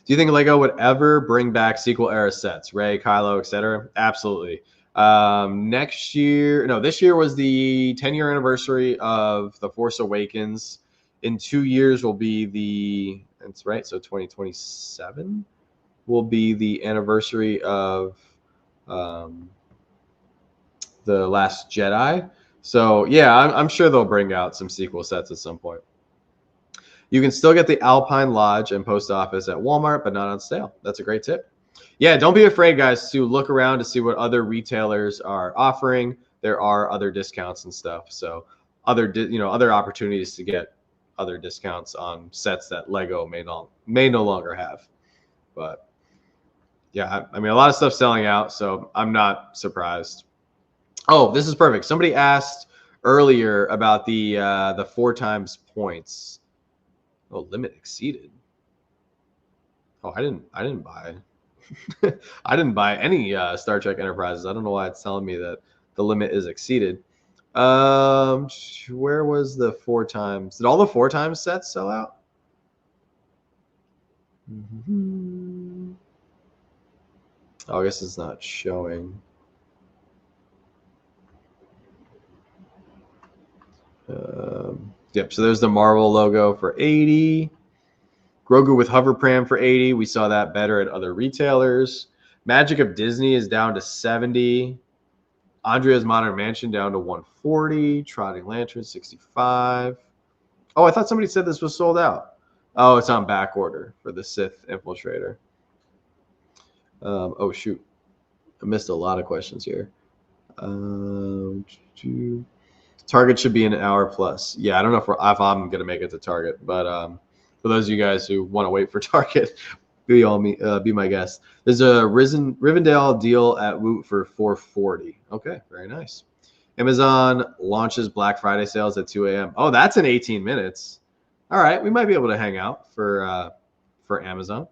Do you think Lego would ever bring back sequel era sets, Rey, Kylo, etc.? Absolutely. This year was the 10-year anniversary of The Force Awakens. In 2 years will be the That's right. So 2027 will be the anniversary of The Last Jedi. So yeah, I'm sure they'll bring out some sequel sets at some point. You can still get the Alpine Lodge and Post Office at Walmart, but not on sale. That's a great tip. Yeah, don't be afraid, guys, to look around to see what other retailers are offering. There are other discounts and stuff. So other opportunities to get other discounts on sets that Lego may no longer have. But yeah, I mean, a lot of stuff selling out, so I'm not surprised. Oh, this is perfect. Somebody asked earlier about the 4 times points. Oh, limit exceeded. Oh, I didn't buy. I didn't buy any Star Trek Enterprises. I don't know why it's telling me that the limit is exceeded. Where was the 4 times? Did all the 4 times sets sell out? Oh, I guess it's not showing. Yep. So there's the Marvel logo for 80. Grogu with hover pram for 80. We saw that better at other retailers. Magic of Disney is down to 70. Andrea's Modern Mansion down to 140. Trotting Lantern 65. Oh, I thought somebody said this was sold out. Oh, it's on back order for the Sith Infiltrator. Oh shoot, I missed a lot of questions here. Target should be an hour plus. Yeah, I don't know if I'm gonna make it to Target, but for those of you guys who want to wait for Target, be my guest. There's a Rivendell deal at Woot for $440. Okay, very nice. Amazon launches Black Friday sales at 2 a.m. Oh, that's in 18 minutes. All right, we might be able to hang out for Amazon.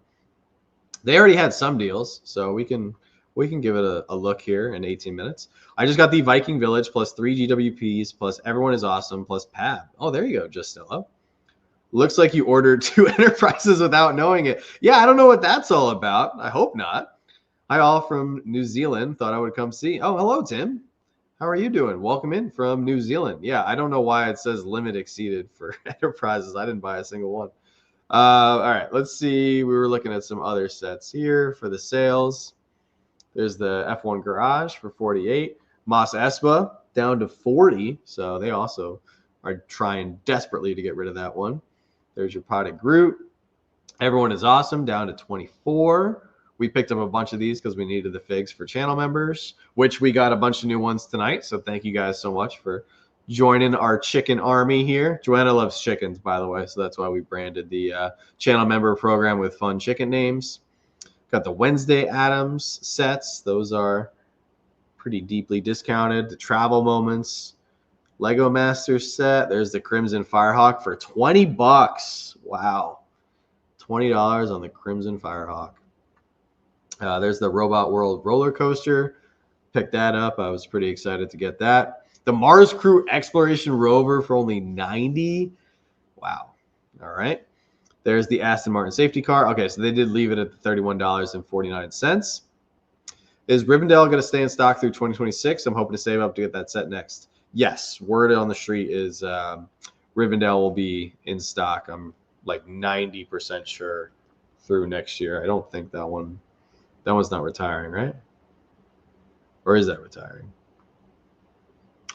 They already had some deals, so we can give it a look here in 18 minutes. I just got the Viking Village plus 3 GWPs plus Everyone is Awesome plus Pab. Oh, there you go, Justillo. Looks like you ordered 2 Enterprises without knowing it. Yeah, I don't know what that's all about. I hope not. Hi, all from New Zealand. Thought I would come see. Oh, hello, Tim. How are you doing? Welcome in from New Zealand. Yeah, I don't know why it says limit exceeded for Enterprises. I didn't buy a single one. All right, let's see. We were looking at some other sets here for the sales. There's the F1 Garage for 48. Mos Espa down to 40. So they also are trying desperately to get rid of that one. There's your Potted Groot. Everyone is Awesome down to 24. We picked up a bunch of these because we needed the figs for channel members, which we got a bunch of new ones tonight. So thank you guys so much for joining our chicken army here. Joanna loves chickens, by the way. So that's why we branded the channel member program with fun chicken names. Got the Wednesday Addams sets. Those are pretty deeply discounted. The Travel Moments. Lego Masters set. There's the Crimson Firehawk for 20 bucks. Wow. $20 on the Crimson Firehawk. There's the Robot World roller coaster. Picked that up. I was pretty excited to get that. The Mars Crew Exploration Rover for only 90. Wow. All right. There's the Aston Martin safety car. Okay, so they did leave it at $31.49. Is Rivendell going to stay in stock through 2026? I'm hoping to save up to get that set next. Yes, word on the street is Rivendell will be in stock. I'm like 90% sure through next year. I don't think that one's not retiring, right? Or is that retiring?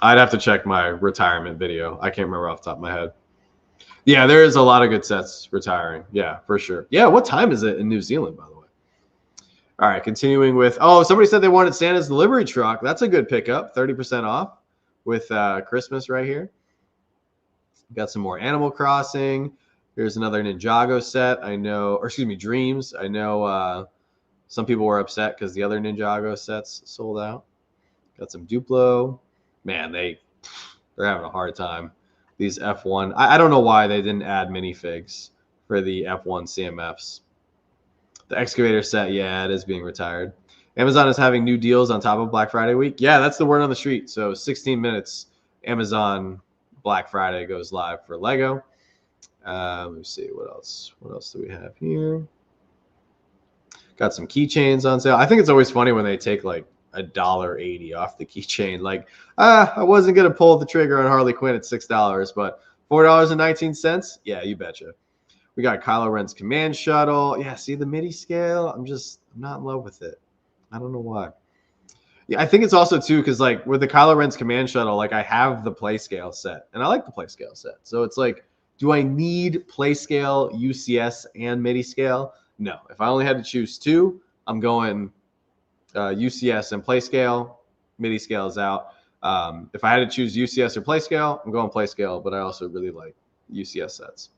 I'd have to check my retirement video. I can't remember off the top of my head. Yeah, there is a lot of good sets retiring. Yeah, for sure. Yeah, what time is it in New Zealand, by the way? All right, continuing with, oh, somebody said they wanted Santa's delivery truck. That's a good pickup, 30% off with Christmas right here. Got some more Animal Crossing. Here's another Ninjago set. I know, or excuse me, Dreams. I know some people were upset because the other Ninjago sets sold out. Got some Duplo. Man, they're having a hard time. These F1. I don't know why they didn't add minifigs for the F1 CMFs. The excavator set, yeah, it is being retired. Amazon is having new deals on top of Black Friday week. Yeah, that's the word on the street. So 16 minutes, Amazon Black Friday goes live for Lego. Let me see, what else? What else do we have here? Got some keychains on sale. I think it's always funny when they take like $1.80 off the keychain. Like, I wasn't gonna pull the trigger on Harley Quinn at $6, but $4.19. Yeah, you betcha. We got Kylo Ren's command shuttle. Yeah, see the MIDI scale? I'm not in love with it. I don't know why. Yeah, I think it's also too because like with the Kylo Ren's command shuttle, like I have the play scale set, and I like the play scale set. So it's like, do I need play scale, UCS, and MIDI scale? No. If I only had to choose two, I'm going UCS and play scale. MIDI scale is out. If I had to choose UCS or play scale, I'm going play scale, but I also really like UCS sets.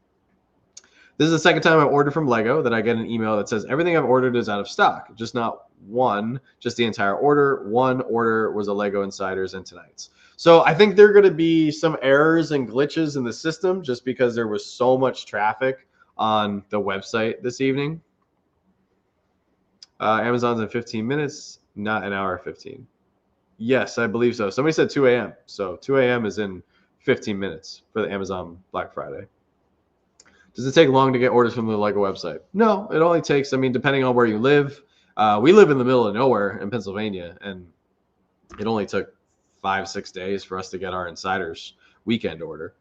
This is the second time I've ordered from Lego that I get an email that says everything I've ordered is out of stock, just not one, just the entire order. One order was a Lego Insiders and tonight's. So I think there are going to be some errors and glitches in the system just because there was so much traffic on the website this evening. Amazon's in 15 minutes, not an hour 15. Yes, I believe so. Somebody said 2 a.m. So 2 a.m. is in 15 minutes for the Amazon Black Friday. Does it take long to get orders from the Lego website? No, it only takes, I mean, depending on where you live. We live in the middle of nowhere in Pennsylvania, and it only took 5-6 days for us to get our Insiders weekend order.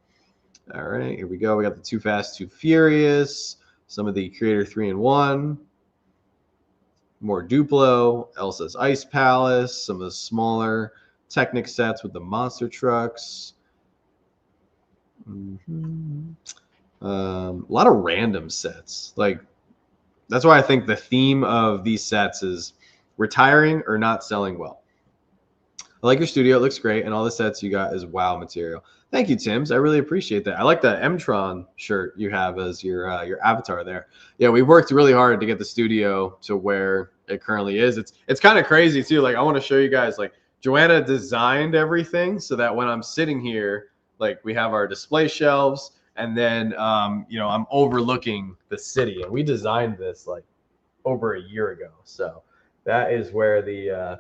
All right, here we go. We got the Too Fast, Too Furious, some of the Creator 3-in-1, more Duplo, Elsa's Ice Palace, some of the smaller Technic sets with the monster trucks. A lot of random sets. Like, that's why I think the theme of these sets is retiring or not selling well. I like your studio. It looks great. And all the sets you got is wow material. Thank you, Tims. I really appreciate that. I like the M-Tron shirt you have as your avatar there. Yeah, we worked really hard to get the studio to where it currently is. It's kind of crazy too. Like, I want to show you guys, like, Joanna designed everything so that when I'm sitting here, like, we have our display shelves, and then you know, I'm overlooking the city. And we designed this like over a year ago. So that is where the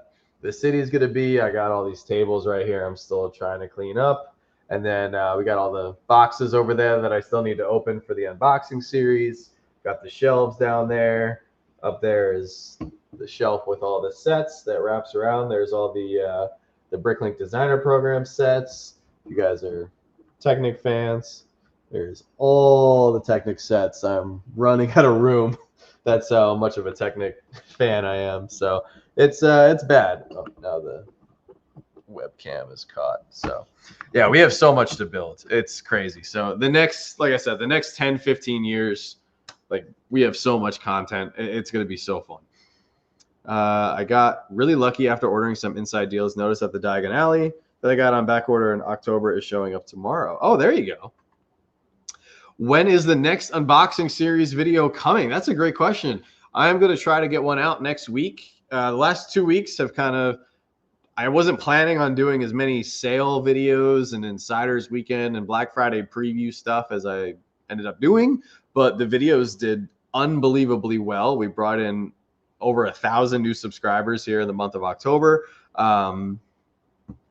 city is going to be. I got all these tables right here I'm still trying to clean up. And then we got all the boxes over there that I still need to open for the unboxing series. Got the shelves down there. Up there is the shelf with all the sets that wraps around. There's all the Bricklink Designer Program sets. You guys are Technic fans. There's all the Technic sets. I'm running out of room. That's how much of a Technic fan I am. So it's bad. Oh, now the webcam is caught. So yeah, we have so much to build. It's crazy. So the next, like I said, the next 10-15 years, like, we have so much content. It's going to be so fun. I got really lucky after ordering some inside deals. Noticed that the Diagon Alley that I got on back order in October is showing up tomorrow. Oh, there you go. When is the next unboxing series video coming? That's a great question. I'm going to try to get one out next week. The last 2 weeks have kind of, I wasn't planning on doing as many sale videos and Insiders Weekend and Black Friday preview stuff as I ended up doing, but the videos did unbelievably well. We brought in over 1,000 new subscribers here in the month of October.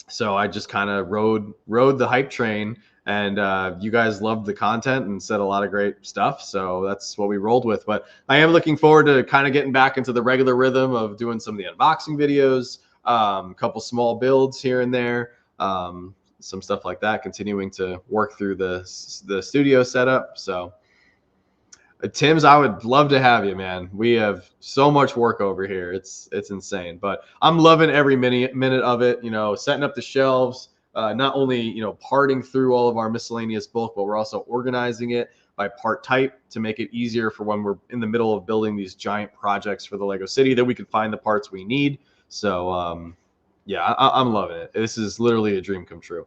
So I just kind of rode the hype train, and you guys loved the content and said a lot of great stuff. So that's what we rolled with. But I am looking forward to kind of getting back into the regular rhythm of doing some of the unboxing videos, a couple small builds here and there, some stuff like that, continuing to work through the studio setup. So Tim's, I would love to have you, man. We have so much work over here. It's insane, but I'm loving every minute of it. You know, setting up the shelves, not only, you know, parting through all of our miscellaneous bulk, but we're also organizing it by part type to make it easier for when we're in the middle of building these giant projects for the Lego City that we can find the parts we need. So yeah, I'm loving it. This is literally a dream come true.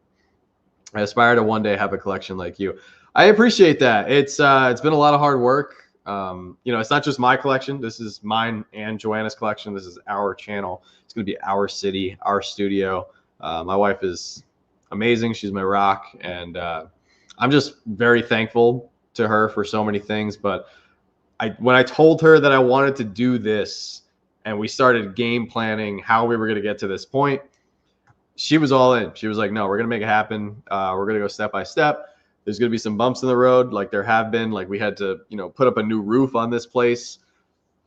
I aspire to one day have a collection like you. I appreciate that. It's been a lot of hard work. You know, it's not just my collection. This is mine and Joanna's collection. This is our channel. It's going to be our city, our studio. My wife is amazing. She's my rock. And I'm just very thankful to her for so many things. But when I told her that I wanted to do this and we started game planning how we were going to get to this point, she was all in. She was like, no, we're going to make it happen. We're going to go step by step. There's going to be some bumps in the road, like there have been. Like, we had to, you know, put up a new roof on this place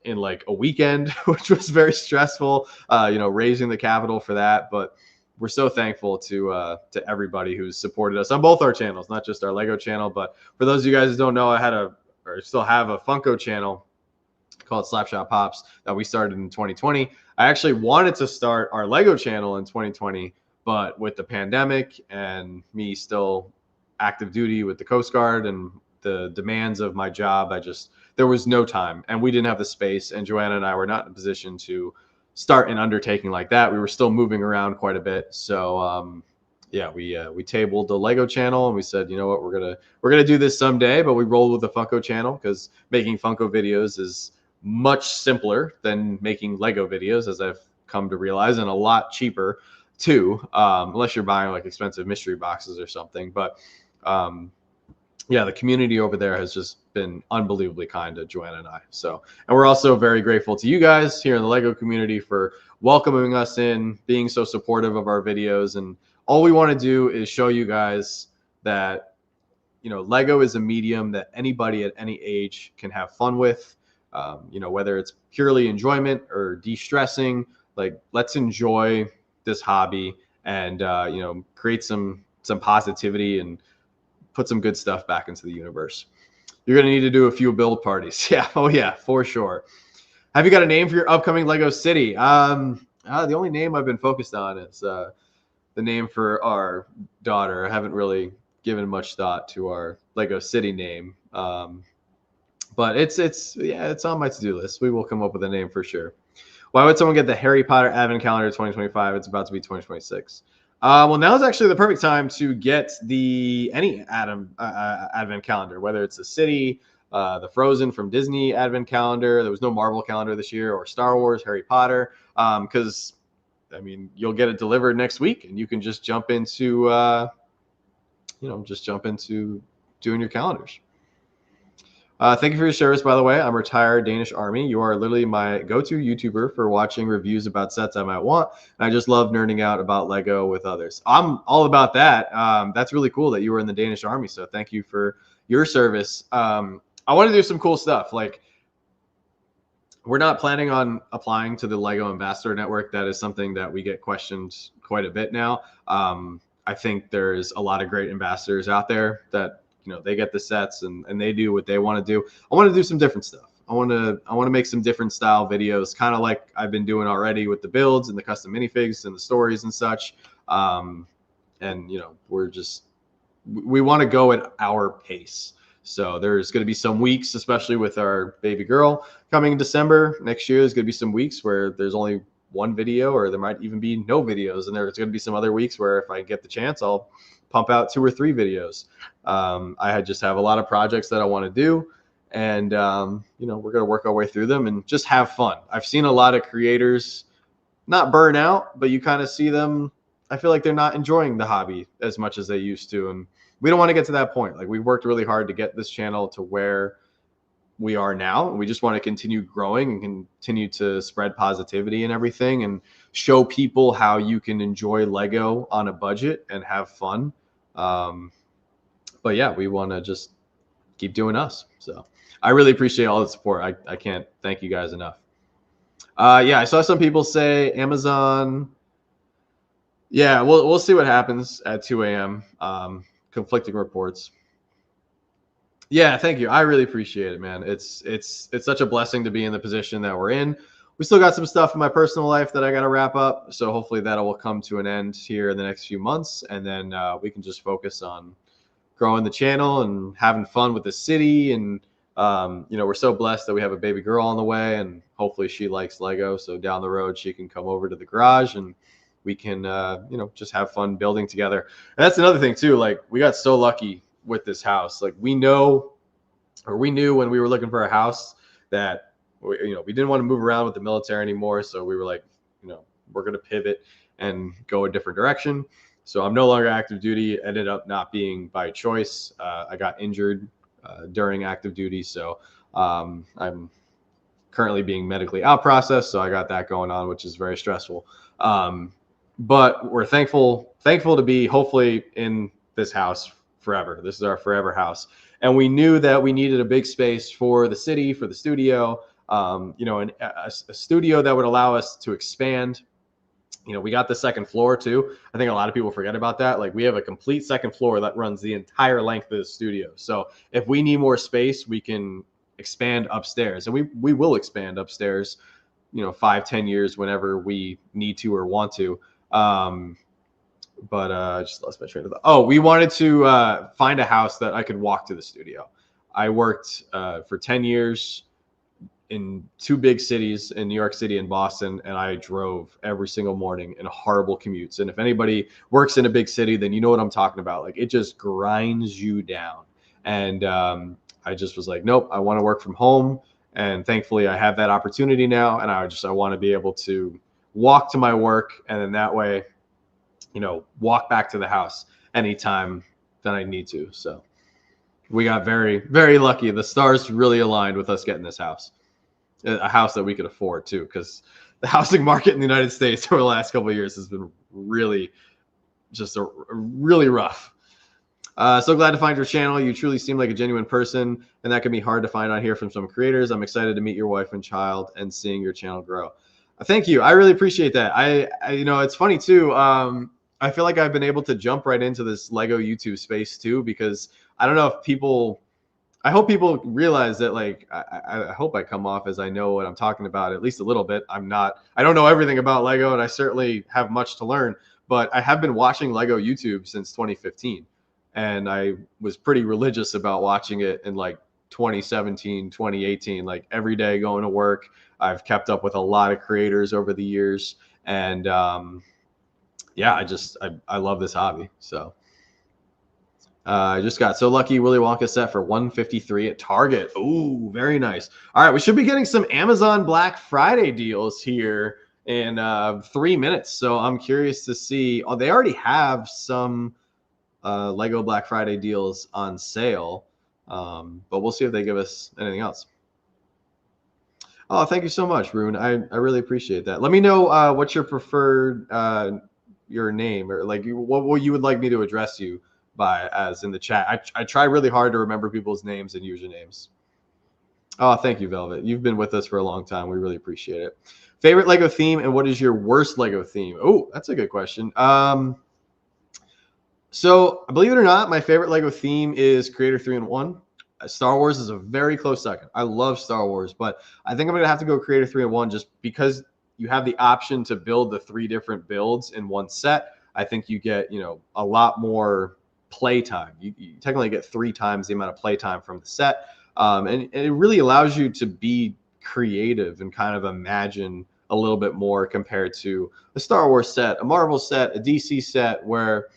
in like a weekend, which was very stressful, you know, raising the capital for that. But we're so thankful to everybody who's supported us on both our channels, not just our Lego channel. But for those of you guys who don't know, I had a or still have a Funko channel called Slapshot Pops that we started in 2020. I actually wanted to start our Lego channel in 2020, but with the pandemic and me still active duty with the Coast Guard and the demands of my job, there was no time, and we didn't have the space, and Joanna and I were not in a position to start an undertaking like that. We were still moving around quite a bit. So yeah, we tabled the Lego channel, and we said, you know what, we're gonna do this someday, but we rolled with the Funko channel because making Funko videos is much simpler than making Lego videos, as I've come to realize, and a lot cheaper too, unless you're buying like expensive mystery boxes or something. But yeah, the community over there has just been unbelievably kind to Joanna and I. So, and we're also very grateful to you guys here in the Lego community for welcoming us in, being so supportive of our videos. And all we want to do is show you guys that, you know, Lego is a medium that anybody at any age can have fun with. You know, whether it's purely enjoyment or de-stressing, like, let's enjoy this hobby and, you know, create some positivity and put some good stuff back into the universe. You're going to need to do a few build parties. Yeah. Oh yeah, for sure. Have you got a name for your upcoming Lego city? The only name I've been focused on is the name for our daughter. I haven't really given much thought to our Lego city name. But it's on my to-do list. We will come up with a name for sure. Why would someone get the Harry Potter Advent Calendar 2025? It's about to be 2026. Well, now is actually the perfect time to get any Advent Calendar, whether it's the City, the Frozen from Disney Advent Calendar. There was no Marvel calendar this year, or Star Wars, Harry Potter, because I mean, you'll get it delivered next week, and you can just jump into doing your calendars. Thank you for your service, by the way. I'm retired Danish Army. You are literally my go-to YouTuber for watching reviews about sets I might want. And I just love nerding out about Lego with others. I'm all about that. That's really cool that you were in the Danish Army. So thank you for your service. I want to do some cool stuff. Like, we're not planning on applying to the Lego Ambassador Network. That is something that we get questioned quite a bit now. I think there's a lot of great ambassadors out there that, you know, they get the sets and they do what they want to do. I want to do some different stuff. I want to make some different style videos, kind of like I've been doing already with the builds and the custom minifigs and the stories and such. And, you know, we want to go at our pace. So there's going to be some weeks, especially with our baby girl coming in December next year, there's going to be some weeks where there's only one video, or there might even be no videos. And there's going to be some other weeks where if I get the chance, I'll pump out 2 or 3 videos. I just have a lot of projects that I want to do, and you know, we're going to work our way through them and just have fun. I've seen a lot of creators not burn out, but you kind of see them, I feel like they're not enjoying the hobby as much as they used to, and we don't want to get to that point. Like, we worked really hard to get this channel to where we are now, and we just want to continue growing and continue to spread positivity and everything, and show people how you can enjoy Lego on a budget and have fun. But yeah, we want to just keep doing us. So I really appreciate all the support. I can't thank you guys enough. Yeah, I saw some people say Amazon. Yeah, we'll see what happens at 2 a.m. Conflicting reports. Yeah, thank you. I really appreciate it, man. It's such a blessing to be in the position that we're in. We still got some stuff in my personal life that I got to wrap up, so hopefully that will come to an end here in the next few months, and then we can just focus on growing the channel and having fun with the city. And you know, we're so blessed that we have a baby girl on the way, and hopefully she likes Lego, so down the road she can come over to the garage and we can you know, just have fun building together. And that's another thing too. Like, we got so lucky with this house. Like, we knew when we were looking for a house that we didn't want to move around with the military anymore. So we were like, you know, we're going to pivot and go a different direction. So I'm no longer active duty. It ended up not being by choice. I got injured during active duty. So I'm currently being medically out processed. So I got that going on, which is very stressful. But we're thankful to be hopefully in this house forever. This is our forever house. And we knew that we needed a big space for the city, for the studio, you know, a studio that would allow us to expand we got the second floor too. I think a lot of people forget about that. Like we have a complete second floor that runs the entire length of the studio. So if we need more space, we can expand upstairs, and we will expand upstairs, 5-10 years whenever we need to or want to. But I just lost my train of thought. Oh, we wanted to find a house that I could walk to the studio. I worked for 10 years in 2 big cities, in New York City and Boston, and I drove every single morning in horrible commutes. And if anybody works in a big city, then you know what I'm talking about. Like it just grinds you down. And I just was like, nope, I want to work from home. And thankfully I have that opportunity now. And I want to be able to walk to my work, and then that way, walk back to the house anytime that I need to. So we got very, very lucky. The stars really aligned with us getting this house. A house that we could afford too, because the housing market in the United States over the last couple of years has been really really rough. So glad to find your channel. You truly seem like a genuine person, and that can be hard to find out here from some creators. I'm excited to meet your wife and child and seeing your channel grow. Thank you. I really appreciate that. I it's funny too. I feel like I've been able to jump right into this Lego YouTube space too, because I don't know if people, I hope people realize that, like, I hope I come off as I know what I'm talking about, at least a little bit. I don't know everything about Lego, and I certainly have much to learn, but I have been watching Lego YouTube since 2015. And I was pretty religious about watching it in like 2017, 2018, like every day going to work. I've kept up with a lot of creators over the years. And yeah, I love this hobby. So I just got so lucky. Willy Wonka set for $153 at Target. Ooh, very nice. All right, we should be getting some Amazon Black Friday deals here in 3 minutes. So I'm curious to see. Oh, they already have some Lego Black Friday deals on sale, but we'll see if they give us anything else. Oh, thank you so much, Rune. I really appreciate that. Let me know what's your preferred your name, or like what you would like me to address you by as in the chat. I try really hard to remember people's names and usernames. Oh, thank you, Velvet. You've been with us for a long time. We really appreciate it. Favorite Lego theme, and what is your worst Lego theme? Oh, that's a good question. So believe it or not, my favorite Lego theme is Creator 3-in-1. Star Wars is a very close second. I love Star Wars, but I think I'm going to have to go Creator 3-in-1 just because you have the option to build the 3 different builds in one set. I think you get, a lot more play time. You technically get 3 times the amount of play time from the set. And it really allows you to be creative and kind of imagine a little bit more compared to a Star Wars set, a Marvel set, a DC set, where,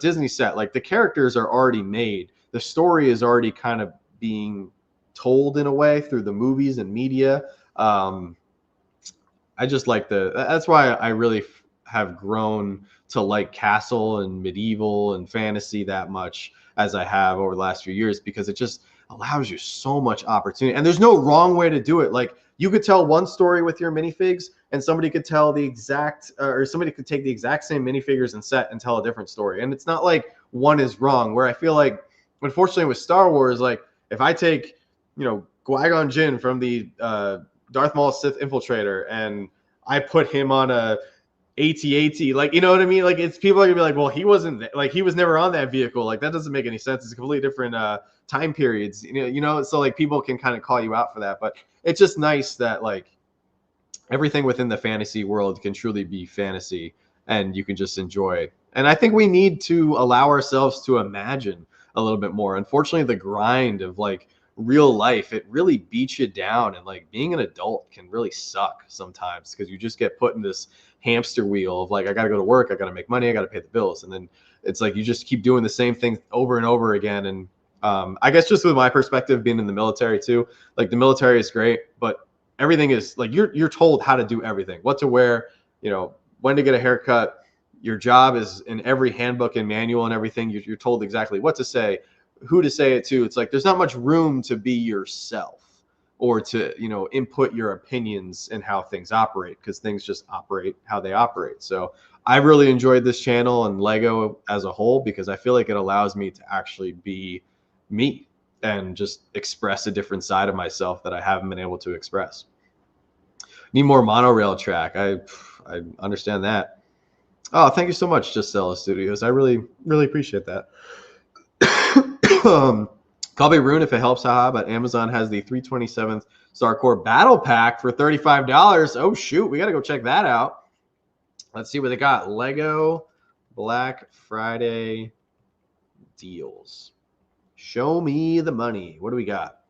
Disney set, like the characters are already made. The story is already kind of being told in a way through the movies and media. I just like that's why I really have grown to like castle and medieval and fantasy that much as I have over the last few years, because it just allows you so much opportunity. And there's no wrong way to do it. Like you could tell one story with your minifigs, and somebody could tell the exact, or somebody could take the exact same minifigures and set and tell a different story. And it's not like one is wrong, where I feel like, unfortunately with Star Wars, like if I take, Qui-Gon Jinn from the Darth Maul Sith Infiltrator, and I put him on a AT-AT, like, you know what I mean? Like, it's people are gonna be like, well, he wasn't, like, he was never on that vehicle. Like, that doesn't make any sense. It's completely different time periods, so like people can kind of call you out for that. But it's just nice that like everything within the fantasy world can truly be fantasy, and you can just enjoy. And I think we need to allow ourselves to imagine a little bit more. Unfortunately, the grind of like real life, it really beats you down, and like being an adult can really suck sometimes, because you just get put in this hamster wheel of like, I gotta go to work, I gotta make money, I gotta pay the bills, and then it's like you just keep doing the same thing over and over again. And I guess just with my perspective being in the military too, like the military is great, but everything is like you're told how to do everything, what to wear, when to get a haircut. Your job is in every handbook and manual and everything. You're told exactly what to say, who to say it to. It's like there's not much room to be yourself, or to input your opinions and how things operate, because things just operate how they operate. So I really enjoyed this channel and Lego as a whole, because I feel like it allows me to actually be me and just express a different side of myself that I haven't been able to express. Need more monorail track. I understand that. Oh, thank you so much, Just Stella Studios. I really, really appreciate that. Call me Rune if it helps, haha. But Amazon has the 327th Star Core Battle Pack for $35. Oh shoot, we gotta go check that out. Let's see what they got. Lego Black Friday deals. Show me the money. What do we got?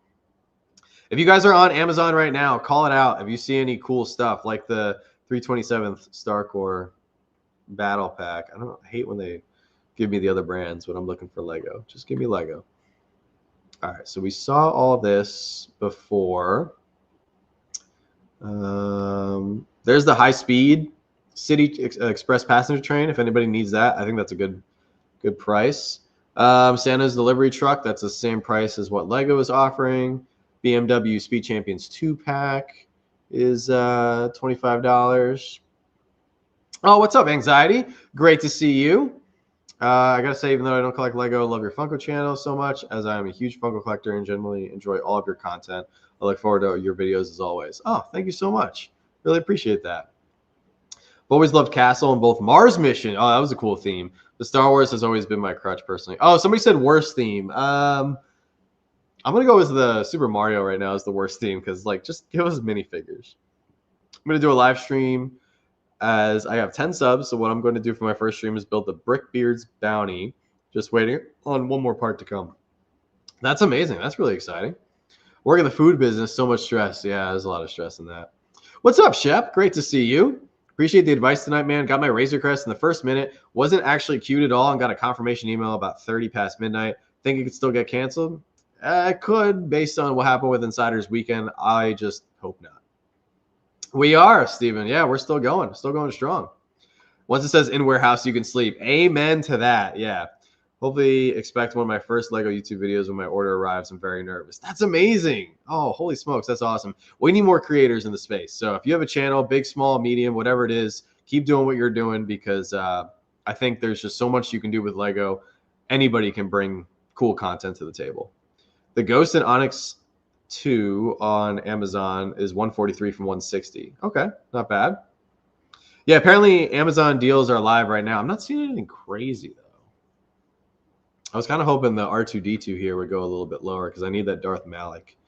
If you guys are on Amazon right now, call it out. If you see any cool stuff like the 327th Star Core Battle Pack. I hate when they give me the other brands when I'm looking for Lego. Just give me Lego. All right, so we saw all this before. There's the high-speed City Express passenger train. If anybody needs that, I think that's a good price. Santa's delivery truck. That's the same price as what Lego is offering. BMW Speed Champions 2-pack is $25. Oh, what's up, Anxiety? Great to see you. I gotta say, even though I don't collect Lego, I love your Funko channel so much, as I am a huge Funko collector and generally enjoy all of your content. I look forward to your videos as always. Oh, thank you so much. Really appreciate that. I've always loved Castle and both Mars Mission. Oh, that was a cool theme. The Star Wars has always been my crutch personally. Oh, somebody said worst theme. I'm gonna go with the Super Mario right now as the worst theme because like just give us minifigures. I'm gonna do a live stream as I have 10 subs. So what I'm going to do for my first stream is build the Brickbeard's Bounty. Just waiting on one more part to come. That's amazing. That's really exciting. Working the food business, so much stress. Yeah, there's a lot of stress in that. What's up, Shep? Great to see you. Appreciate the advice tonight, man. Got my Razer Crest in the first minute. Wasn't actually queued at all and got a confirmation email about 30 past midnight. Think it could still get canceled? It could, based on what happened with Insiders Weekend. I just hope not. We are, Steven. Yeah, we're still going strong. Once it says in warehouse, you can sleep. Amen to that. Yeah. Hopefully expect one of my first Lego YouTube videos when my order arrives. I'm very nervous. That's amazing. Oh, holy smokes. That's awesome. We need more creators in the space. So if you have a channel, big, small, medium, whatever it is, keep doing what you're doing because I think there's just so much you can do with Lego. Anybody can bring cool content to the table. The Ghost and Onyx 2 on Amazon is 143 from 160. Okay, not bad. Yeah, apparently Amazon deals are live right now. I'm not seeing anything crazy though. I was kind of hoping the R2D2 here would go a little bit lower because I need that Darth Malik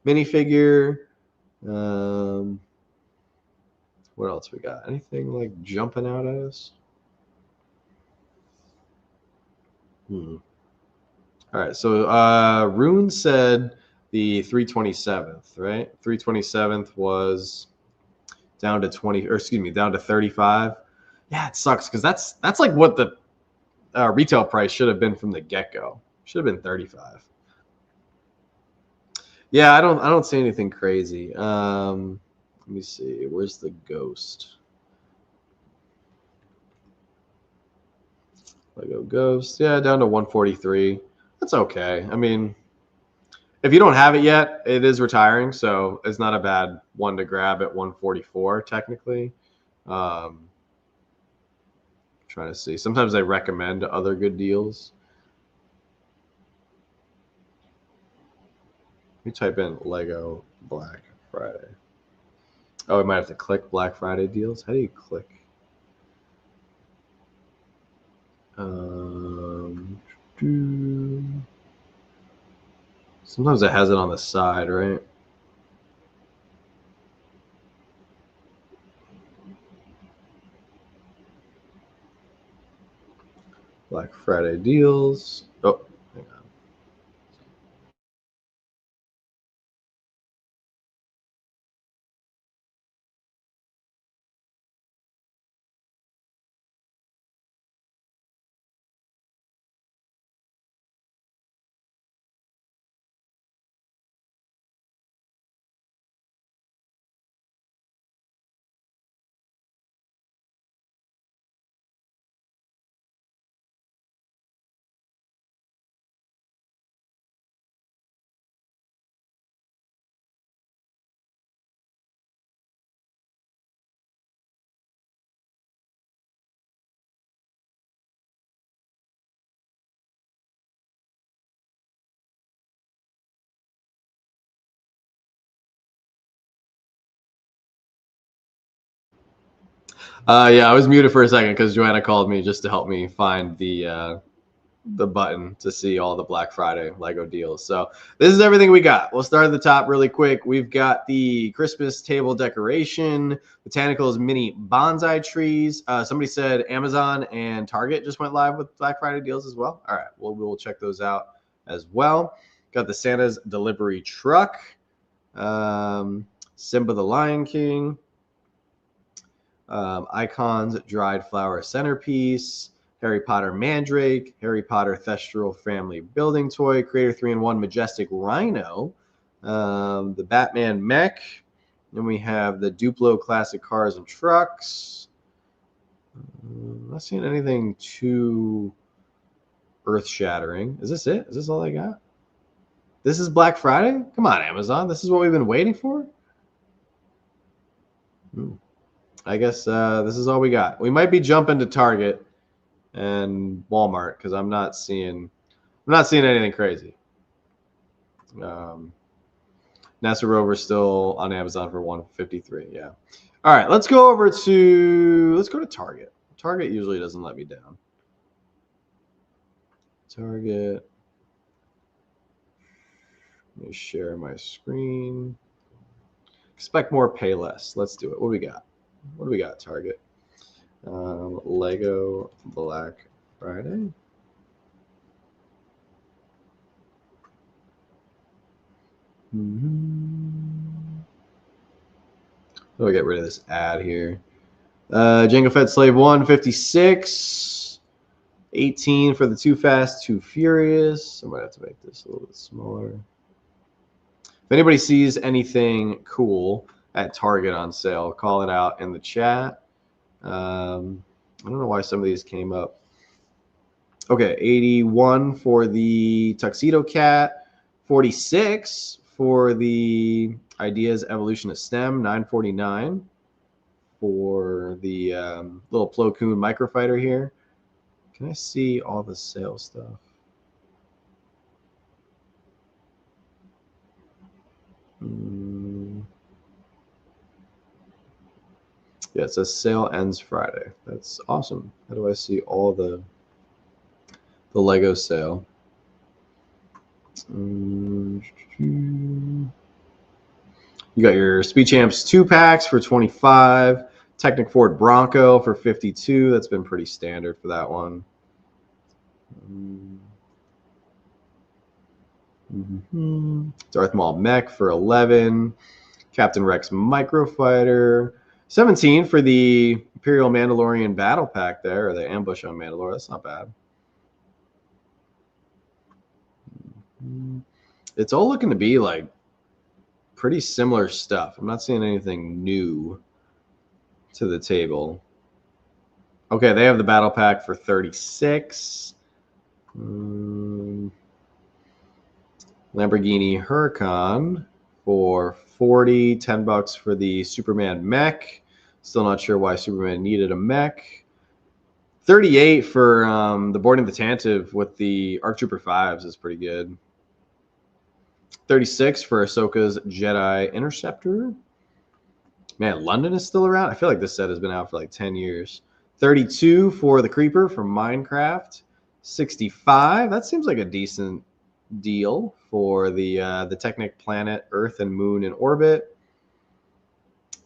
minifigure. What else we got? Anything like jumping out at us? All right, so Rune said the 327th, right? 327th was down to 20, or excuse me, down to 35. Yeah, it sucks because that's like what the retail price should have been from the get-go. Should have been 35. Yeah, I don't see anything crazy. Let me see. Where's the Ghost? Lego Ghost. Yeah, down to 143. That's okay. I mean, if you don't have it yet, it is retiring, so it's not a bad one to grab at 144 technically. Trying to see. Sometimes I recommend other good deals. Let me type in Lego Black Friday. Oh, I might have to click Black Friday deals. How do you click? Sometimes it has it on the side, right? Black Friday deals. Oh, hang on. Yeah, I was muted for a second because Joanna called me just to help me find the button to see all the Black Friday Lego deals. So this is everything we got. We'll start at the top really quick. We've got the Christmas table decoration, botanicals mini bonsai trees. Somebody said Amazon and Target just went live with Black Friday deals as well. All right, well, we'll check those out as well. Got the Santa's delivery truck, Simba the Lion King, Icons dried flower centerpiece, Harry Potter Mandrake, Harry Potter Thestral Family Building Toy, Creator 3-in-1 Majestic Rhino, the Batman Mech, then we have the Duplo Classic Cars and Trucks. I'm not seeing anything too earth-shattering. Is this it? Is this all I got? This is Black Friday? Come on, Amazon. This is what we've been waiting for? I guess this is all we got. We might be jumping to Target and Walmart because I'm not seeing anything crazy. NASA Rover still on Amazon for $153. Yeah. All right, let's go to Target. Target usually doesn't let me down. Target. Let me share my screen. Expect more, pay less. Let's do it. What do we got? What do we got, Target? Lego Black Friday. Let me get rid of this ad here. Jango Fett Slave 1, 56. 18 for the Too Fast, Too Furious. I might have to make this a little bit smaller. If anybody sees anything cool at Target on sale, call it out in the chat. I don't know why some of these came up. Okay, 81 for the Tuxedo Cat, 46 for the Ideas Evolution of STEM, 949 for the little Plo Koon microfighter here. Can I see all the sale stuff? Yeah, it says sale ends Friday. That's awesome. How do I see all the Lego sale? You got your Speed Champs 2-packs for 25. Technic Ford Bronco for 52. That's been pretty standard for that one. Darth Maul Mech for 11. Captain Rex Microfighter. 17 for the Imperial Mandalorian Battle Pack there, or the Ambush on Mandalore. That's not bad. It's all looking to be like pretty similar stuff. I'm not seeing anything new to the table. Okay, they have the Battle Pack for 36. Lamborghini Huracan for 40, $10 for the Superman mech. Still not sure why Superman needed a mech. 38 for the Boarding the Tantive with the ARC Trooper 5s is pretty good. 36 for Ahsoka's Jedi Interceptor. Man, London is still around. I feel like this set has been out for like 10 years. 32 for the Creeper from Minecraft. 65. That seems like a decent deal for the Technic Planet, Earth, and Moon in Orbit.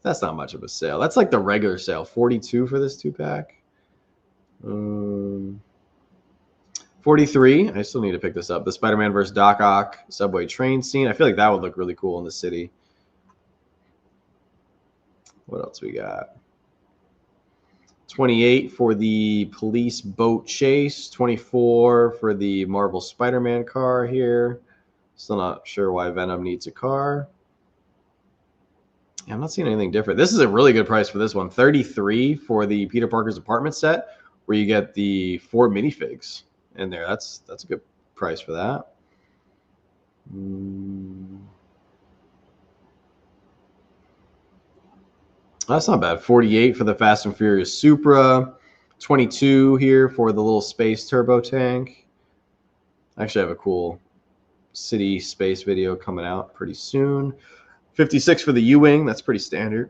That's not much of a sale. That's like the regular sale. 42 for this 2-pack. 43. I still need to pick this up. The Spider-Man vs. Doc Ock subway train scene. I feel like that would look really cool in the city. What else we got? 28 for the police boat chase. 24 for the Marvel Spider-Man car here. Still not sure why Venom needs a car. Yeah, I'm not seeing anything different. This is a really good price for this one. 33 for the Peter Parker's apartment set, where you get the 4 minifigs in there. That's a good price for that. That's not bad. 48 for the Fast and Furious Supra. 22 here for the little space turbo tank. I actually have a cool city space video coming out pretty soon. 56 for the U-Wing. That's pretty standard.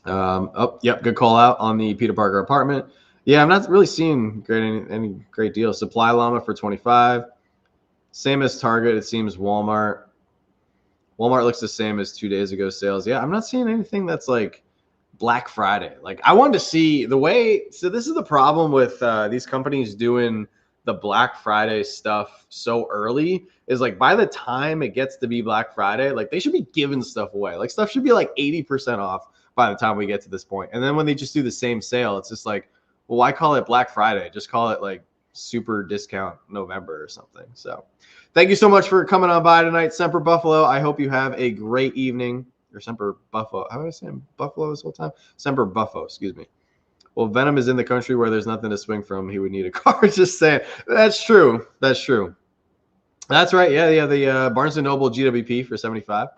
Oh, yep, good call out on the Peter Parker apartment. Yeah, I'm not really seeing any great deals. Supply Llama for 25. Same as Target, it seems. Walmart. Walmart looks the same as 2 days ago sales. Yeah, I'm not seeing anything that's like Black Friday. Like I wanted to see the way. So this is the problem with these companies doing the Black Friday stuff so early. Is like by the time it gets to be Black Friday, like they should be giving stuff away. Like stuff should be like 80% off by the time we get to this point. And then when they just do the same sale, it's just like, well, why call it Black Friday? Just call it like super discount November or something. So thank you so much for coming on by tonight, Semper Buffalo. I hope you have a great evening. Or Semper Buffalo. How was I saying Buffalo this whole time? Semper Buffo, excuse me. Well, Venom is in the country where there's nothing to swing from. He would need a car. Just saying. That's true. That's true. That's right. Yeah. The Barnes & Noble GWP for 75.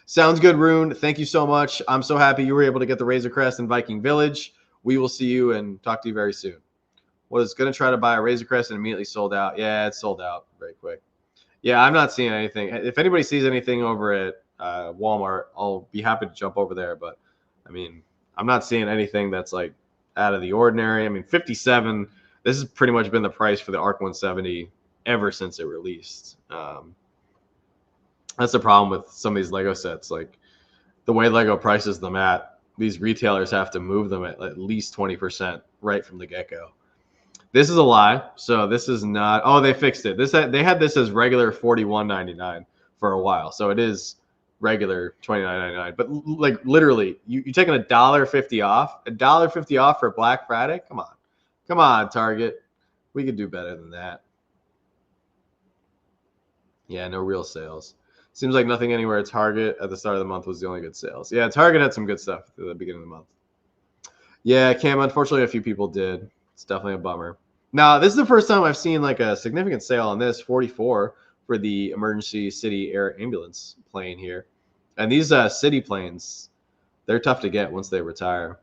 Sounds good, Rune. Thank you so much. I'm so happy you were able to get the Razer Crest in Viking Village. We will see you and talk to you very soon. Was going to try to buy a Razer Crest and immediately sold out. Yeah, it's sold out very quick. Yeah, I'm not seeing anything. If anybody sees anything over at Walmart, I'll be happy to jump over there. But I mean, I'm not seeing anything that's like out of the ordinary. I mean, 57. This has pretty much been the price for the ARC 170 ever since it released. That's the problem with some of these Lego sets. Like the way Lego prices them at, these retailers have to move them at least 20% right from the get-go. This is a lie. So this is not. Oh, they fixed it. They had this as regular $41.99 for a while. So it is regular $29.99. But like literally, you're taking $1.50 off. $1.50 off for Black Friday. Come on, Target. We could do better than that. Yeah, no real sales. Seems like nothing anywhere at Target at the start of the month was the only good sales. Yeah, Target had some good stuff at the beginning of the month. Yeah, Cam. Unfortunately, a few people did. It's definitely a bummer. Now, this is the first time I've seen like a significant sale on this 44 for the emergency city air ambulance plane here. And these city planes, they're tough to get once they retire.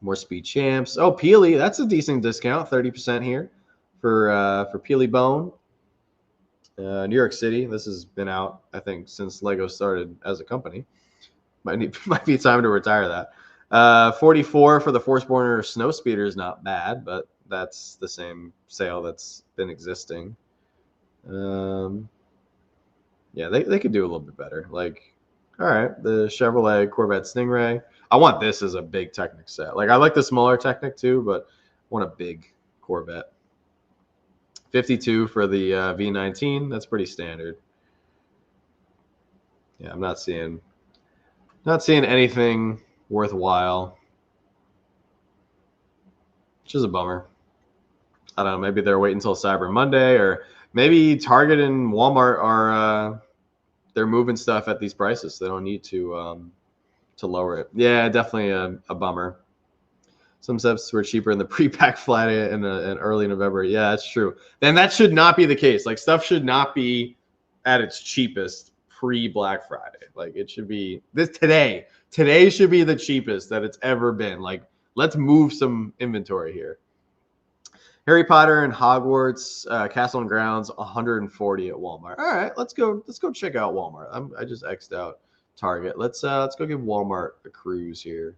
More speed champs. Oh, Peely, that's a decent discount, 30% here for Peely Bone. New York City, this has been out, I think, since Lego started as a company. Might be time to retire that. 44 for the Forceborner Snow Speeder is not bad, but that's the same sale that's been existing. Yeah, they could do a little bit better. Like, all right, the Chevrolet Corvette Stingray. I want this as a big Technic set. Like, I like the smaller Technic too, but I want a big Corvette. 52 for the V19. That's pretty standard. Yeah, I'm not seeing anything worthwhile, which is a bummer. I don't know. Maybe they're waiting until Cyber Monday, or maybe Target and Walmart are they're moving stuff at these prices. So they don't need to lower it. Yeah, definitely a bummer. Some sets were cheaper in the pre-pack flat in early November. Yeah, that's true. Then that should not be the case. Like stuff should not be at its cheapest pre-Black Friday. Like it should be this today. Today should be the cheapest that it's ever been. Like let's move some inventory here. Harry Potter and Hogwarts Castle and Grounds, 140 at Walmart. All right, let's go check out Walmart. I just X'd out Target. Let's go give Walmart a cruise here.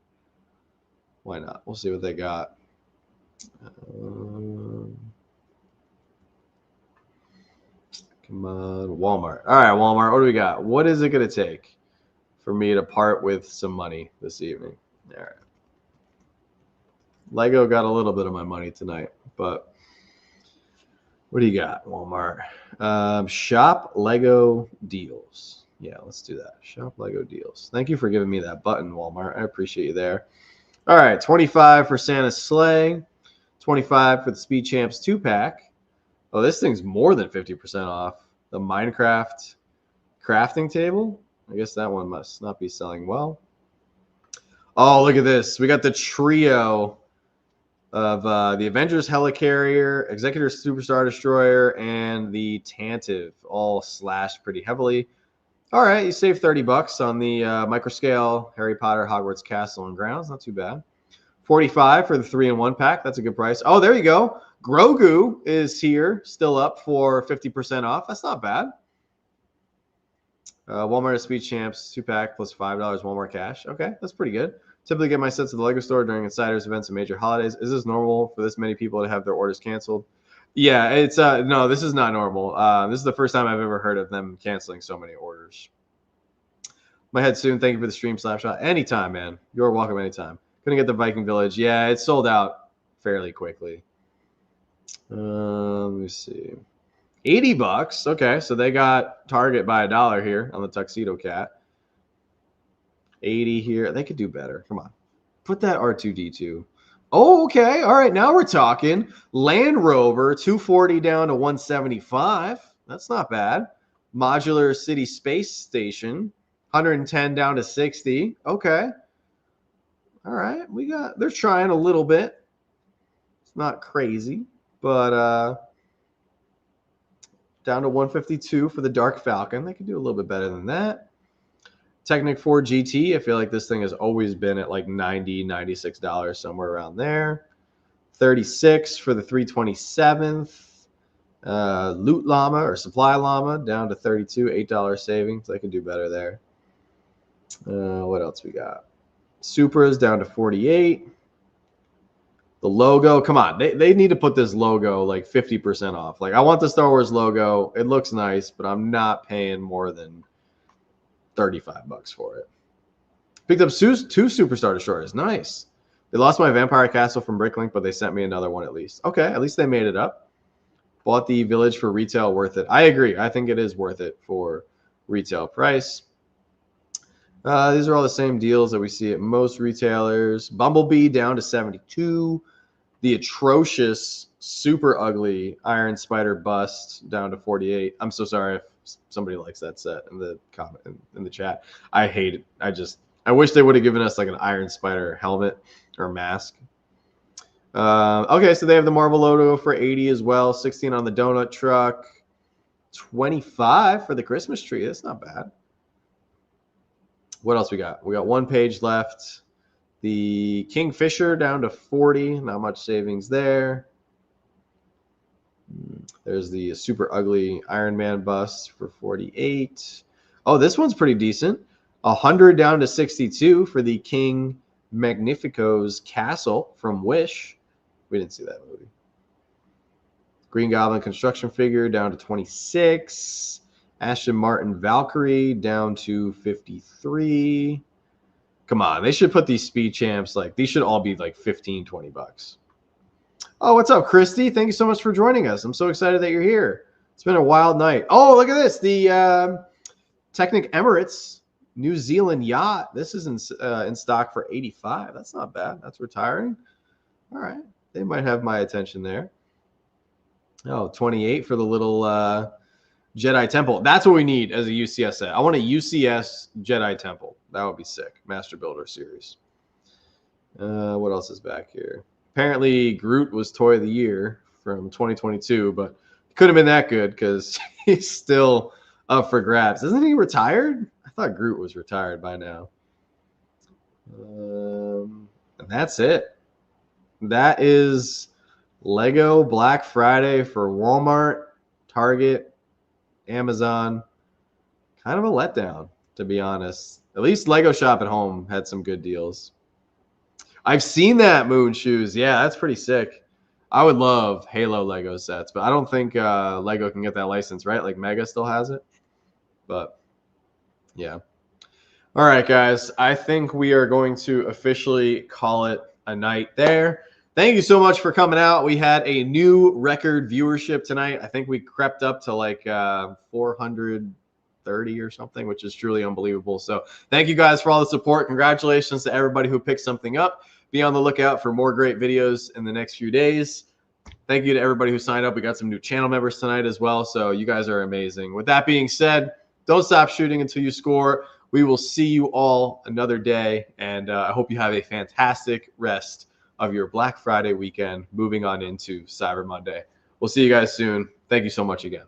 Why not? We'll see what they got. Come on, Walmart. All right, Walmart. What do we got? What is it going to take for me to part with some money this evening? All right. Lego got a little bit of my money tonight, but what do you got, Walmart? Shop Lego deals. Yeah, let's do that. Shop Lego deals. Thank you for giving me that button, Walmart. I appreciate you there. All right, 25 for Santa's Sleigh, 25 for the Speed Champs 2-pack. Oh, this thing's more than 50% off. The Minecraft crafting table. I guess that one must not be selling well. Oh, look at this. We got the trio of the Avengers Helicarrier, Executor Superstar Destroyer, and the Tantive, all slashed pretty heavily. All right, you save $30 on the microscale Harry Potter Hogwarts Castle and Grounds. Not too bad. 45 for the 3-in-1 pack. That's a good price. Oh, there you go. Grogu is here, still up for 50% off. That's not bad. Walmart Speed Champs 2-pack plus $5 Walmart cash. Okay, that's pretty good. Typically get my sets at the Lego store during insiders events and major holidays. Is this normal for this many people to have their orders canceled? Yeah, it's no, this is not normal. This is the first time I've ever heard of them canceling so many orders. My head soon. Thank you for the stream, Slapshot. Anytime, man. You're welcome anytime. Couldn't get the Viking Village. Yeah, it sold out fairly quickly. Let me see. $80. Okay, so they got Target by $1 here on the Tuxedo Cat. 80 here. They could do better. Come on. Put that R2D2. Oh, okay. All right, now we're talking. Land Rover, 240 down to 175. That's not bad. Modular City Space Station, 110 down to 60. Okay. All right. They're trying a little bit. It's not crazy, but down to 152 for the Dark Falcon. They could do a little bit better than that. Technic 4 GT, I feel like this thing has always been at like $90, $96, somewhere around there. 36 for the 327th. Loot Llama or Supply Llama down to 32, $8 savings. They can do better there. What else we got? Supras down to 48. The logo, come on. They need to put this logo like 50% off. Like, I want the Star Wars logo. It looks nice, but I'm not paying more than $35 for it. Picked up two Superstar Destroyers. Nice. They lost my Vampire Castle from Bricklink, but they sent me another one at least. Okay, at least they made it up. Bought the Village for retail, worth it. I agree. I think it is worth it for retail price. These are all the same deals that we see at most retailers. Bumblebee down to 72. The atrocious, super ugly Iron Spider bust down to 48. I'm so sorry if somebody likes that set in the comment in the chat. I hate it. I wish they would have given us like an Iron Spider helmet or mask. Okay, so they have the Marvel logo for 80 as well. 16 on the donut truck. 25 for the Christmas tree. That's not bad. What else we got? We got one page left. The Kingfisher down to 40. Not much savings there. There's the super ugly Iron Man bust for 48. Oh, this one's pretty decent. 100 down to 62 for the King Magnifico's Castle from Wish. We didn't see that movie. Green Goblin construction figure down to 26. Ashton Martin Valkyrie down to 53. Come on, they should put these speed champs, like, these should all be like 15, 20 bucks. Oh, what's up, Christy? Thank you so much for joining us. I'm so excited that you're here. It's been a wild night. Oh, look at this. The Technic Emirates New Zealand yacht. This is in stock for 85. That's not bad. That's retiring. All right. They might have my attention there. Oh, 28 for the little Jedi Temple. That's what we need as a UCS set. I want a UCS Jedi Temple. That would be sick. Master Builder series. What else is back here? Apparently, Groot was Toy of the Year from 2022, but it couldn't have been that good because he's still up for grabs. Isn't he retired? I thought Groot was retired by now. And that's it. That is Lego Black Friday for Walmart, Target, Amazon. Kind of a letdown, to be honest. At least Lego Shop at Home had some good deals. I've seen that, Moon Shoes. Yeah, that's pretty sick. I would love Halo Lego sets, but I don't think Lego can get that license, right? Like Mega still has it. But yeah. All right, guys. I think we are going to officially call it a night there. Thank you so much for coming out. We had a new record viewership tonight. I think we crept up to like 430 or something, which is truly unbelievable. So thank you guys for all the support. Congratulations to everybody who picked something up. Be on the lookout for more great videos in the next few days. Thank you to everybody who signed up. We got some new channel members tonight as well. So you guys are amazing. With that being said, don't stop shooting until you score. We will see you all another day. And I hope you have a fantastic rest of your Black Friday weekend, moving on into Cyber Monday. We'll see you guys soon. Thank you so much again.